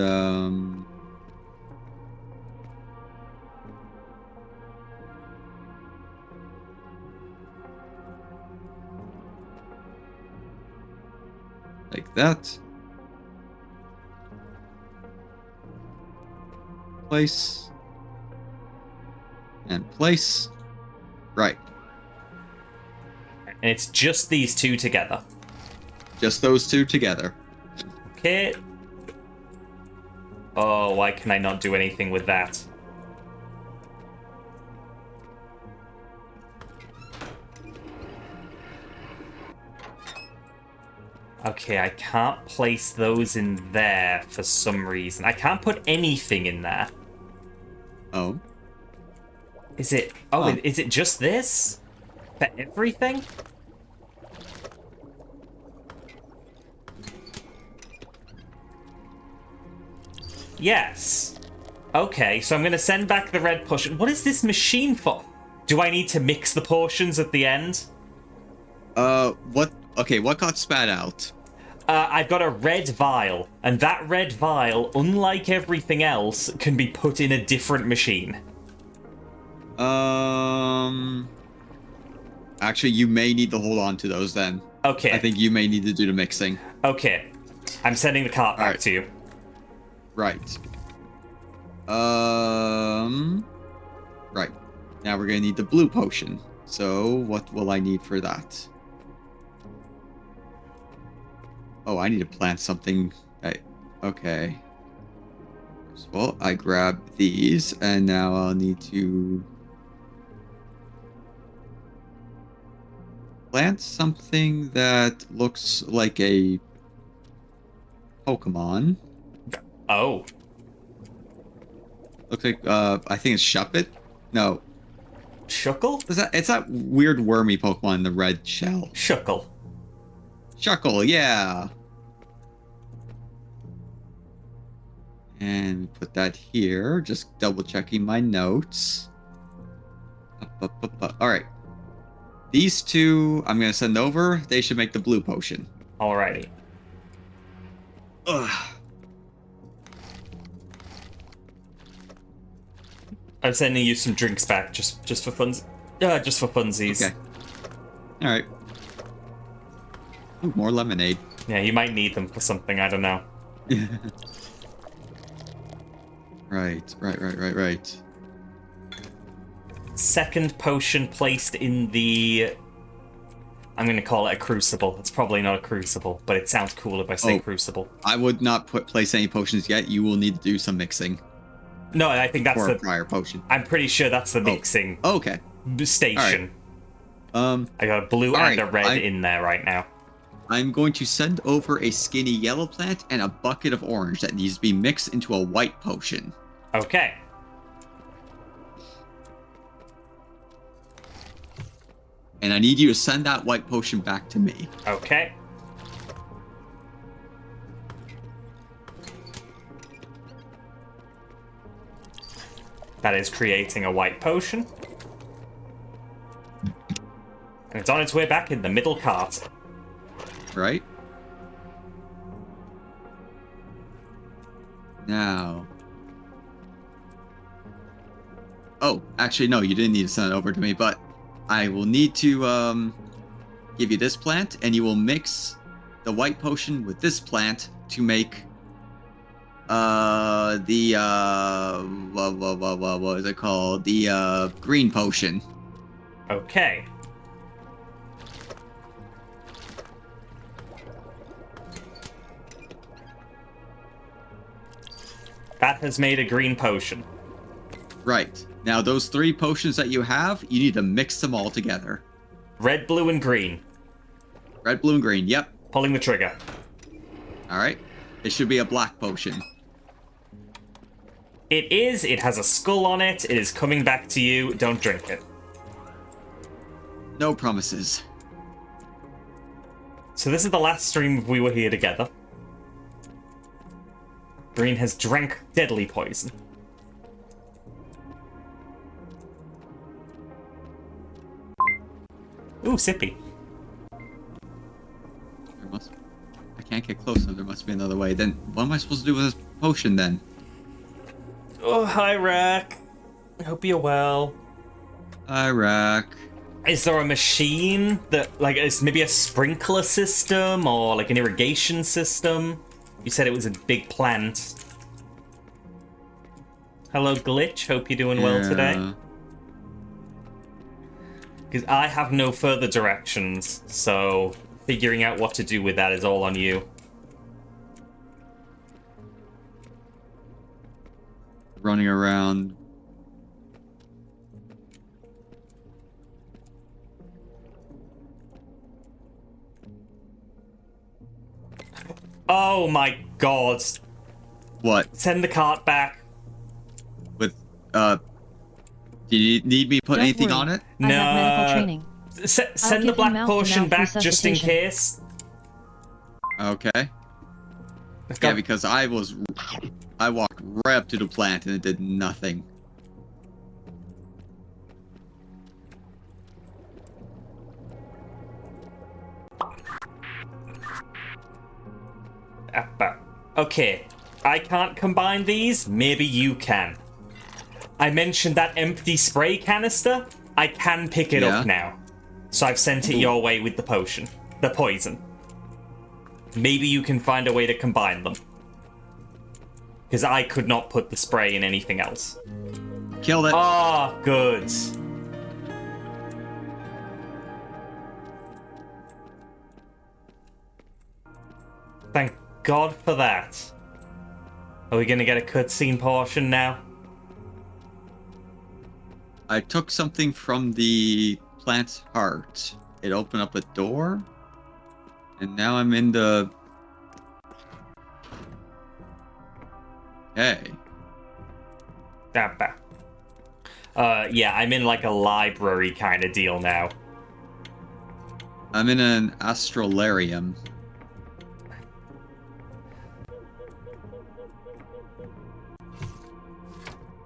like that. Place. And place. Right. And it's just these two together. Just those two together. Okay. Oh, why can I not do anything with that? Okay, I can't place those in there for some reason. I can't put anything in there. Oh. Is it... Oh, is it just this? For everything? Yes. Okay, so I'm going to send back the red potion. What is this machine for? Do I need to mix the portions at the end? What? Okay, what got spat out? I've got a red vial, and that red vial, unlike everything else, can be put in a different machine. Actually, you may need to hold on to those then. Okay. I think you may need to do the mixing. Okay. I'm sending the cart back to you. Right. Right. Now we're gonna need the blue potion. So, what will I need for that? Oh, I need to plant something. Okay. Well, I grab these, and now I'll need to plant something that looks like a Pokemon. Oh. Looks like, I think it's Shuppet? No. Shuckle? It's that weird wormy Pokemon in the red shell. Shuckle. Shuckle, yeah. And put that here. Just double checking my notes. Alright. These two I'm going to send over. They should make the blue potion. Alrighty. Ugh. I'm sending you some drinks back just for funs. Just for funsies. Okay. Alright. Ooh, more lemonade. Yeah, you might need them for something, I don't know. Right. Second potion placed in the... I'm going to call it a crucible. It's probably not a crucible, but it sounds cool if I say crucible. I would not place any potions yet. You will need to do some mixing. No, I think that's the prior potion. I'm pretty sure that's the mixing okay. station. Right. I got a blue and a red in there right now. I'm going to send over a skinny yellow plant and a bucket of orange that needs to be mixed into a white potion. Okay. And I need you to send that white potion back to me. Okay. That is creating a white potion. And it's on its way back in the middle cart. Right? Now. Oh, actually, no, you didn't need to send it over to me, but I will need to give you this plant, and you will mix the white potion with this plant to make what is it called? The green potion. Okay. That has made a green potion. Right. Now, those 3 potions that you have, you need to mix them all together. Red, blue, and green. Red, blue, and green. Yep. Pulling the trigger. All right. It should be a black potion. It is. It has a skull on it. It is coming back to you. Don't drink it. No promises. So this is the last stream we were here together. Green has drank deadly poison. Ooh, sippy. I can't get close enough. There must be another way. Then what am I supposed to do with this potion then? Oh, hi, Rack. I hope you're well. Iraq. Is there a machine that, like, is maybe a sprinkler system or, like, an irrigation system? You said it was a big plant. Hello, Glitch. Hope you're doing well today. Because I have no further directions, so figuring out what to do with that is all on you. Running around. Oh my god. What? Send the cart back. With, do you need me to put Don't anything worry. on it? I have medical training. Send the give black him potion mouth-to-mouth back just in resuscitation. case. Okay. Let's Yeah, go. because I walked right up to the plant and it did nothing. Okay, I can't combine these. Maybe you can. I mentioned that empty spray canister. I can pick it up now. So I've sent it your way with the potion. The poison. Maybe you can find a way to combine them. Because I could not put the spray in anything else. Killed it. Ah, good. Thank God for that. Are we gonna get a cutscene portion now? I took something from the plant's heart. It opened up a door. And now I'm in the... Hey. Yeah, I'm in like a library kind of deal now. I'm in an astrolarium.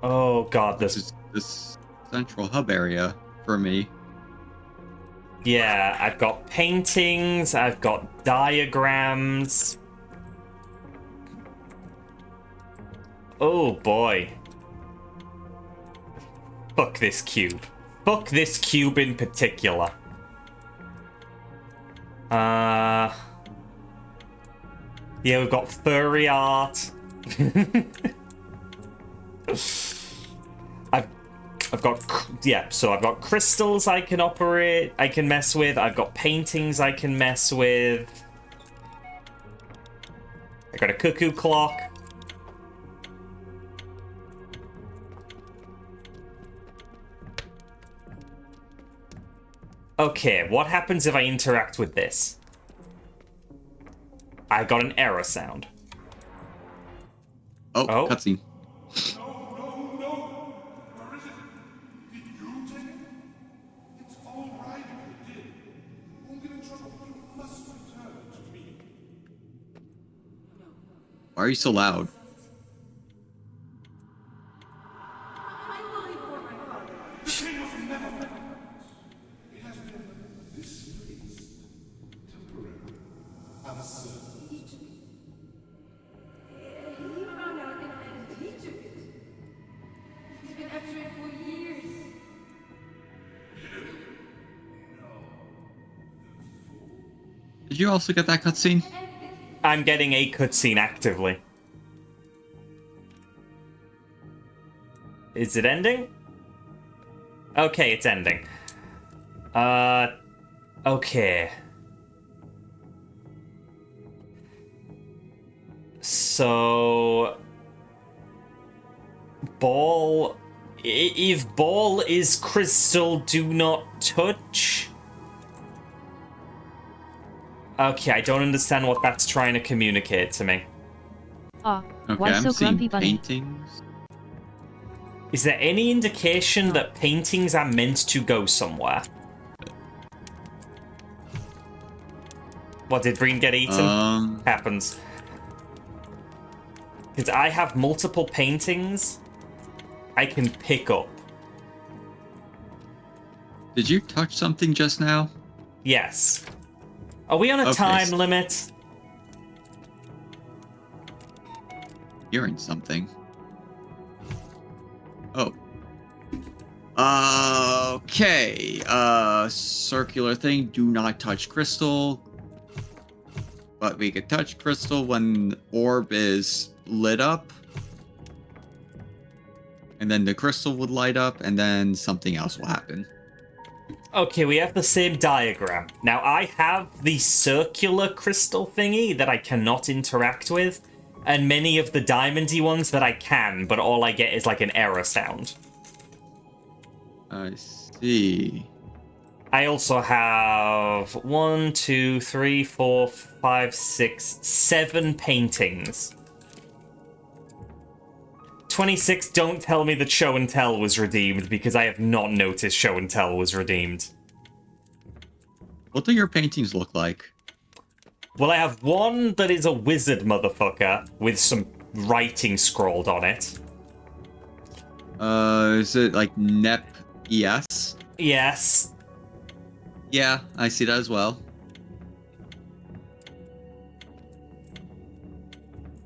Oh god, This this... is this central hub area for me. Yeah, I've got paintings, I've got diagrams. Oh boy. Fuck this cube. Fuck this cube in particular. Yeah, we've got furry art. I've got, yeah, so I've got crystals I can mess with. I've got paintings I can mess with. I got a cuckoo clock. Okay, what happens if I interact with this? I got an error sound. Oh, cutscene. Why are you so loud? Did you also get that cutscene? I'm getting a cutscene actively. Is it ending? Okay, it's ending. Okay. So... Ball... If ball is crystal, do not touch. Okay, I don't understand what that's trying to communicate to me. Ah, Okay, why I'm so seeing grumpy, bunny? paintings. Is there any indication that paintings are meant to go somewhere? What, did Breen get eaten? Happens. Because I have multiple paintings I can pick up. Did you touch something just now? Yes. Are we on a Okay, time limit? Hearing something. Oh. Okay. Circular thing. Do not touch crystal. But we can touch crystal when orb is lit up. And then the crystal would light up, and then something else will happen. Okay, we have the same diagram. Now, I have the circular crystal thingy that I cannot interact with, and many of the diamondy ones that I can, but all I get is like an error sound. I see. I also have 1, 2, 3, 4, 5, 6, 7 paintings. 26, don't tell me that Show and Tell was redeemed, because I have not noticed Show and Tell was redeemed. What do your paintings look like? Well, I have one that is a wizard motherfucker with some writing scrawled on it. Is it like Nep ES? Yes. Yeah, I see that as well.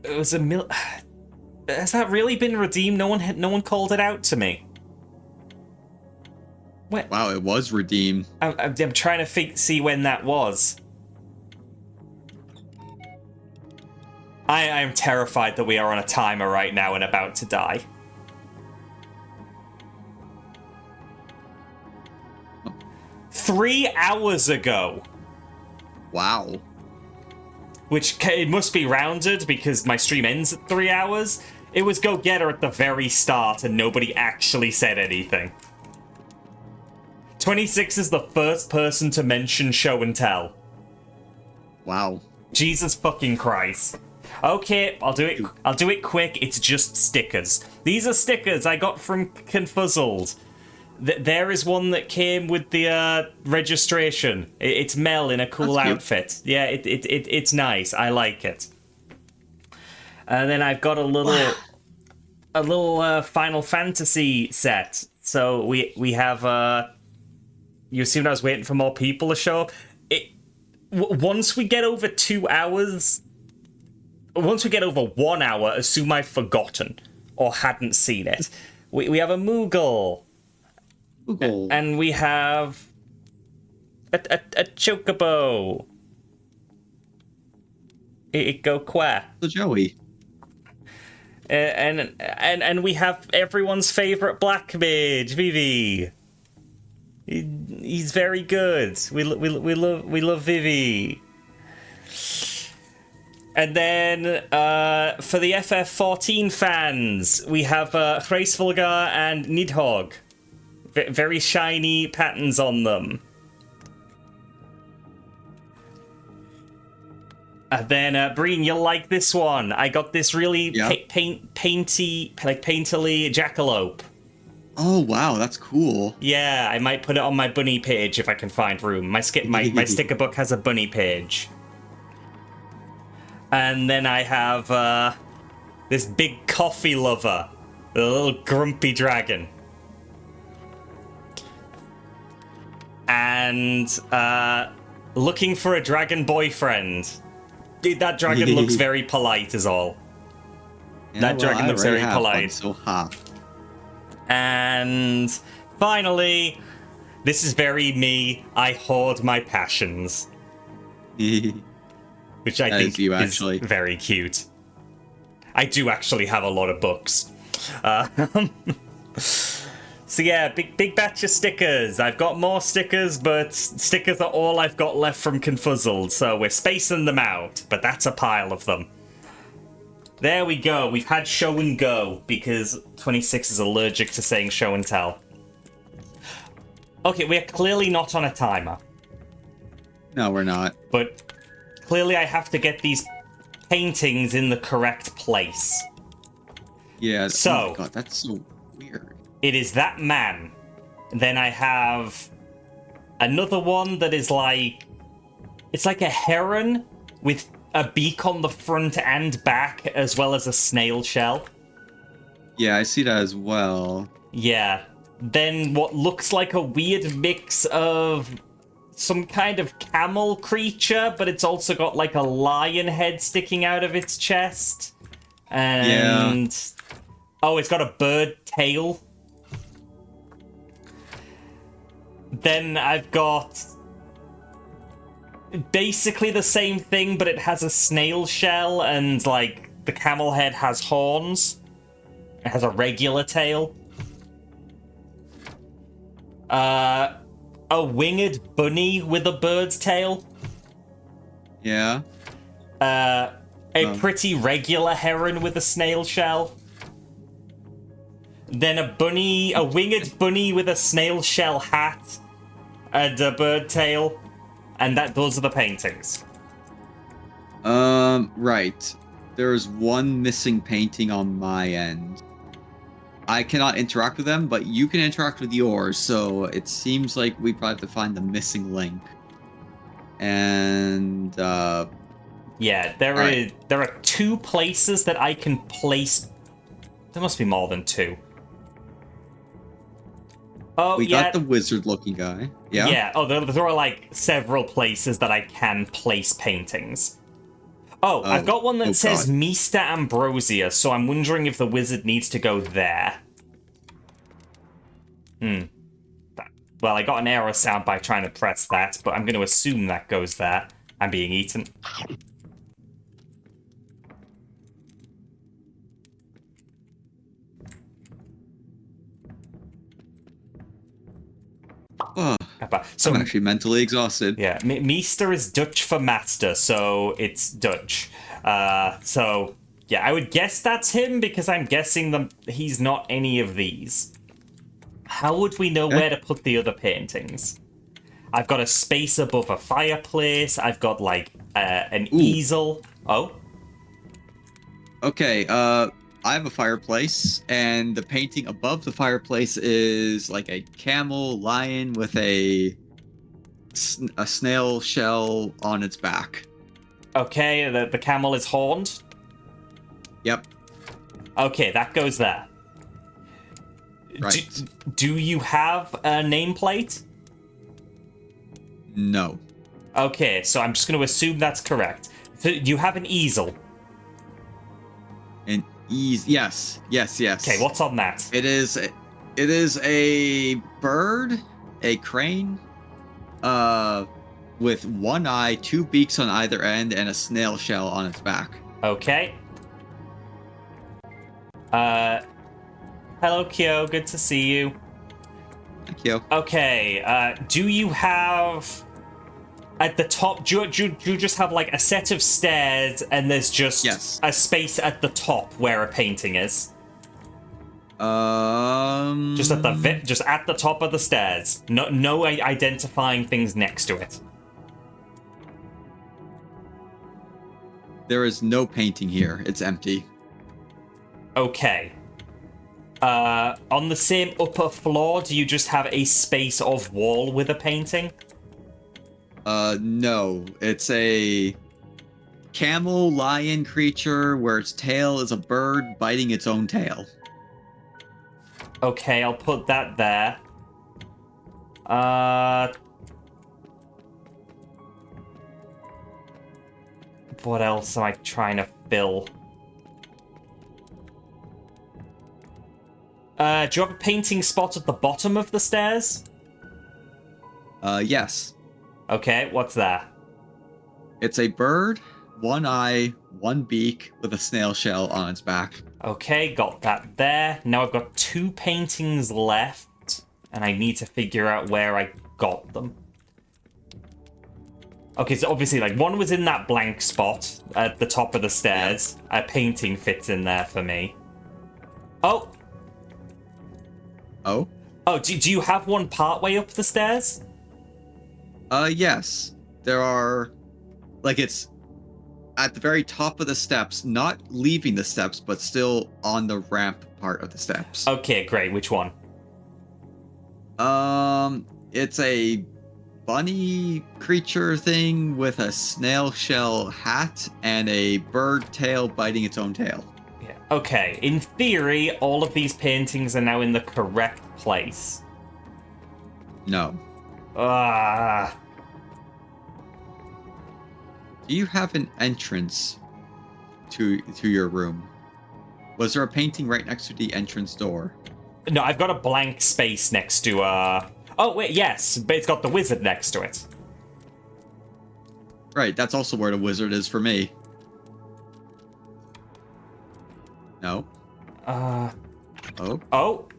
It was a Has that really been redeemed? No one called it out to me. What? Wow, it was redeemed. I'm trying to see when that was. I am terrified that we are on a timer right now and about to die. Oh. 3 hours ago. Wow. Which, it must be rounded because my stream ends at 3 hours. It was go-getter at the very start and nobody actually said anything. 26 is the first person to mention Show and Tell. Wow. Jesus fucking Christ. Okay, I'll do it quick. It's just stickers. These are stickers I got from Confuzzled. There is one that came with the registration. It's Mel in a cool outfit. Yeah, it's nice. I like it. And then I've got a little Final Fantasy set. So we have you assumed I was waiting for more people to show up. Once we get over 2 hours, once we get over 1 hour, assume I've forgotten or hadn't seen it. We have a Moogle. Google. And we have a Chocobo. It go qua. The Joey. And we have everyone's favorite black mage, Vivi. He's very good. We love Vivi. And then for the FF14 fans, we have Hraesvulgar and Nidhogg. Very shiny patterns on them. And then, Breen, you'll like this one. I got this really painterly jackalope. Oh, wow, that's cool. Yeah, I might put it on my bunny page if I can find room. My sticker book has a bunny page. And then I have this big coffee lover, the little grumpy dragon. And looking for a dragon boyfriend. That dragon looks very polite is all. Yeah, that dragon looks very polite. So hot. And finally, this is very me. I hoard my passions. Which I think is very cute. I do actually have a lot of books. So yeah, big batch of stickers. I've got more stickers, but stickers are all I've got left from Confuzzled, so we're spacing them out, but that's a pile of them. There we go. We've had show and go, because 26 is allergic to saying show and tell. Okay, we're clearly not on a timer. No, we're not. But clearly I have to get these paintings in the correct place. Yeah. So, oh my god, that's so weird. It is that man. Then I have another one that is like... It's like a heron with a beak on the front and back, as well as a snail shell. Yeah, I see that as well. Yeah. Then what looks like a weird mix of some kind of camel creature, but it's also got like a lion head sticking out of its chest. And... Oh, it's got a bird tail. Then I've got... basically the same thing, but it has a snail shell, and like the camel head has horns. It has a regular tail. A winged bunny with a bird's tail. Yeah. A pretty regular heron with a snail shell. Then a winged bunny with a snail shell hat and a bird tail. And those are the paintings. Right. There's one missing painting on my end. I cannot interact with them, but you can interact with yours, so it seems like we probably have to find the missing link. And, Yeah, there are 2 places that I can place... There must be more than 2. Oh, we got the wizard-looking guy. Yeah? Yeah, there are, like, several places that I can place paintings. Oh, I've got one that says Mista Ambrosia, so I'm wondering if the wizard needs to go there. Well, I got an error sound by trying to press that, but I'm going to assume that goes there. I'm being eaten. Oh, so, I'm actually mentally exhausted. Yeah, Meester is Dutch for master, so it's Dutch. So, yeah, I would guess that's him, because I'm guessing he's not any of these. How would we know where to put the other paintings? I've got a space above a fireplace. I've got, like, an easel. Oh? Okay, I have a fireplace, and the painting above the fireplace is like a camel lion with a snail shell on its back. Okay, the camel is horned? Yep. Okay, that goes there. Right. Do you have a nameplate? No. Okay, so I'm just going to assume that's correct. So you have an easel. An yes. Okay, what's on that? It is a bird, a crane, with one eye, 2 beaks on either end, and a snail shell on its back. Okay. Hello, Kyo. Good to see you. Thank you. Okay, do you have... At the top, do you just have, like, a set of stairs, and there's just a space at the top where a painting is? Just at the top of the stairs. No identifying things next to it. There is no painting here. It's empty. Okay. On the same upper floor, do you just have a space of wall with a painting? No. It's a camel lion creature where its tail is a bird biting its own tail. Okay, I'll put that there. What else am I trying to fill? Do you have a painting spot at the bottom of the stairs? Yes. Okay, what's that? It's a bird, 1 eye, 1 beak with a snail shell on its back. Okay, got that there. Now I've got 2 paintings left, and I need to figure out where I got them. Okay, so obviously, like, one was in that blank spot at the top of the stairs. Yeah. A painting fits in there for me. Oh! Oh? Oh, do you have one partway up the stairs? Yes. There are... Like, it's at the very top of the steps, not leaving the steps, but still on the ramp part of the steps. Okay, great. Which one? It's a bunny creature thing with a snail shell hat and a bird tail biting its own tail. Yeah. Okay, in theory, all of these paintings are now in the correct place. No. Ah. Do you have an entrance to your room? Was there a painting right next to the entrance door? No, I've got a blank space next to, Oh, wait, yes, but it's got the wizard next to it. Right, that's also where the wizard is for me. No. Oh. Oh,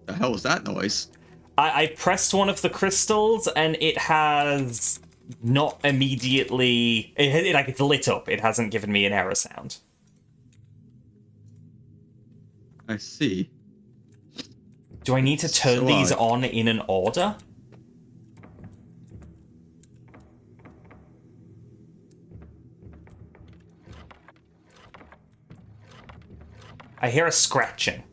the hell was that noise? I pressed one of the crystals, and it has not immediately... like, it's lit up. It hasn't given me an error sound. I see. Do I need to turn So these odd. on in an order? I hear a scratching.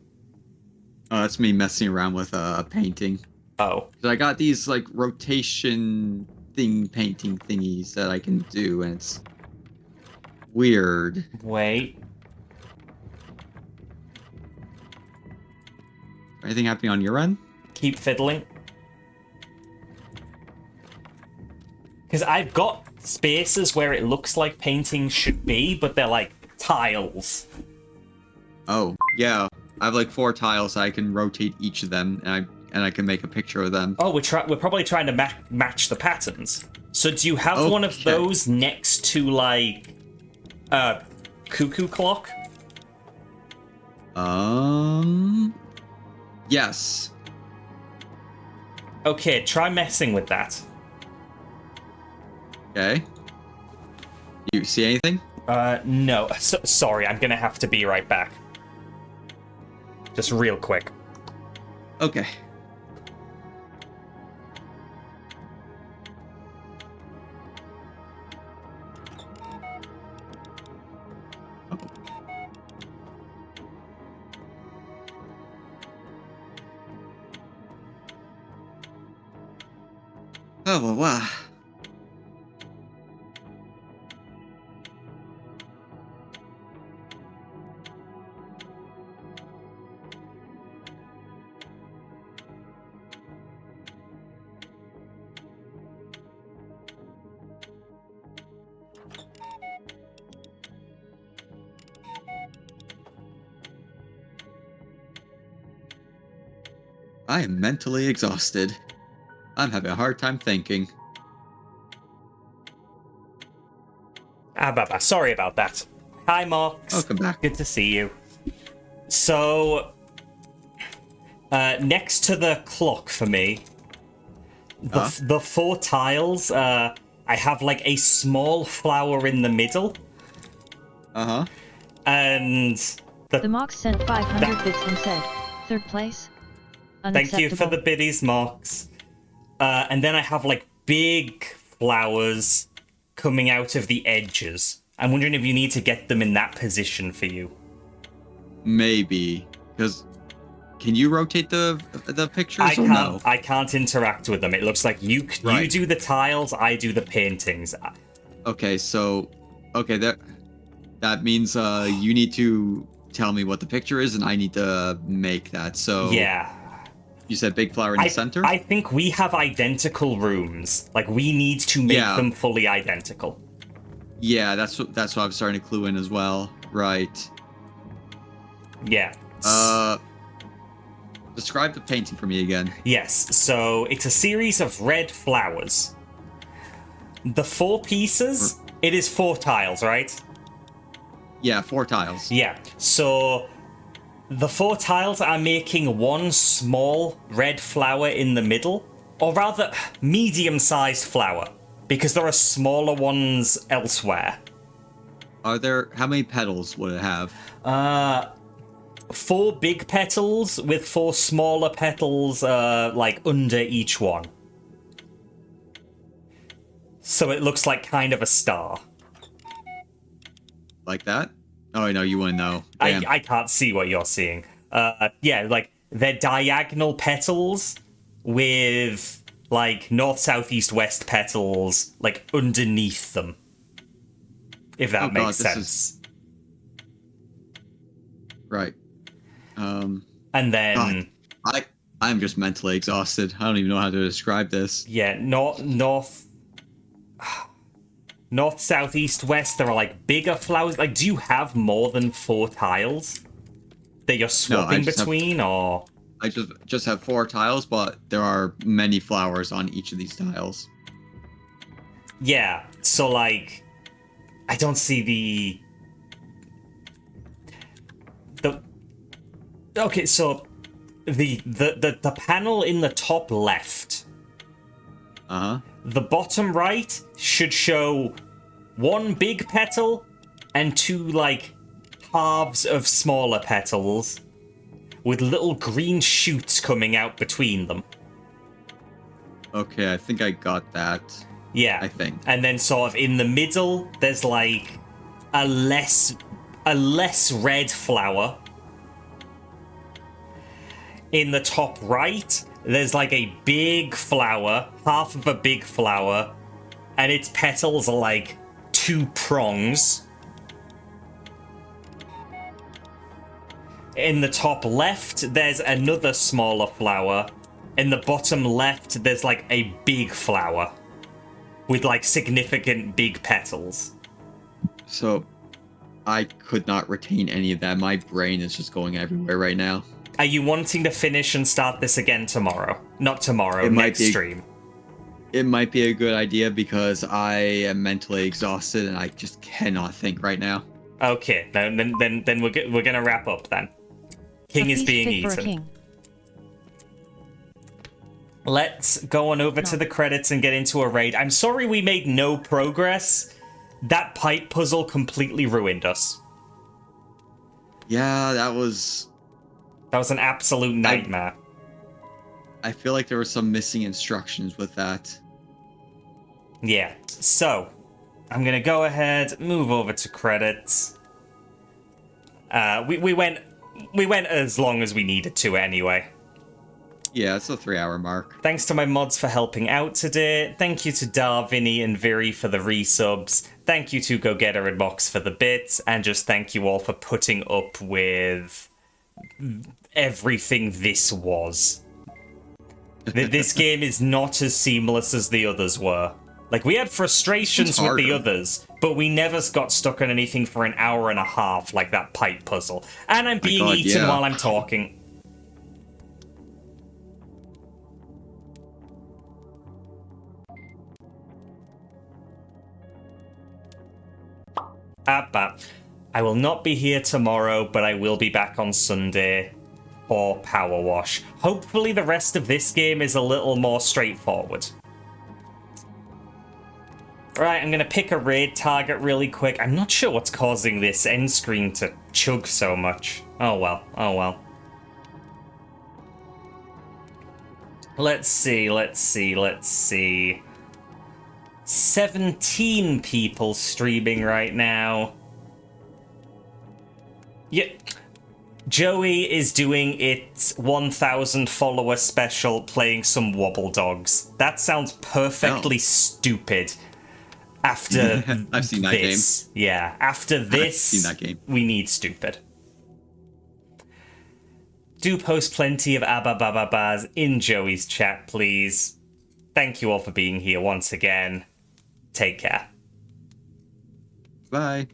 Oh, that's me messing around with a painting. Oh. So I got these like rotation painting thingies that I can do, and it's weird. Wait. Anything happening on your end? Keep fiddling. Because I've got spaces where it looks like paintings should be, but they're like tiles. Oh, yeah. I have like 4 tiles. I can rotate each of them, and I can make a picture of them. Oh, we're probably trying to match the patterns. So do you have one of Okay. those next to like cuckoo clock? Yes. Okay, try messing with that. Okay. You see anything? No. Sorry, I'm gonna have to be right back. Just real quick. Okay. Oh, wow. I am mentally exhausted. I'm having a hard time thinking. Sorry about that. Hi, Mox. Welcome back. Good to see you. So, next to the clock for me, the 4 tiles, I have like a small flower in the middle. Uh-huh. And The Mox sent 500 bits and said, 3rd place? Thank you for the biddies, Mox. And then I have like big flowers coming out of the edges. I'm wondering if you need to get them in that position for you. Maybe. Because can you rotate the pictures or no? I can't interact with them. It looks like you Right. do the tiles, I do the paintings. Okay, so that means you need to tell me what the picture is, and I need to make that. So Yeah. you said big flower in the center. I think we have identical rooms. Like, we need to make Yeah. them fully identical. Yeah, that's what I'm starting to clue in as well. Right. Yeah. Describe the painting for me again. Yes, so it's a series of red flowers. The 4 pieces, it is 4 tiles, right? Yeah, 4 tiles. Yeah, so the 4 tiles are making one small red flower in the middle, or rather, medium-sized flower, because there are smaller ones elsewhere. How many petals would it have? 4 big petals with 4 smaller petals, like under each one. So it looks like kind of a star. Like that? Oh, I know you want to know. I, Damn. I can't see what you're seeing. Yeah, like they're diagonal petals with like north, south, east, west petals like underneath them. If that Oh, makes God, this sense. is- Right. And then God, I'm just mentally exhausted. I don't even know how to describe this. yeah, north, south, east, west. There are like bigger flowers. Like, do you have more than 4 tiles that you're No, I swapping just have between, or? I just have 4 tiles, but there are many flowers on each of these tiles. Yeah, so like, I don't see the. Okay, so the panel in the top left, Uh-huh. the bottom right should show 1 big petal and 2 like halves of smaller petals with little green shoots coming out between them. Okay, I think I got that. Yeah. I think. And then sort of in the middle, there's like a less red flower. In the top right, there's like a big flower, half of a big flower, and its petals are like 2 prongs. In the top left, there's another smaller flower. In the bottom left, there's like a big flower with like significant big petals. So, I could not retain any of that. My brain is just going everywhere right now. Are you wanting to finish and start this again tomorrow? Not tomorrow, It might next be. stream. It might be a good idea because I am mentally exhausted and I just cannot think right now. Okay, then we're gonna wrap up then. King A is feast being fit for a eaten. king. Let's go on over to the credits and get into a raid. I'm sorry we made no progress. That pipe puzzle completely ruined us. Yeah, that was... That was an absolute nightmare. I feel like there were some missing instructions with that. Yeah, so I'm gonna go ahead, move over to credits. We went as long as we needed to anyway. Yeah, it's a 3-hour mark. Thanks to my mods for helping out today. Thank you to Dar, Vinny, and Viri for the resubs. Thank you to GoGetter and Mox for the bits. And just thank you all for putting up with everything this was. This game is not as seamless as the others were. Like, we had frustrations It's with the harder. others, but we never got stuck on anything for an hour and a half like that pipe puzzle. And I'm being God, eaten yeah. while I'm talking. I will not be here tomorrow, but I will be back on Sunday for Power Wash. Hopefully the rest of this game is a little more straightforward. Right, I'm going to pick a raid target really quick. I'm not sure what's causing this end screen to chug so much. Oh well, oh well. Let's see. 17 people streaming right now. Yeah. Joey is doing its 1,000 follower special playing some Wobble Dogs. That sounds perfectly stupid. After I've seen that game. Yeah, after this, seen that game. we need stupid. Do post plenty of ababababas in Joey's chat, please. Thank you all for being here once again. Take care. Bye.